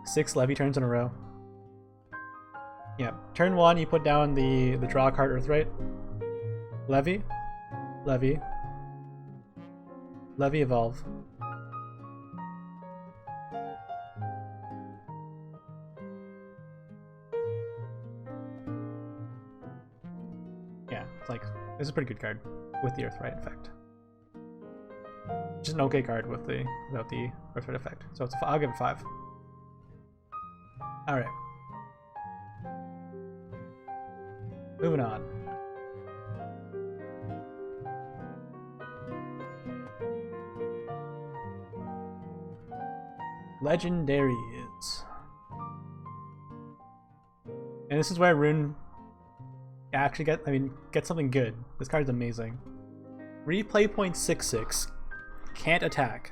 Six levy turns in a row. Yeah. Turn 1, you put down the draw card Earthright. Levy. Levy. Levy evolve. Yeah, it's like this is a pretty good card with the Earthright effect. Just an okay card without the Earthright effect. So it's I'll give it 5. All right. Moving on. Legendaries. And this is where Rune actually get something good. This card's amazing. Replay point 6/6. Can't attack.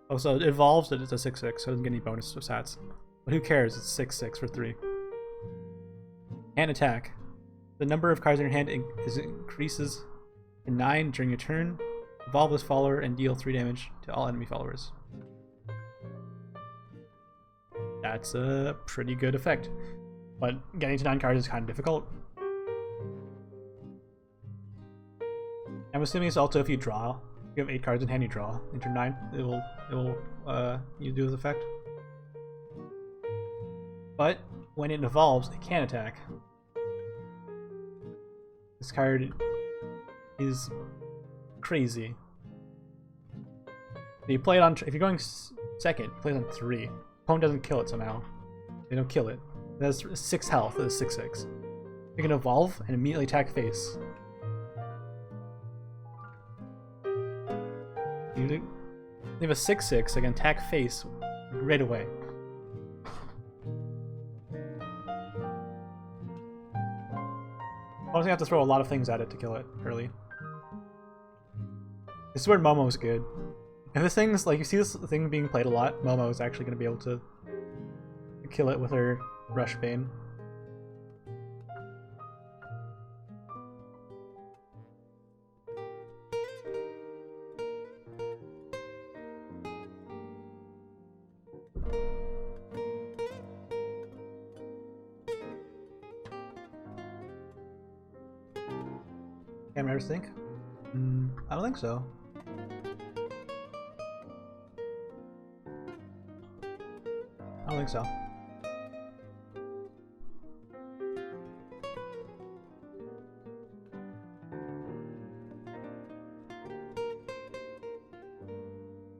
Oh, so it evolves that it's a 6/6, so it doesn't get any bonus stats. But who cares? It's 6/6 for 3. Can't attack. The number of cards in your hand increases to 9 during your turn. Evolve this follower and deal 3 damage to all enemy followers. That's a pretty good effect. But getting to 9 cards is kind of difficult. I'm assuming it's also if you draw. If you have 8 cards in hand, you draw. In turn 9, it will you do this effect. But when it evolves, it can attack. This card is crazy. You play it on. If you're going second, you play it on 3. Opponent doesn't kill it somehow. They don't kill it. It has 6 health. It is 6/6. You can evolve and immediately attack face. You have a 6/6 that can attack face right away. I was gonna have to throw a lot of things at it to kill it early. This is where Momo's good. If this thing's like, you see this thing being played a lot, Momo is actually going to be able to kill it with her Rush Bane. Can't remember to think. I don't think so. I don't think so.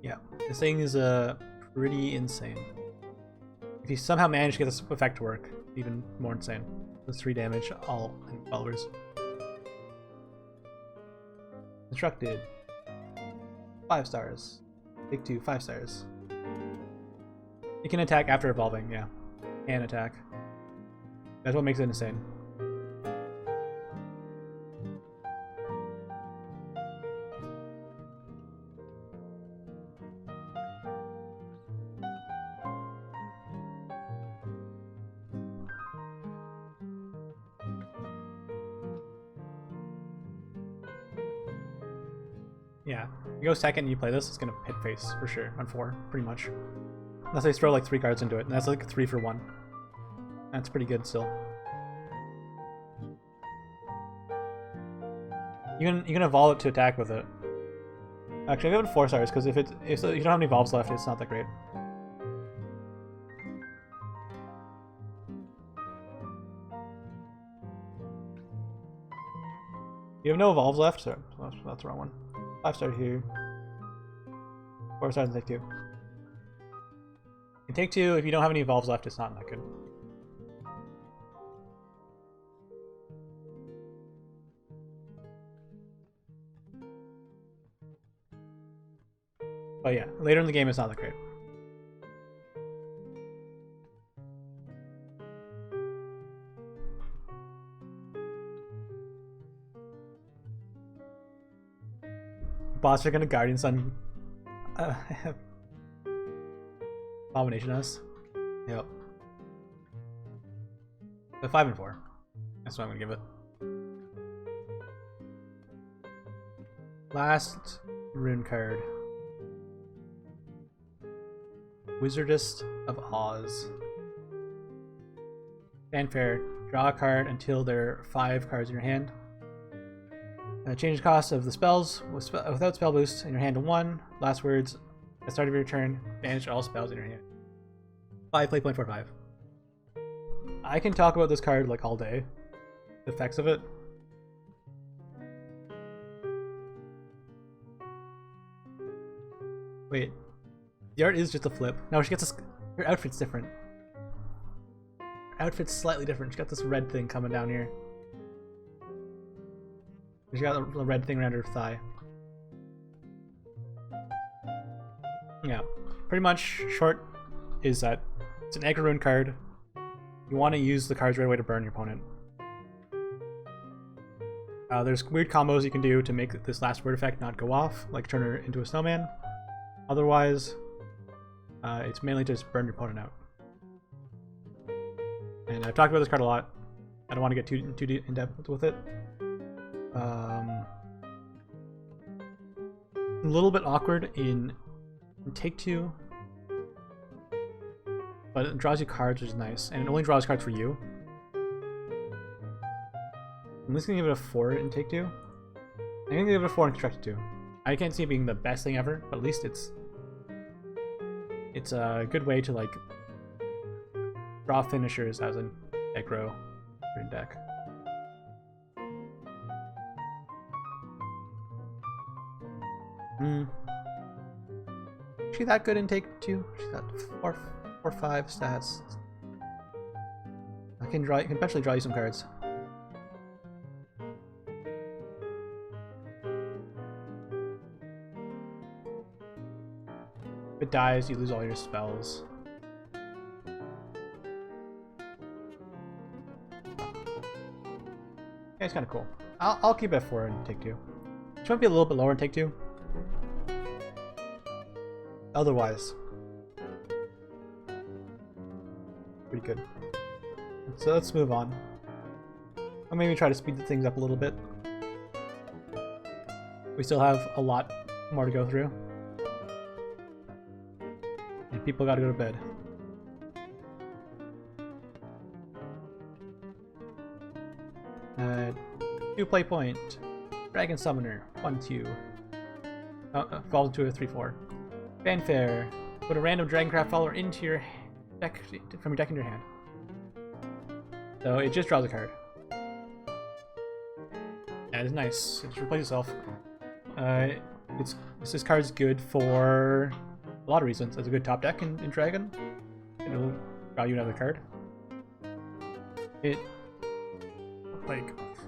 Yeah, this thing is pretty insane. If you somehow manage to get this effect to work, even more insane. With 3 damage, all followers. Constructed. 5 stars. Take 2, 5 stars. You can attack after evolving, yeah. Can attack. That's what makes it insane. Yeah, you go second and you play this, it's gonna hit face for sure on 4, pretty much. Unless they throw like 3 cards into it, and that's like 3 for 1. That's pretty good still. You can evolve it to attack with it. Actually, I'll give it 4 stars because if you don't have any evolves left, it's not that great. You have no evolves left, so that's the wrong one. 5 star here. 4 stars and take 2. In take 2, if you don't have any evolves left, it's not that good. But yeah, later in the game, it's not that great. Boss are gonna Guardian Sun Abomination us. Yep. But 5 and 4. That's what I'm gonna give it. Last rune card. Wizardess of Oz. Fanfare. Draw a card until there are 5 cards in your hand. Change the cost of the spells without spell boost in your hand to 1. Last words. At the start of your turn, banish all spells in your hand. 5 play point 4/5. I can talk about this card like all day. The effects of it. Wait. The art is just a flip. No, she gets this. Her outfit's different. Her outfit's slightly different. She got this red thing coming down here. She got the red thing around her thigh. Yeah. Pretty much, short is that it's an aggro rune card. You want to use the cards right away to burn your opponent. There's weird combos you can do to make this last word effect not go off, like turn her into a snowman. Otherwise, it's mainly just burn your opponent out. And I've talked about this card a lot. I don't want to get too in depth with it. A little bit awkward in take 2, but it draws you cards, which is nice, and it only draws cards for you. I'm just gonna give it a 4 in take 2. I'm gonna give it a 4 in constructed 2. I can't see it being the best thing ever, but at least it's a good way to like draw finishers as an aggro rune deck. Is she that good in take 2? She's got 4/5 stats. I can eventually draw you some cards. If it dies, you lose all your spells. Yeah, it's kind of cool. I'll keep it at 4 in take 2. She might be a little bit lower in take 2. otherwise, pretty good. So let's move on. I'll maybe try to speed the things up a little bit. We still have a lot more to go through. And people gotta go to bed. New play point. Dragon Summoner. 1-2. Falls into a 3-4. Fanfare. Put a random Dragoncraft follower into your deck from your deck in your hand. So it just draws a card. That is nice. It just replaces itself. This card's good for a lot of reasons. It's a good top deck in Dragon. It'll draw you another card. The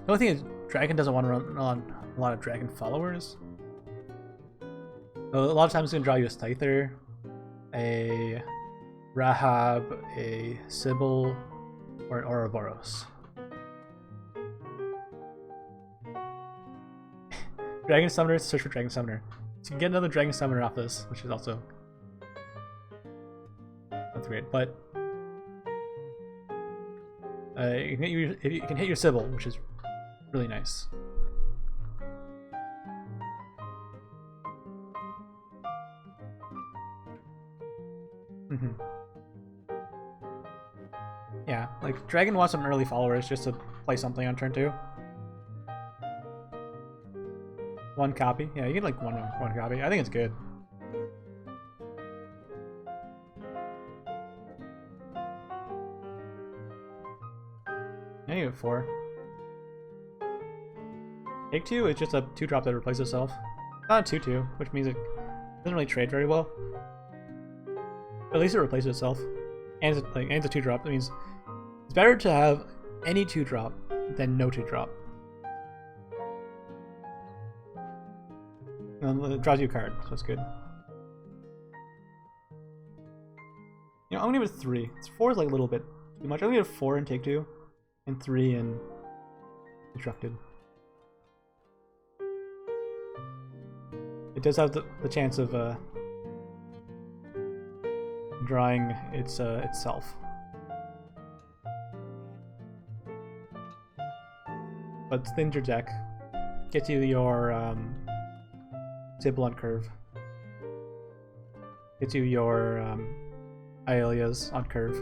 only thing is, Dragon doesn't want to run on a lot of Dragon followers. So a lot of times it's going to draw you a Scyther, a Rahab, a Sybil, or an Ouroboros. Dragon Summoner, search for Dragon Summoner. So you can get another Dragon Summoner off this, which is also not great, but you can hit your Sybil, which is really nice. Yeah, like Dragon wants some early followers just to play something on turn 2. One copy. Yeah, you get like one copy. I think it's good. Yeah, you have 4. Take 2 is just a 2-drop that replaces itself. Not a 2-2, which means it doesn't really trade very well. But at least it replaces itself. And it's a 2-drop. That means it's better to have any 2-drop than no 2-drop. And it draws you a card, so it's good. You know, I'm gonna give it 3. 4 is like a little bit too much. I'm gonna give it 4 in Take 2, and 3 in Constructed. It does have the chance of drawing itself. But thins your deck. Gets you your Sybil on curve. Gets you your Aelias on curve.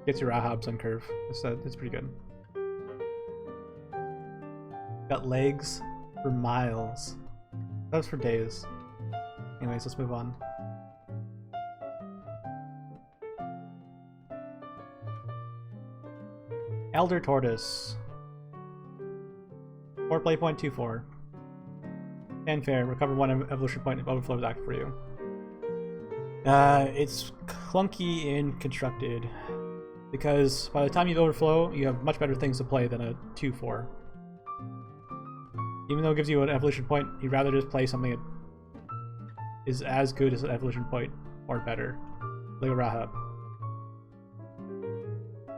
Gets your Rahabs on curve. It's pretty good. Got legs for miles. That was for days. Anyways, let's move on. Elder Tortoise. 4 play point, 2-4. Fanfare, recover 1 evolution point if overflow is active for you. It's clunky in Constructed, because by the time you overflow, you have much better things to play than a 2-4. Even though it gives you an evolution point, you'd rather just play something that is as good as an evolution point, or better. Like a Rahab.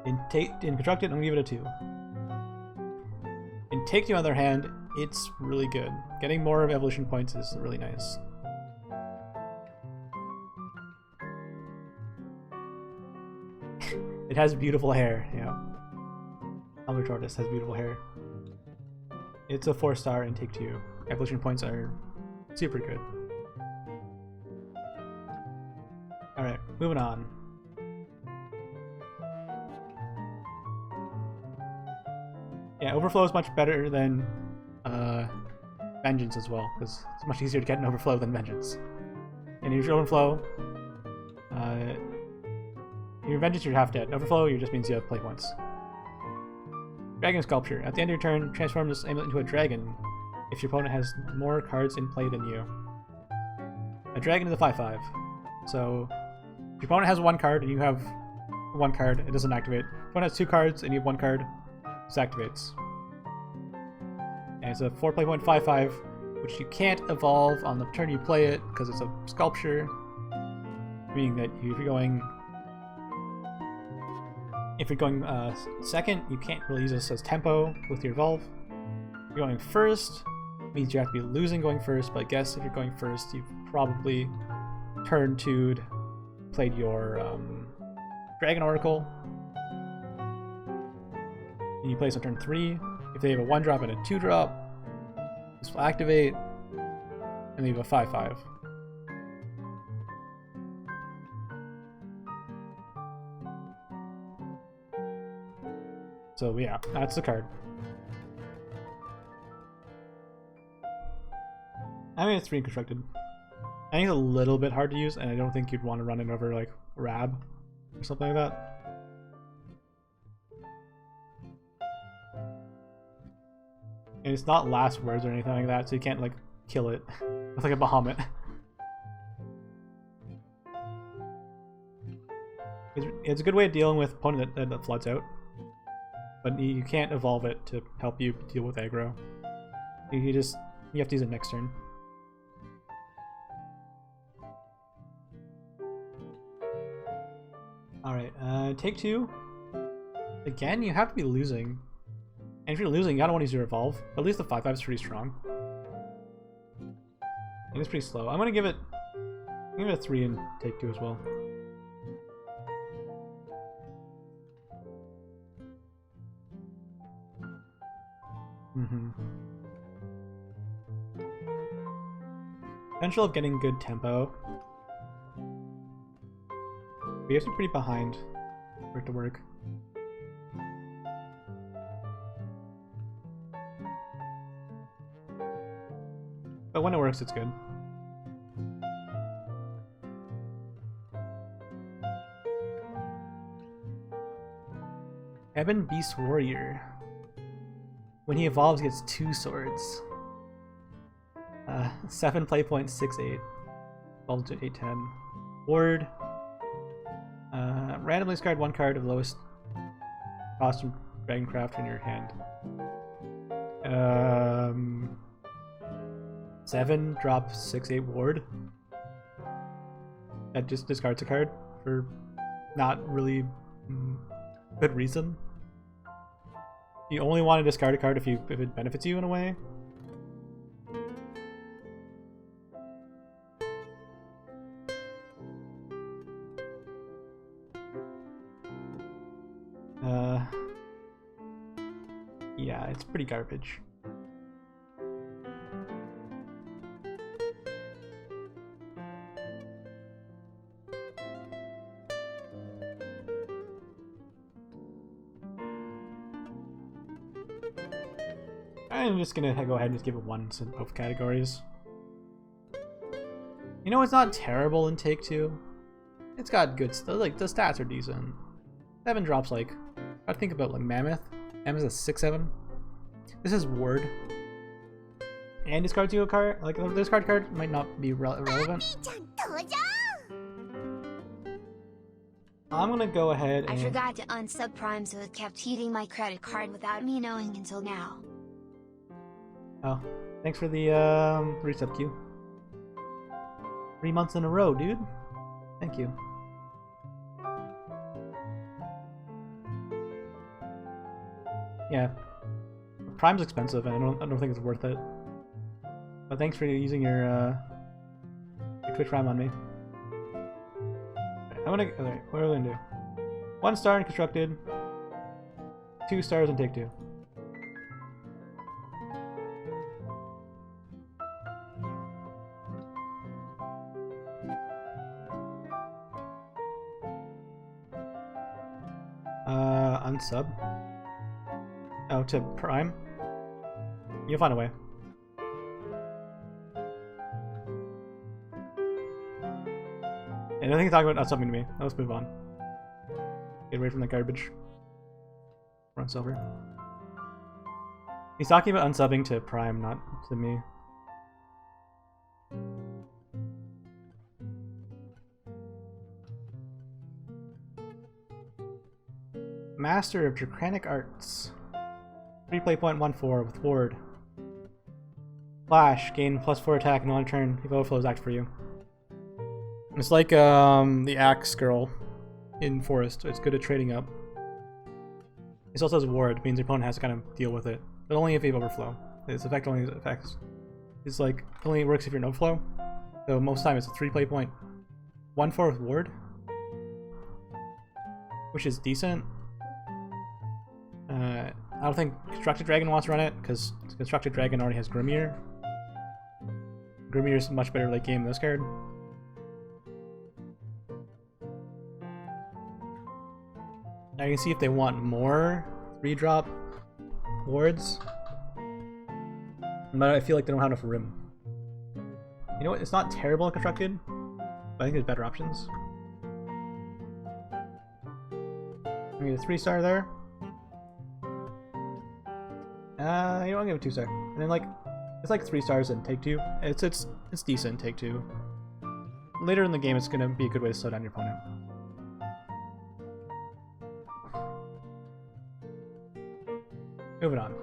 In Constructed, I'm gonna give it a 2. In Take 2, on the other hand, it's really good. Getting more of evolution points is really nice. It has beautiful hair, yeah. Elder Tortoise has beautiful hair. It's a 4-star in Take 2. Evolution points are super good. Alright, moving on. Yeah, Overflow is much better than Vengeance as well, because it's much easier to get an Overflow than Vengeance. And your Overflow, your Vengeance you're half dead. Overflow just means you have play points. Dragon Sculpture. At the end of your turn, transform this amulet into a dragon if your opponent has more cards in play than you. A dragon is a 5/5. So if your opponent has 1 card and you have 1 card, it doesn't activate. If your opponent has 2 cards and you have 1 card, this activates. And it's a 4 play point 5/5, which you can't evolve on the turn you play it because it's a sculpture. Meaning that if you're going second, you can't really use this as tempo with your evolve. If you're going first, it means you have to be losing going first, but I guess if you're going first, you've probably turn 2'd, played your Dragon Oracle. And you place on turn 3. If they have a 1-drop and a 2-drop, this will activate, and they have a 5/5. So yeah, that's the card. I mean, it's 3 constructed. I think it's a little bit hard to use, and I don't think you'd want to run it over like Rab or something like that. And it's not last words or anything like that, so you can't like kill it with like a Bahamut. It's a good way of dealing with opponent that floods out, but you can't evolve it to help you deal with aggro. You have to use it next turn. Alright, take 2. Again, you have to be losing. And if you're losing, you gotta want to use your evolve. But at least the 5/5 is pretty strong. And it's pretty slow. I'm gonna give it a 3 and take 2 as well. Potential of getting good tempo. We have to be pretty behind for it to work. But when it works, it's good. Ebon Beast Warrior. When he evolves, he gets 2 swords. 7 play point, 6/8. Evolves to 8/10. Ward. Randomly discard 1 card of lowest cost from Dragoncraft in your hand. 7 drop 6/8 ward. That just discards a card for not really good reason. You only want to discard a card if it benefits you in a way. Yeah, it's pretty garbage. I'm just gonna go ahead and just give it 1s in both categories. You know, it's not terrible in Take 2. It's got good stuff. Like, the stats are decent. 7 drops, like, I think about like Mammoth. Mammoth is a 6/7. This is Ward. And discards you a card. Like, the discard card might not be relevant. I'm gonna go ahead and... I forgot to unsub Prime, so it kept heating my credit card without me knowing until now. Oh, thanks for the resub queue. 3 months in a row, dude. Thank you. Yeah, Prime's expensive, and I don't think it's worth it. But thanks for using your Twitch Prime on me. I'm gonna. Okay, what are we gonna do? 1 star in constructed. 2 stars in Take 2. Unsub. Oh, to Prime? You'll find a way. And I think he's talking about unsubbing to me. Let's move on. Get away from the garbage. Run silver. He's talking about unsubbing to Prime, not to me. Master of Draconic Arts. 3 play point 1/4 with Ward. Flash, gain +4 attack and on turn if overflows act for you. It's like the Axe Girl in Forest. It's good at trading up. This also has Ward, means your opponent has to kind of deal with it. But only if you have overflow. Its effect only affects. It's like only works if you're no flow. So most time it's a 3 play point. 1/4 with ward, which is decent. I don't think Constructed Dragon wants to run it because Constructed Dragon already has Grimir. Grimir is much better late game than this card. Now you can see if they want more 3-drop wards, but I feel like they don't have enough room. You know what? It's not terrible in Constructed, but I think there's better options. I get a 3-star there. You know, I'll give it 2-star. And then like, it's like 3 stars in Take 2. It's decent Take 2. Later in the game, it's gonna be a good way to slow down your opponent. Moving on.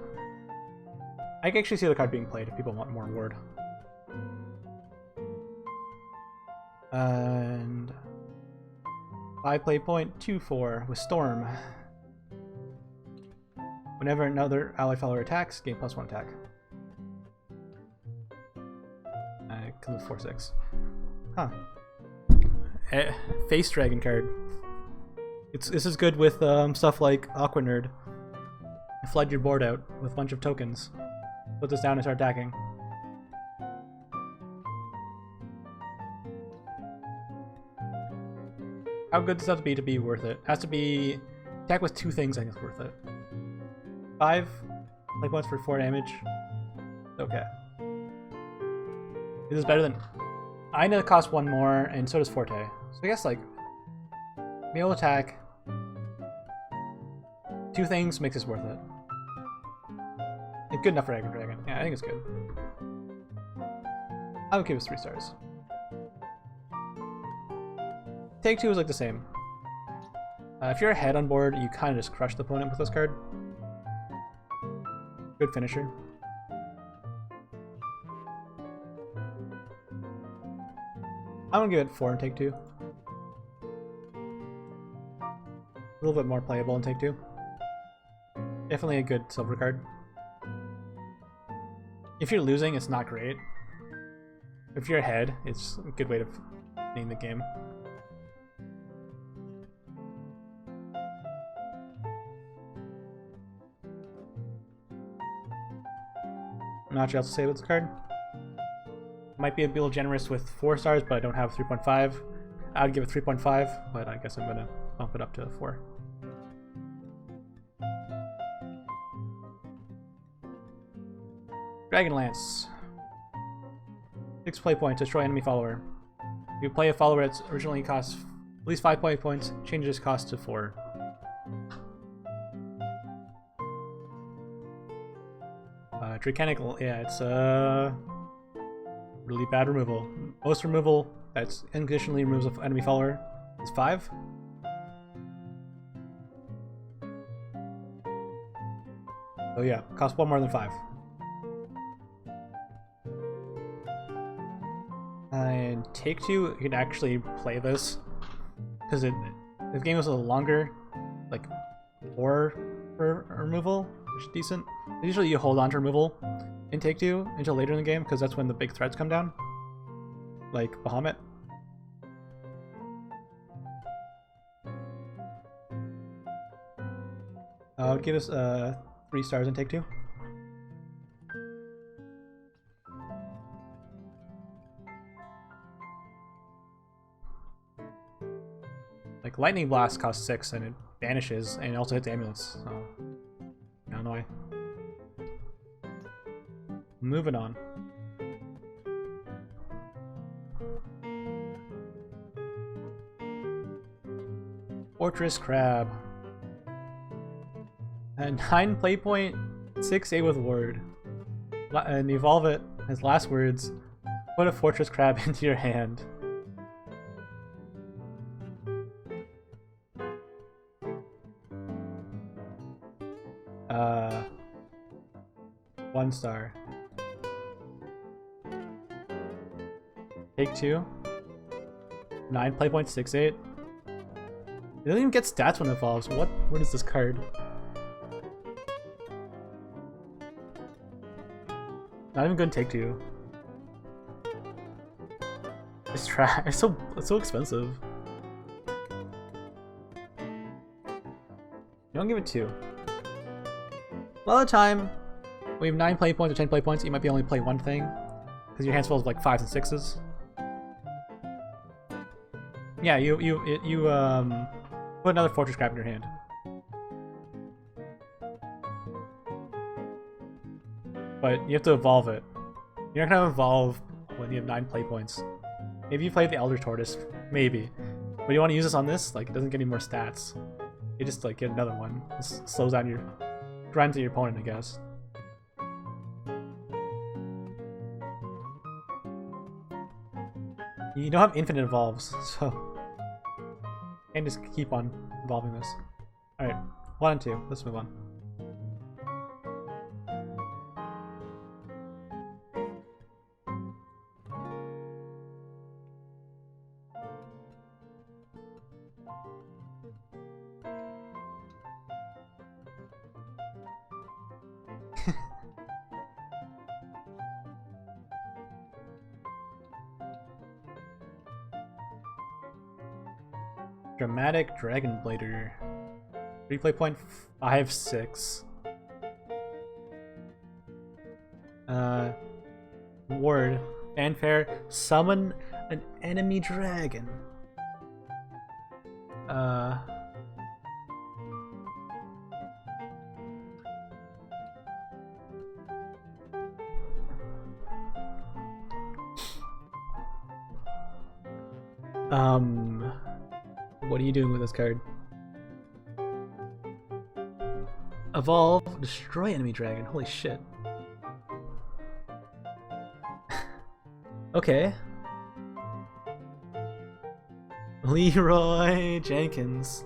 I can actually see the card being played if people want more ward. And 5 play point, 2/4 with Storm. Whenever another ally follower attacks, gain +1 attack. Because of 4/6. Huh. Face Dragon card. This is good with stuff like Aqua Nerd. You flood your board out with a bunch of tokens. Put this down and start attacking. How good does it have to be worth it? It has to be attack with 2 things, I think it's worth it. 5 play points for 4 damage. Okay. This is better than Ina costs 1 more, and so does Forte. So I guess like melee attack, 2 things makes this worth it. It's good enough for Aggro Dragon. Yeah, I think it's good. I would give it 3 stars. Take 2 is like the same. If you're ahead on board, you kind of just crush the opponent with this card. Good finisher. I'm gonna give it 4 in Take 2. A little bit more playable in Take 2. Definitely a good silver card. If you're losing, it's not great. If you're ahead, it's a good way to name the game. I'm not sure what else to say about this card. Might be a little generous with 4 stars, but I don't have 3.5. I would give it 3.5, but I guess I'm gonna bump it up to 4. Dragonlance. 6 play points, destroy enemy follower. If you play a follower that's originally cost at least 5 play points, change its cost to 4. Dracanic, yeah, it's really bad removal. Most removal that's unconditionally removes an enemy follower is 5. Oh yeah, costs 1 more than 5. And Take 2, you can actually play this because this game is a little longer, like 4 for removal, which is decent. Usually you hold on to removal in Take 2 until later in the game because that's when the big threats come down, like Bahamut. I would give us 3 stars in Take 2. Like Lightning Blast costs 6 and it vanishes and it also hits amulets, so I don't know why. Moving on. Fortress Crab. And 9 play point, 6/8 with ward. And evolve it as last words. Put a Fortress Crab into your hand. One star. Take 2. 9 play points, 6/8. It doesn't even get stats when it evolves. What is this card? Not even good in Take 2. It's trash. It's so expensive. You don't give it 2. A lot of the time, when you have 9 play points or 10 play points, you might be only play one thing. Because your hand's full of like 5s and 6s. Yeah, you put another fortress crab in your hand. But you have to evolve it. You're not gonna evolve when you have 9 play points. Maybe you play the Elder Tortoise, maybe. But you want to use this on this? Like, it doesn't get any more stats. You just like get another one. This slows down your grinds your opponent, I guess. You don't have infinite evolves, so you can't just keep on evolving this. Alright, 1 and 2. Let's move on. Dramatic Dragon Blader. Replay point 5-6. Ward. Fanfare. Summon an enemy dragon. What are you doing with this card? Evolve, destroy enemy dragon. Holy shit. Okay. Leroy Jenkins.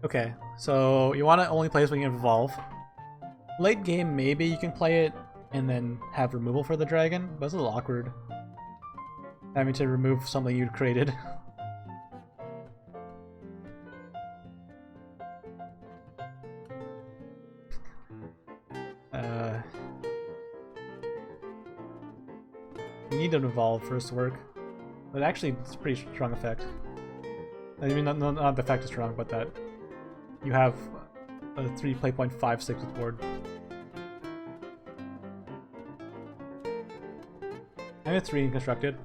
Okay, so you want to only play this when you evolve. Late game, maybe you can play it and then have removal for the dragon, but it's a little awkward. Having to remove something you'd created. You need to evolve for this to work. But actually, it's a pretty strong effect. I mean, not the effect is strong, but that you have a 3 play point 5-6 with board. I have 3 constructed.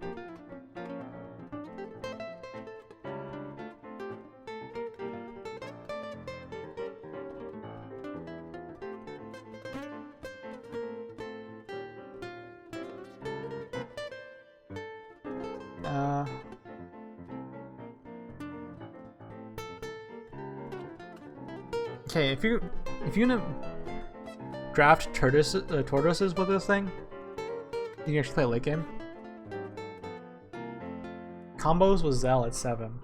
Okay, if you're gonna draft tortoises with this thing, you can actually play a late game. Combos with Zell at 7.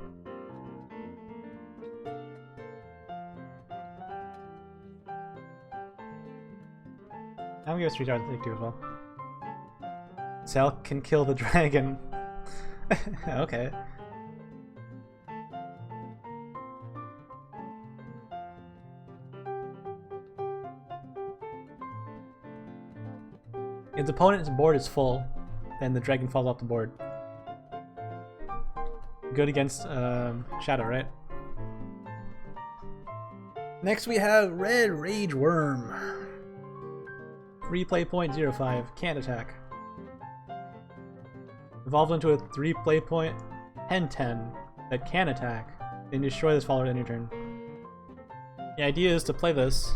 I'm gonna give us 3 stars and take 2 as well. Zell can kill the dragon. Okay. If the opponent's board is full, then the dragon falls off the board. Good against Shadow, right? Next we have Red Rage Worm. 3 play point 0-5, can't attack. Evolved into a 3 play point 10-10 that can attack, then destroy this follower at any turn. The idea is to play this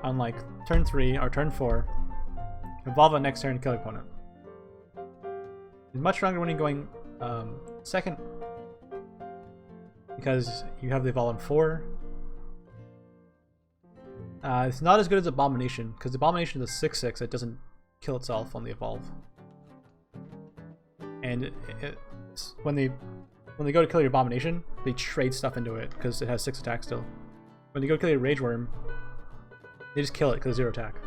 on like turn 3 or turn 4. Evolve on next turn, kill your opponent. It's much stronger when you're going second, because you have the evolve on 4. It's not as good as Abomination, because Abomination is a 6-6 that doesn't kill itself on the evolve. And when they go to kill your Abomination, they trade stuff into it because it has 6 attack still. When they go to kill your Rage Worm, they just kill it because 0 attack.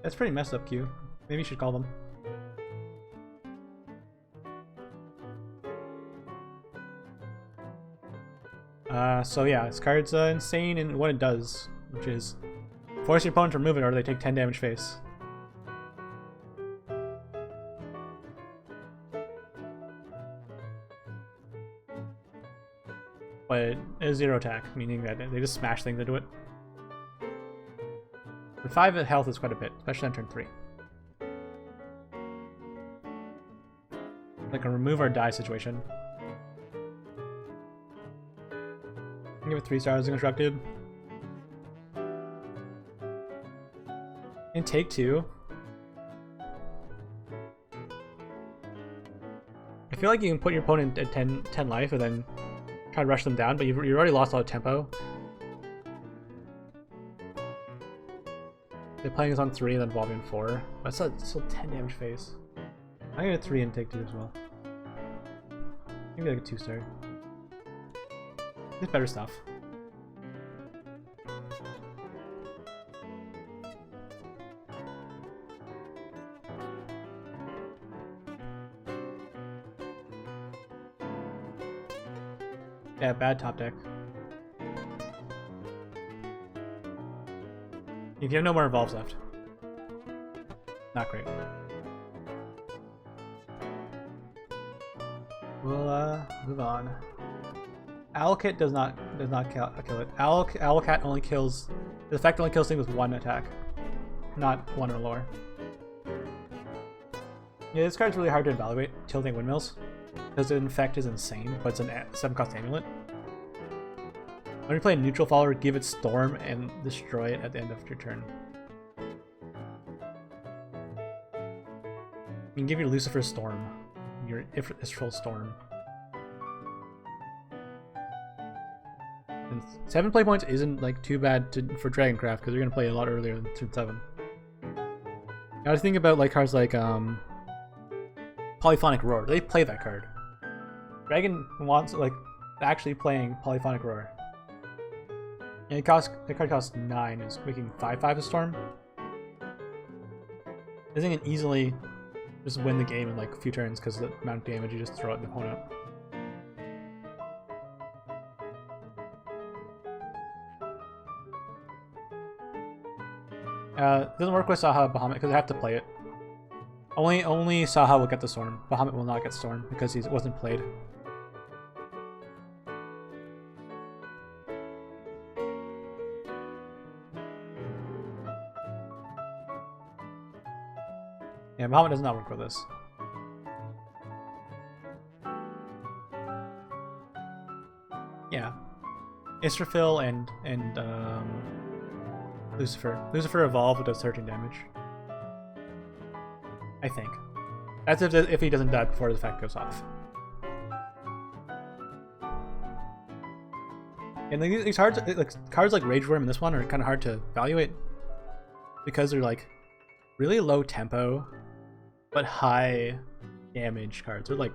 That's pretty messed up, Q. Maybe you should call them. So yeah, this card's insane in what it does, which is force your opponent to remove it or they take 10 damage face. But it is 0 attack, meaning that they just smash things into it. The 5 health is quite a bit, especially on turn 3. Like a remove or die situation. Give it 3 stars constructed. And take 2. I feel like you can put your opponent at 10 life and then try to rush them down, but you've already lost a lot of tempo. They're playing this on 3 and then evolving 4. That's still 10 damage face. I get a 3 and take 2 as well. Maybe like a 2-star. There's better stuff. Yeah, bad top deck. If you have no more evolves left. Not great. We'll move on. Owlcat does not kill it. Owlcat only kills, the effect only kills things with 1 attack, not 1 or lower. Yeah, this card's really hard to evaluate. Tilting Windmills, because the effect is insane, but it's an 7-cost amulet. When you play a neutral follower, give it Storm and destroy it at the end of your turn. You can give your Lucifer Storm, your Ifrithal Storm. And 7 play points isn't like too bad for Dragoncraft because you're gonna play a lot earlier than turn 7. I was thinking about like cards like Polyphonic Roar. They play that card. Dragon wants like actually playing Polyphonic Roar. And the card costs 9, is making 5/5 a Storm. I think it can easily just win the game in like a few turns because of the amount of damage you just throw at the opponent. It doesn't work with Saha Bahamut because I have to play it. Only Saha will get the Storm. Bahamut will not get Storm because he wasn't played. Yeah, Bahamut does not work with this. Yeah, Israfil and Lucifer. Lucifer evolved, it does 13 damage. I think. That's if he doesn't die before the effect goes off. And these cards, cards like Rage Worm and this one are kind of hard to evaluate because they're like really low tempo but high damage cards. They're like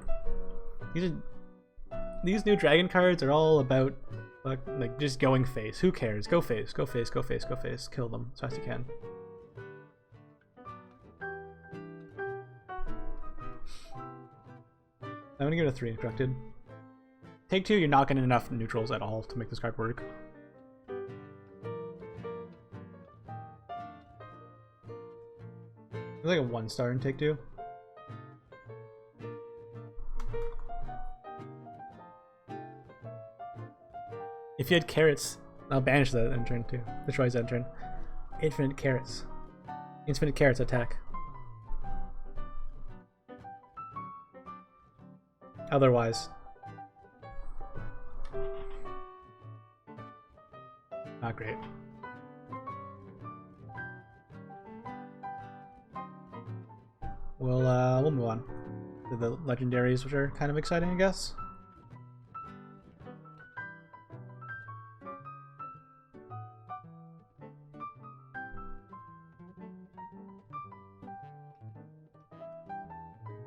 these new dragon cards are all about like just going face. Who cares? Go face, go face, go face, go face. Kill them as fast as you can. I'm gonna give it a 3 constructed. Take 2, you're not getting enough neutrals at all to make this card work. It's like a 1-star in take 2. If you had carrots, I'll banish that end turn too. Destroys that end turn. Infinite carrots. Infinite carrots attack. Otherwise. Not great. We'll move on to the legendaries, which are kind of exciting, I guess.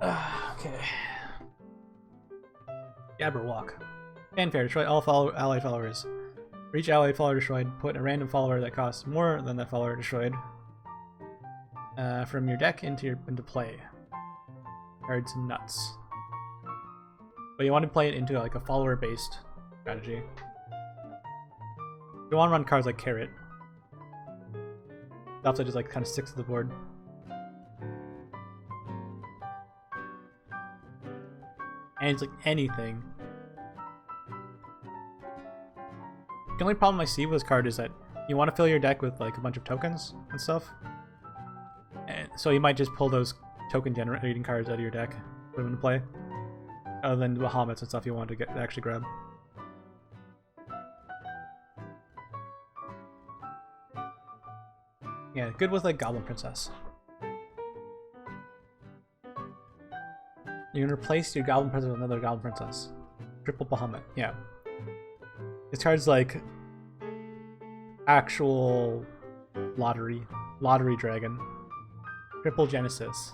Okay. Gabberwalk. Fanfare. Destroy all allied followers. For each allied follower destroyed, put a random follower that costs more than that follower destroyed from your deck into play. Card's nuts. But you want to play it into like a follower-based strategy. You want to run cards like Carrot. Stuff that just like kind of sticks to the board. And it's like anything. The only problem I see with this card is that you want to fill your deck with like a bunch of tokens and stuff. And so you might just pull those token generating cards out of your deck, put them into play. Other than Bahamut's and stuff you want to actually grab. Yeah, good with like Goblin Princess. You can replace your Goblin Princess with another Goblin Princess. Triple Bahamut, yeah. This card's like actual lottery dragon. Triple Genesis.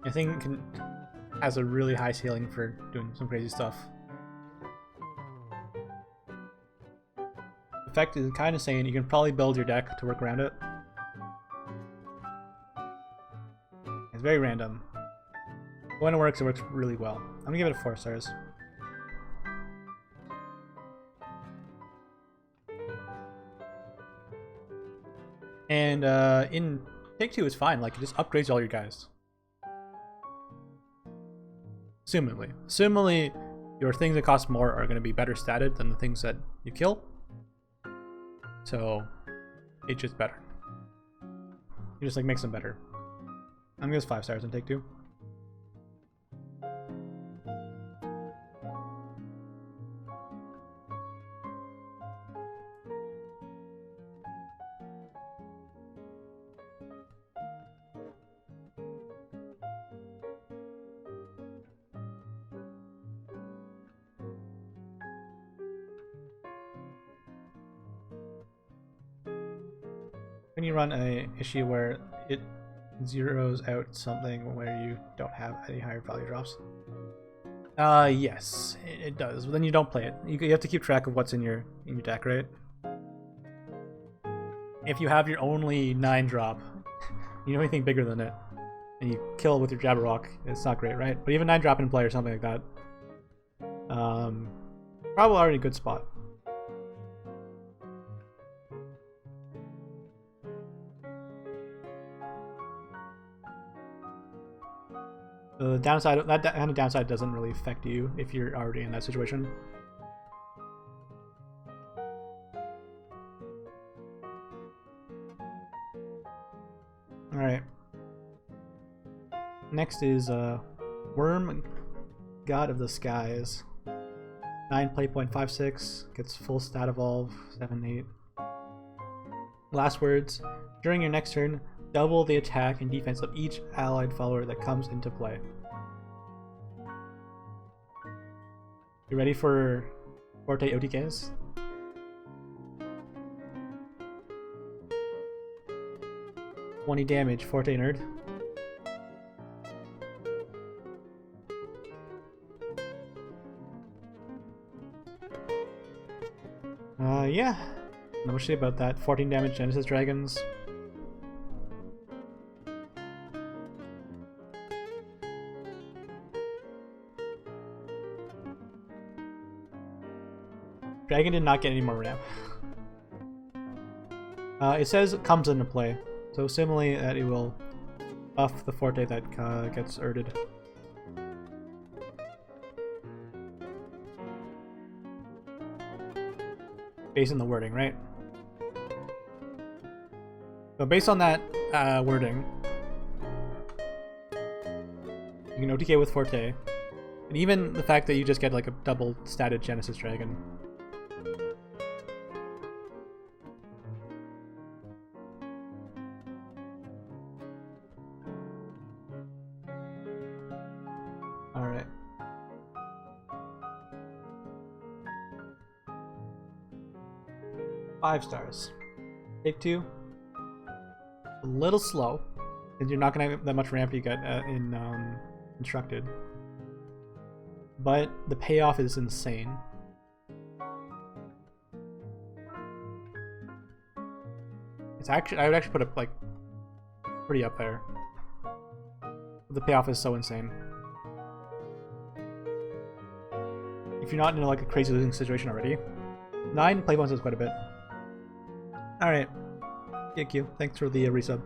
I think it has a really high ceiling for doing some crazy stuff. The effect is kind of saying you can probably build your deck to work around it. It's very random. But when it works really well. I'm gonna give it a 4 stars. And in Take 2 is fine, like it just upgrades all your guys. Assumingly. Assumingly, your things that cost more are going to be better statted than the things that you kill. So, it's just better. You just like makes them better. I'm going to give 5 stars in Take 2. When you run a issue where it zeroes out something where you don't have any higher value drops? Yes, it does. But then you don't play it. You have to keep track of what's in your deck, right? If you have your only 9 drop, you know anything bigger than it, and you kill it with your Jabberwock, it's not great, right? But even 9 drop in play or something like that, probably already a good spot. The downside, that kind of downside doesn't really affect you if you're already in that situation. Alright. Next is Worm, God of the Skies. 9 play point 5/6, gets full stat evolve, 7/8. Last words. During your next turn, double the attack and defense of each allied follower that comes into play. You ready for Forte OTKs? $20 damage, Forte nerd. Yeah. No shit about that. 14 damage Genesis Dragons. Dragon did not get any more ramp. It says it comes into play, so similarly that it will buff the Forte that gets erded. Based on the wording, right? So based on that wording, you can OTK with Forte, and even the fact that you just get like a double statted Genesis Dragon. Alright. Five stars. Take 2. A little slow, because you're not going to have that much ramp you get in Instructed. But the payoff is insane. It's actually, I would actually put it like pretty up there. The payoff is so insane. If you're not in like a crazy losing situation already. 9 play points is quite a bit. Alright. Thank you. Thanks for the resub.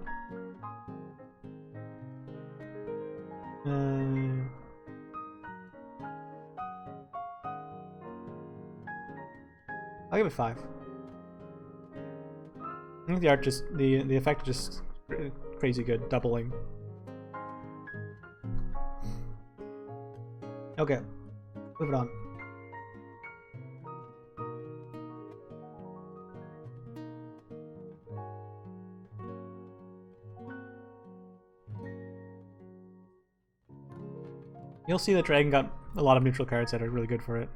I'll give it 5. I think the art just the effect just crazy good, doubling. Okay, move it on. You'll see that Dragon got a lot of neutral cards that are really good for it.